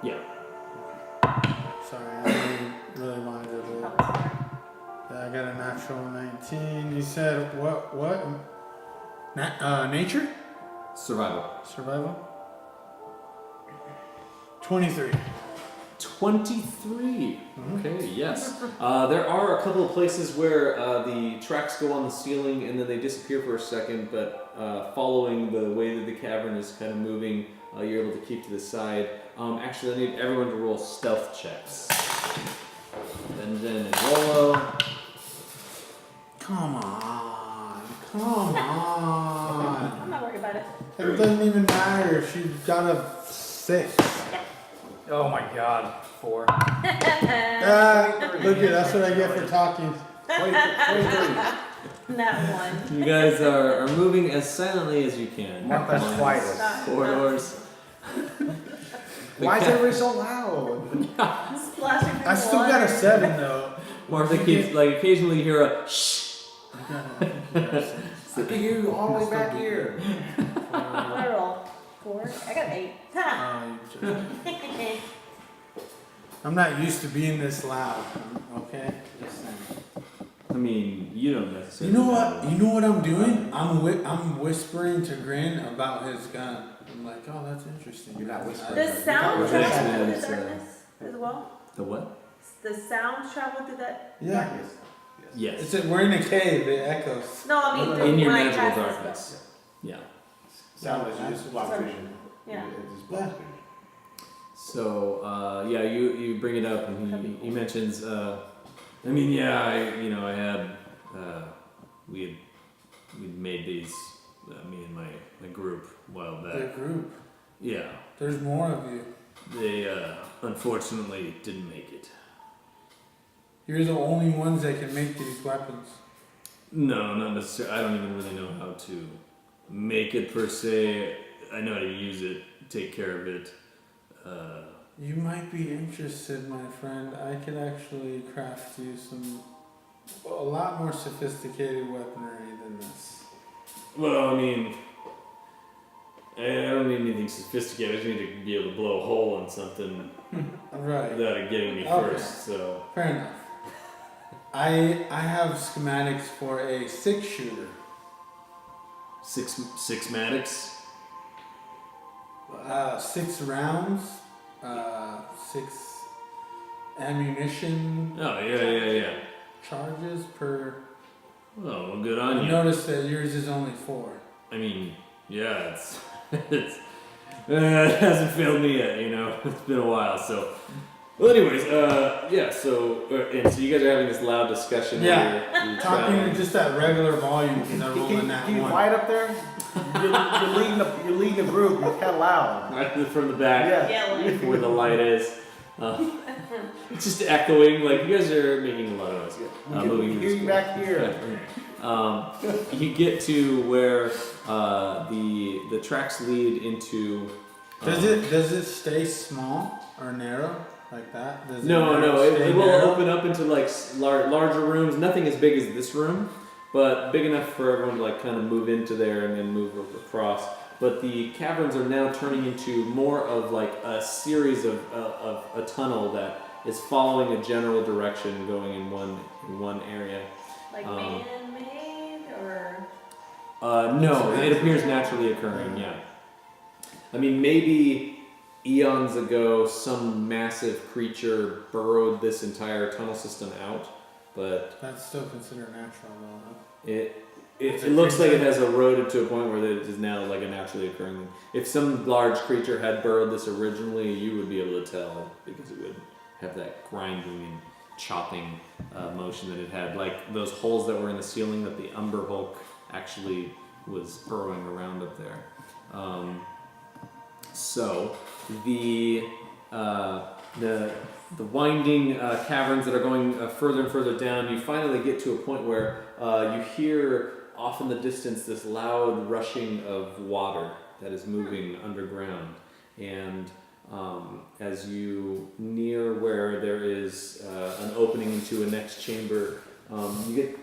yeah. Sorry, I really wanted to roll. Yeah, I got a natural 19. You said what? Nature? Survival. Survival? 23. 23. Okay, yes. There are a couple of places where the tracks go on the ceiling and then they disappear for a second, but following the way that the cavern is kind of moving, you're able to keep to the side. Actually, I need everyone to roll stealth checks. Benjen and Rolo. Come on. Come on. I'm not worried about it. It doesn't even matter. She got a 6. Oh my god, 4. Look at that's what I get for talking. 23. That one. You guys are moving as silently as you can. Martha's Along quietest. these corridors. Why is everybody so loud? Splashing through I still got a water. 7 though. Martha keeps, like, occasionally you hear a shh. I can hear you all the way back here. What did I roll? 4? I got an 8. Ha! I'm not used to being this loud. Okay. Just saying. I mean, you don't You necessarily. know what? You know what I'm doing? I'm whispering to Grin about his gun. I'm like, oh, that's interesting. You're not whispering. Does sound Which travel actually through is, the darkness as well? The what? Does sound travel through that? Yeah. Yes. It's we're in a cave. It echoes. No, I mean, In your when I magical cast this darkness. spell. Yeah. Sound like you just block vision. Yeah. It just blocks vision. So yeah, you bring it up, and he mentions. I had we'd made these me and my group a while The back. group. Yeah, There's more of you. they unfortunately didn't make it. You're the only ones that can make these weapons. No, not necessarily. I don't even really know how to make it per se. I know how to use it, take care of it. You might be interested, my friend. I could actually craft you a lot more sophisticated weaponry than this. Well, I mean, I don't need anything sophisticated. I just need to be able to blow a hole in something Right. without it getting me Okay. first. So Fair enough. I have schematics for a 6-shooter. six matics. 6 rounds, 6 ammunition Oh yeah. charges per. Well, good on I you. noticed that yours is only 4. I mean, yeah, it hasn't failed me yet. It's been a while. So, well, anyways, yeah. So, and so you guys are having this loud discussion. Yeah. You're Talking traveling. just at regular volume because I'm rolling that Can you one. quiet up there? You're leading the group. You're kind of loud. Right from the back. Yeah. Yelling. Where the light is. It's just echoing, like you guys are making a lot of noise. We can hear you back here. You get to where the tracks lead into. Does it stay small or narrow? like that? Does No, it stay will narrow? open up into like larger rooms. Nothing as big as this room, but big enough for everyone to like kind of move into there and then move across. But the caverns are now turning into more of like a series of a tunnel that is following a general direction, going in one area. Like Um, man-made or? No, it appears naturally occurring. Yeah, I mean maybe eons ago some massive creature burrowed this entire tunnel system out, but That's still considered natural though, huh? it looks like it has eroded to a point where it is now like a naturally occurring thing. If some large creature had burrowed this originally, you would be able to tell because it would have that grinding and chopping motion that it had, like those holes that were in the ceiling that the Umber Hulk actually was burrowing around up there. So the winding caverns that are going further and further down, you finally get to a point where you hear off in the distance this loud rushing of water that is moving underground. And as you near where there is an opening into a next chamber, you get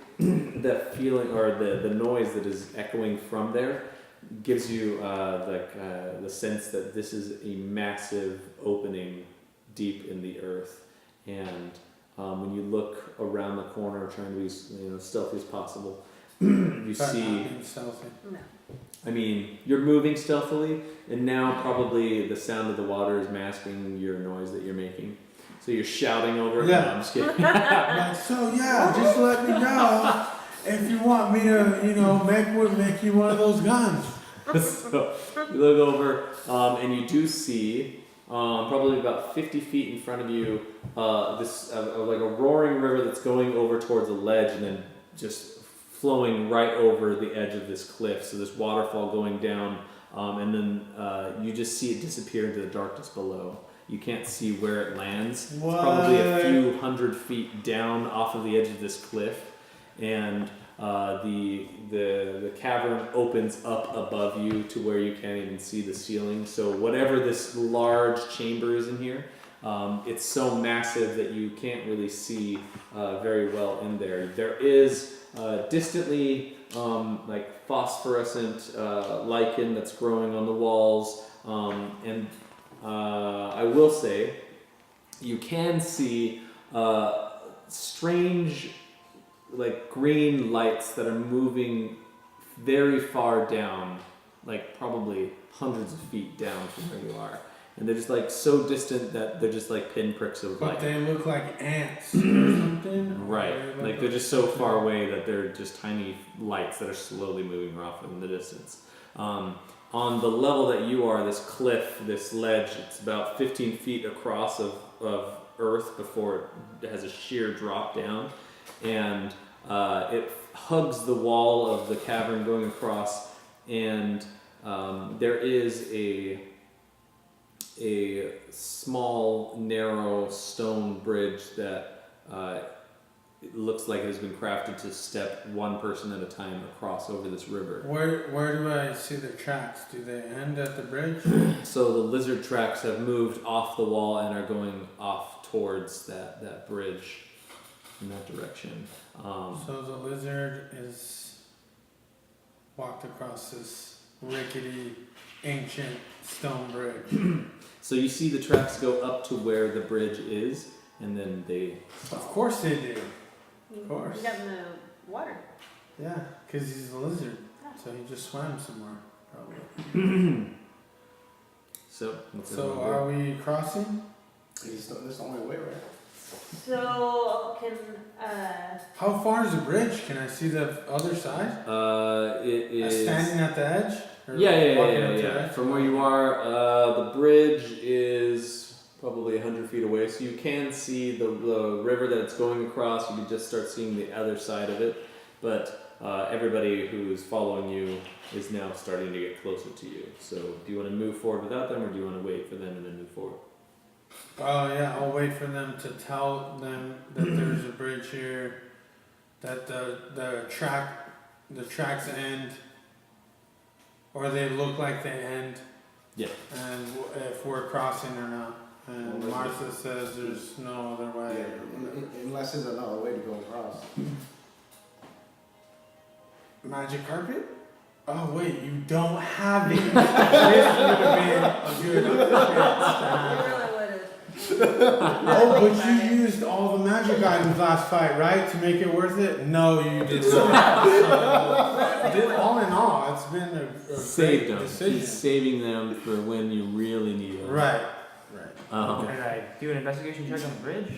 that feeling or the noise that is echoing from there gives you the sense that this is a massive opening deep in the earth. And when you look around the corner, trying to be stealthy as possible, you But see. not being stealthy. No. I mean, you're moving stealthily, and now probably the sound of the water is masking your noise that you're making. So you're shouting over it. Yeah. No, I'm just kidding. Like, so yeah, just let me know if you want me to, make you one of those guns. So you look over, and you do see, probably about 50 feet in front of you, this like a roaring river that's going over towards a ledge and then just flowing right over the edge of this cliff. So this waterfall going down, and then you just see it disappear into the darkness below. You can't see where it lands. It's probably a few hundred feet down off of the edge of this cliff, and the cavern opens up above you to where you can't even see the ceiling. So whatever this large chamber is in here, it's so massive that you can't really see very well in there. There is distantly like phosphorescent lichen that's growing on the walls, and I will say you can see strange like green lights that are moving very far down, like probably hundreds of feet down from where you are. And they're just like so distant that they're just like pinpricks of But light. they look like ants or something. Right, like they're just so far away that they're just tiny lights that are slowly moving off in the distance. On the level that you are, this cliff, this ledge, it's about 15 feet across of earth before it has a sheer drop down. And it hugs the wall of the cavern going across, and there is a small, narrow stone bridge that it looks like it has been crafted to step one person at a time across over this river. Where do I see the tracks? Do they end at the bridge? So the lizard tracks have moved off the wall and are going off towards that bridge in that direction. So the lizard is walked across this rickety, ancient stone bridge. So you see the tracks go up to where the bridge is, and then they Of course they do. Of course. You got in the water. Yeah, because he's a lizard, so he just swam somewhere, probably. So what's So everyone are we crossing? That's the only way, right? So can How far is the bridge? Can I see the other side? It is Standing at the edge? Or Yeah. walking up to the edge? From where you are, the bridge is probably 100 feet away, so you can see the river that it's going across. You can just start seeing the other side of it, but everybody who is following you is now starting to get closer to you. So do you want to move forward without them, or do you want to wait for them and then move forward? Oh yeah, I'll wait for them to tell them that there's a bridge here, that the tracks end, or they look like they end. Yeah. And if we're crossing or not. And Well, Martha says there's no other way. Unless there's another way to go across. Magic carpet? Oh wait, you don't have it. This would have been a good offense to I have. really would've. Oh, but you used all the magic items last fight, right? To make it worth it? No, you did not. So, all in all, it's been a Saved great them. decision. He's saving them for when you really need them. Right. Um, Can I do an investigation check on the bridge?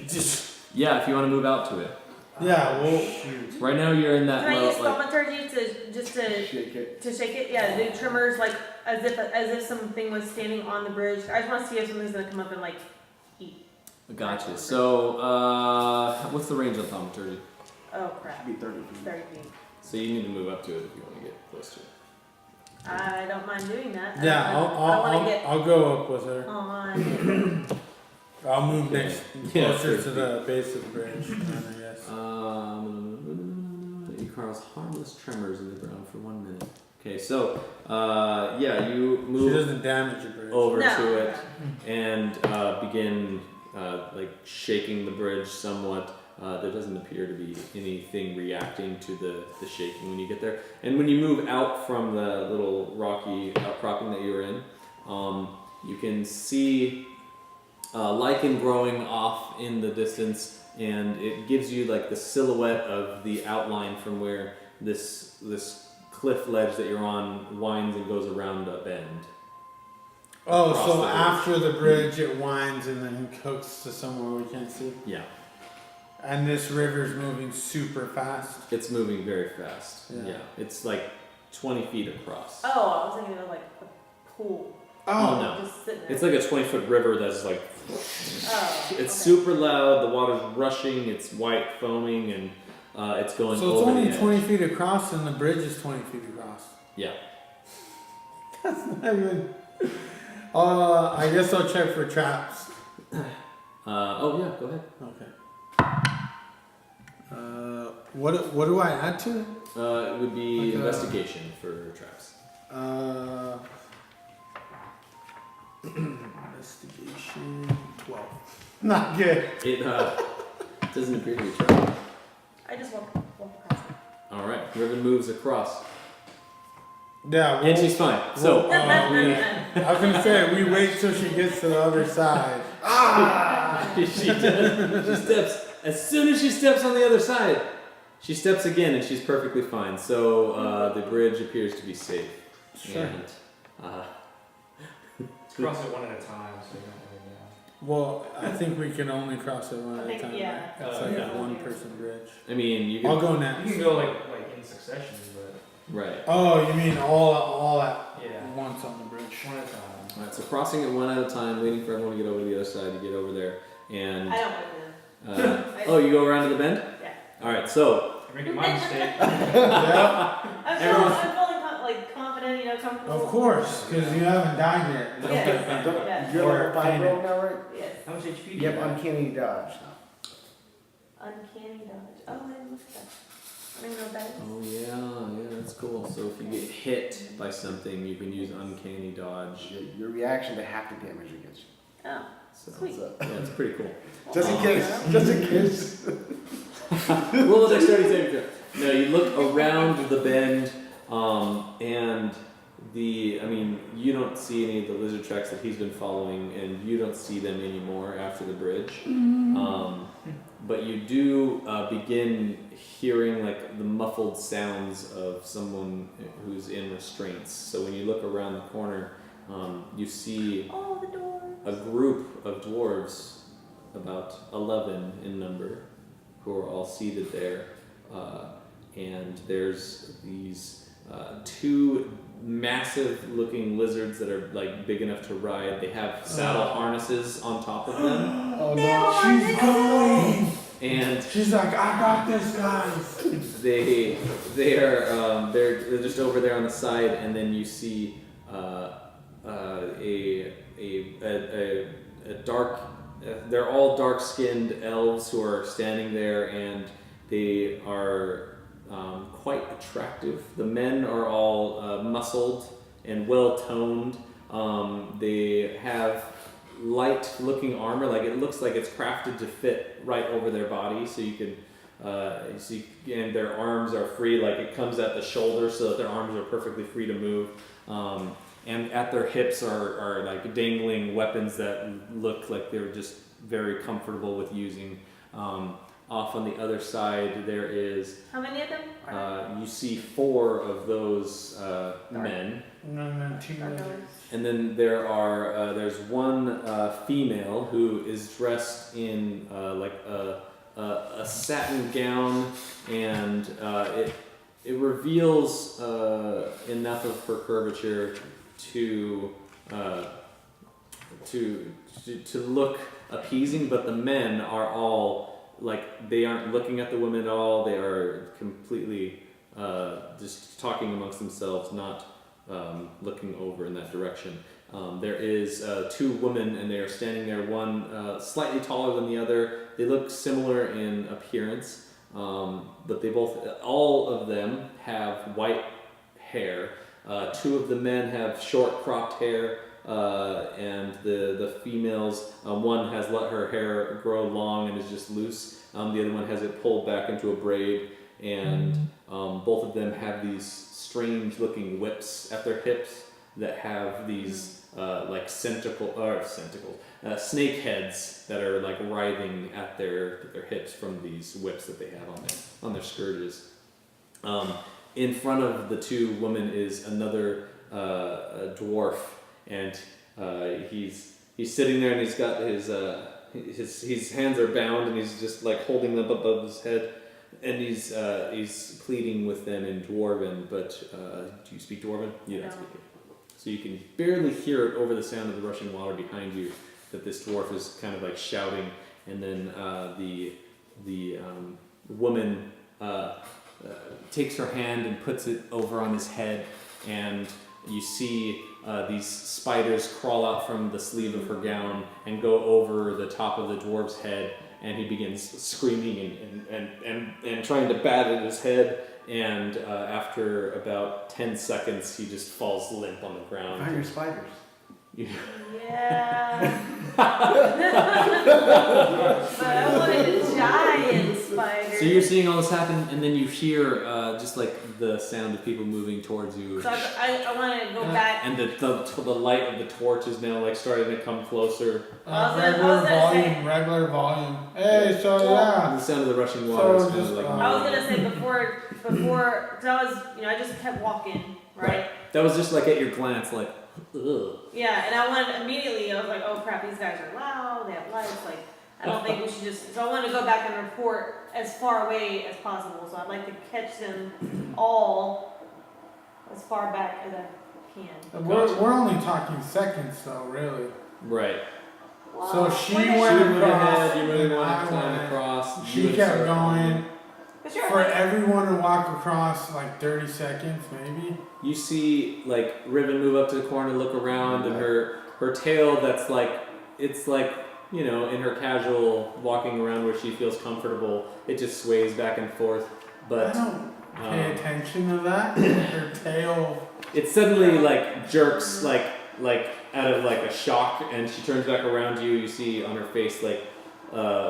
yeah, if you want to move out to it. Yeah, well, Shoot. Right now you're in that Can I use mode, like, thaumaturgy to Shake it. shake it? Yeah, do tremors like as if something was standing on the bridge. I just want to see if something's gonna come up and like eat. gotcha. So, what's the range of thaumaturgy? Oh crap. Should be 30 feet. 30 feet. So you need to move up to it if you want to get close to it. I don't mind doing that. yeah, I'll go up with her. On. I'll move next Yeah, closer 30 to the base of the bridge, then, I guess. It causes harmless tremors in the ground for 1 minute. Okay, so, yeah, you She move doesn't damage the bridge. over No. to it and begin like shaking the bridge somewhat. There doesn't appear to be anything reacting to the shaking when you get there. And when you move out from the little rocky outcropping that you were in, you can see lichen growing off in the distance, and it gives you like the silhouette of the outline from where this cliff ledge that you're on winds and goes around a bend. Oh, Across so the bridge. after the bridge it winds and then hooks to somewhere we can't see? Yeah, And this river's moving super fast. it's moving very fast. Yeah. Yeah, it's like 20 feet across. Oh, I was thinking of like a pool. Oh, no. Just sitting there. It's like a 20-foot river that's like, Oh. it's super loud, the water's rushing, it's white foaming, and it's going So it's over only the edge. 20 feet across and the bridge is 20 feet across. Yeah. That's not even... I guess I'll check for traps. Oh yeah, go ahead. Okay. What do I add to it? It would be Like, investigation for traps. Investigation 12. Not good. It doesn't appear to be trapped. I just walk across it. All right, Riven moves across, Yeah, and she's fine. So I was gonna say we wait till she gets to the other side. she does. She steps. As soon as she steps on the other side, she steps again, and she's perfectly fine. So the bridge appears to be safe. Sure. And, Cross it one at a time, so you don't really know. Well, I think we can only cross it one at a think- time. yeah. Right? It's like Yeah. a one-person bridge. I mean, you I'll can. go You next. can go like in succession, but Right. Oh, you mean all at yeah, once on the bridge? one at a time. All right. So crossing it one at a time, waiting for everyone to get over to the other side. You get over there, and I don't want to. oh, you go around to the bend. Yeah. All right. So You're making my mistake. Yeah, I'm fully confident, comfortable. of course, because you haven't died yet. Yes. Don't- Yes. You're Or level 5 painted. rogue now, right? Yes. How much HP do You have have? uncanny dodge now. Uncanny dodge. Oh, I didn't look at that. I don't even know what that is. oh yeah, that's cool. So if you get hit by something, you can use uncanny dodge. Your reaction to half the damage against you. Oh, So sweet. So, yeah, it's pretty cool. just in case. Just in case. Roll a dexterity saving throw. No, you look around the bend, and you don't see any of the lizard tracks that he's been following, and you don't see them anymore after the bridge. But you do begin hearing like the muffled sounds of someone who's in restraints. So when you look around the corner, you see Oh, the doors. a group of dwarves, about 11 in number, who are all seated there. And there's these two massive looking lizards that are like big enough to ride. They have saddle harnesses on top of them. Oh no. She's going. And She's like, I got this, guys. they're just over there on the side, and then you see a dark. They're all dark-skinned elves who are standing there, and they are quite attractive. The men are all muscled and well-toned. They have light-looking armor. Like it looks like it's crafted to fit right over their body, so you can see. And their arms are free. Like it comes at the shoulder, so that their arms are perfectly free to move. And at their hips are like dangling weapons that look like they're just very comfortable with using. Off on the other side, there is. How many of them? You see 4 of those men. No, teenagers. And then there's one female who is dressed in like a satin gown, and it reveals enough of her curvature to look appeasing, but the men are all like they aren't looking at the women at all. They are completely just talking amongst themselves, not looking over in that direction. There is 2 women, and they are standing there, one slightly taller than the other. They look similar in appearance, but all of them have white hair. 2 of the men have short cropped hair, and the females, one has let her hair grow long and is just loose. The other one has it pulled back into a braid, and both of them have these strange looking whips at their hips that have these like snake heads that are like writhing at their hips from these whips that they have on their scourges. In front of the 2 women is another dwarf, and he's sitting there, and he's got his hands are bound, and he's just like holding them above his head, and he's pleading with them in Dwarven. But do you speak Dwarven? You don't speak it, so you can barely hear it over the sound of the rushing water behind you. That this dwarf is kind of like shouting, and then the woman takes her hand and puts it over on his head, and you see these spiders crawl out from the sleeve of her gown and go over the top of the dwarf's head, and he begins screaming and trying to bat at his head, and after about 10 seconds he just falls limp on the ground. Find your spiders. Yeah. But I wanted a giant spider. So you're seeing all this happen, and then you hear just like the sound of people moving towards you. So I want to go back. And the light of the torch is now like starting to come closer. Regular volume. Hey, so yeah. And the sound of the rushing water is kind of like. I was gonna say before, cause I just kept walking, right? That was just like at your glance, like, ugh. Yeah, and I wanted immediately. I was like, oh crap, these guys are loud. They have lights. Like, I don't think we should just. So I wanted to go back and report as far away as possible. So I'd like to catch them all as far back as I can. We're only talking seconds, though, really. Right. Well, So she when went they- across, You really and want I to climb went. across. She you would kept start- going. But sure, For like, everyone to walk across like 30 seconds, maybe. You see, like, Riven move up to the corner, look around, and her tail that's like, it's like, you know, in her casual walking around where she feels comfortable, it just sways back and forth. But I don't pay attention to that. Her tail. it suddenly like jerks like out of like a shock, and she turns back around you. You see on her face like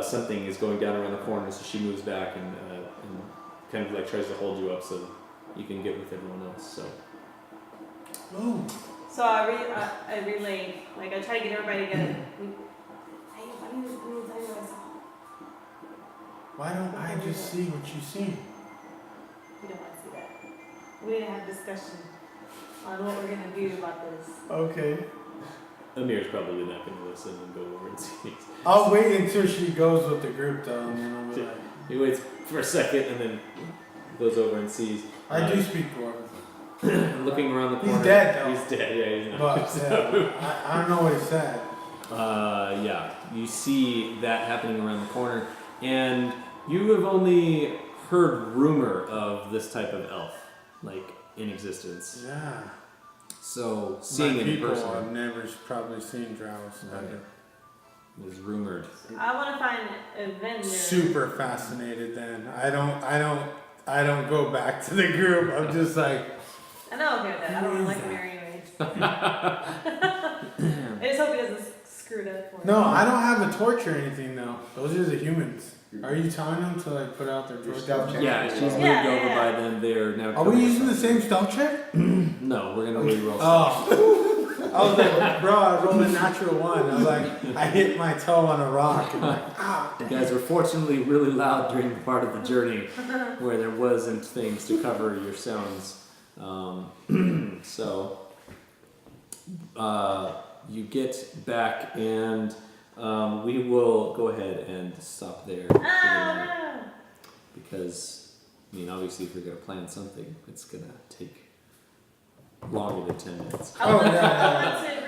something is going down around the corner, so she moves back and kind of like tries to hold you up so you can get with everyone else. So Ooh. so I relayed, like I tried to get everybody together. Why don't I just see what you see? We don't want to see that. We need to have discussion on what we're gonna do about this. Okay. Amir's probably not going to listen and go over and see. I'll wait until she goes with the group, though, and then I'll be like, He waits for a second and then goes over and sees. I do speak Dwarven. Looking around the corner. He's dead, though. He's dead. Yeah, he's not. But I don't know what he said. Yeah, you see that happening around the corner, and you have only heard rumor of this type of elf, like in existence. Yeah. So seeing My it in people person have never probably seen Drows ever. is rumored. I want to find Evendur. Super fascinated. Then I don't go back to the group. I'm just like. I know, okay with that. I don't like Amir anyways. I just hope he doesn't screwed up for No, it. I don't have a torch or anything though. Those are the humans. Are you telling them to like put out their Your torch? stealth check. Yeah, she's moved Yeah, over yeah. by them. They're now. Are we using the same stealth check? No, we're gonna reroll. Oh. I was like, bro, I rolled a natural 1. I was like, I hit my toe on a rock and like, You guys were fortunately really loud during the part of the journey where there wasn't things to cover your sounds. So you get back, and we will go ahead and stop there for the night. Oh Because, I mean, obviously, if you're going to plan something, it's going to take longer than 10 minutes. no! I Oh, want yeah, to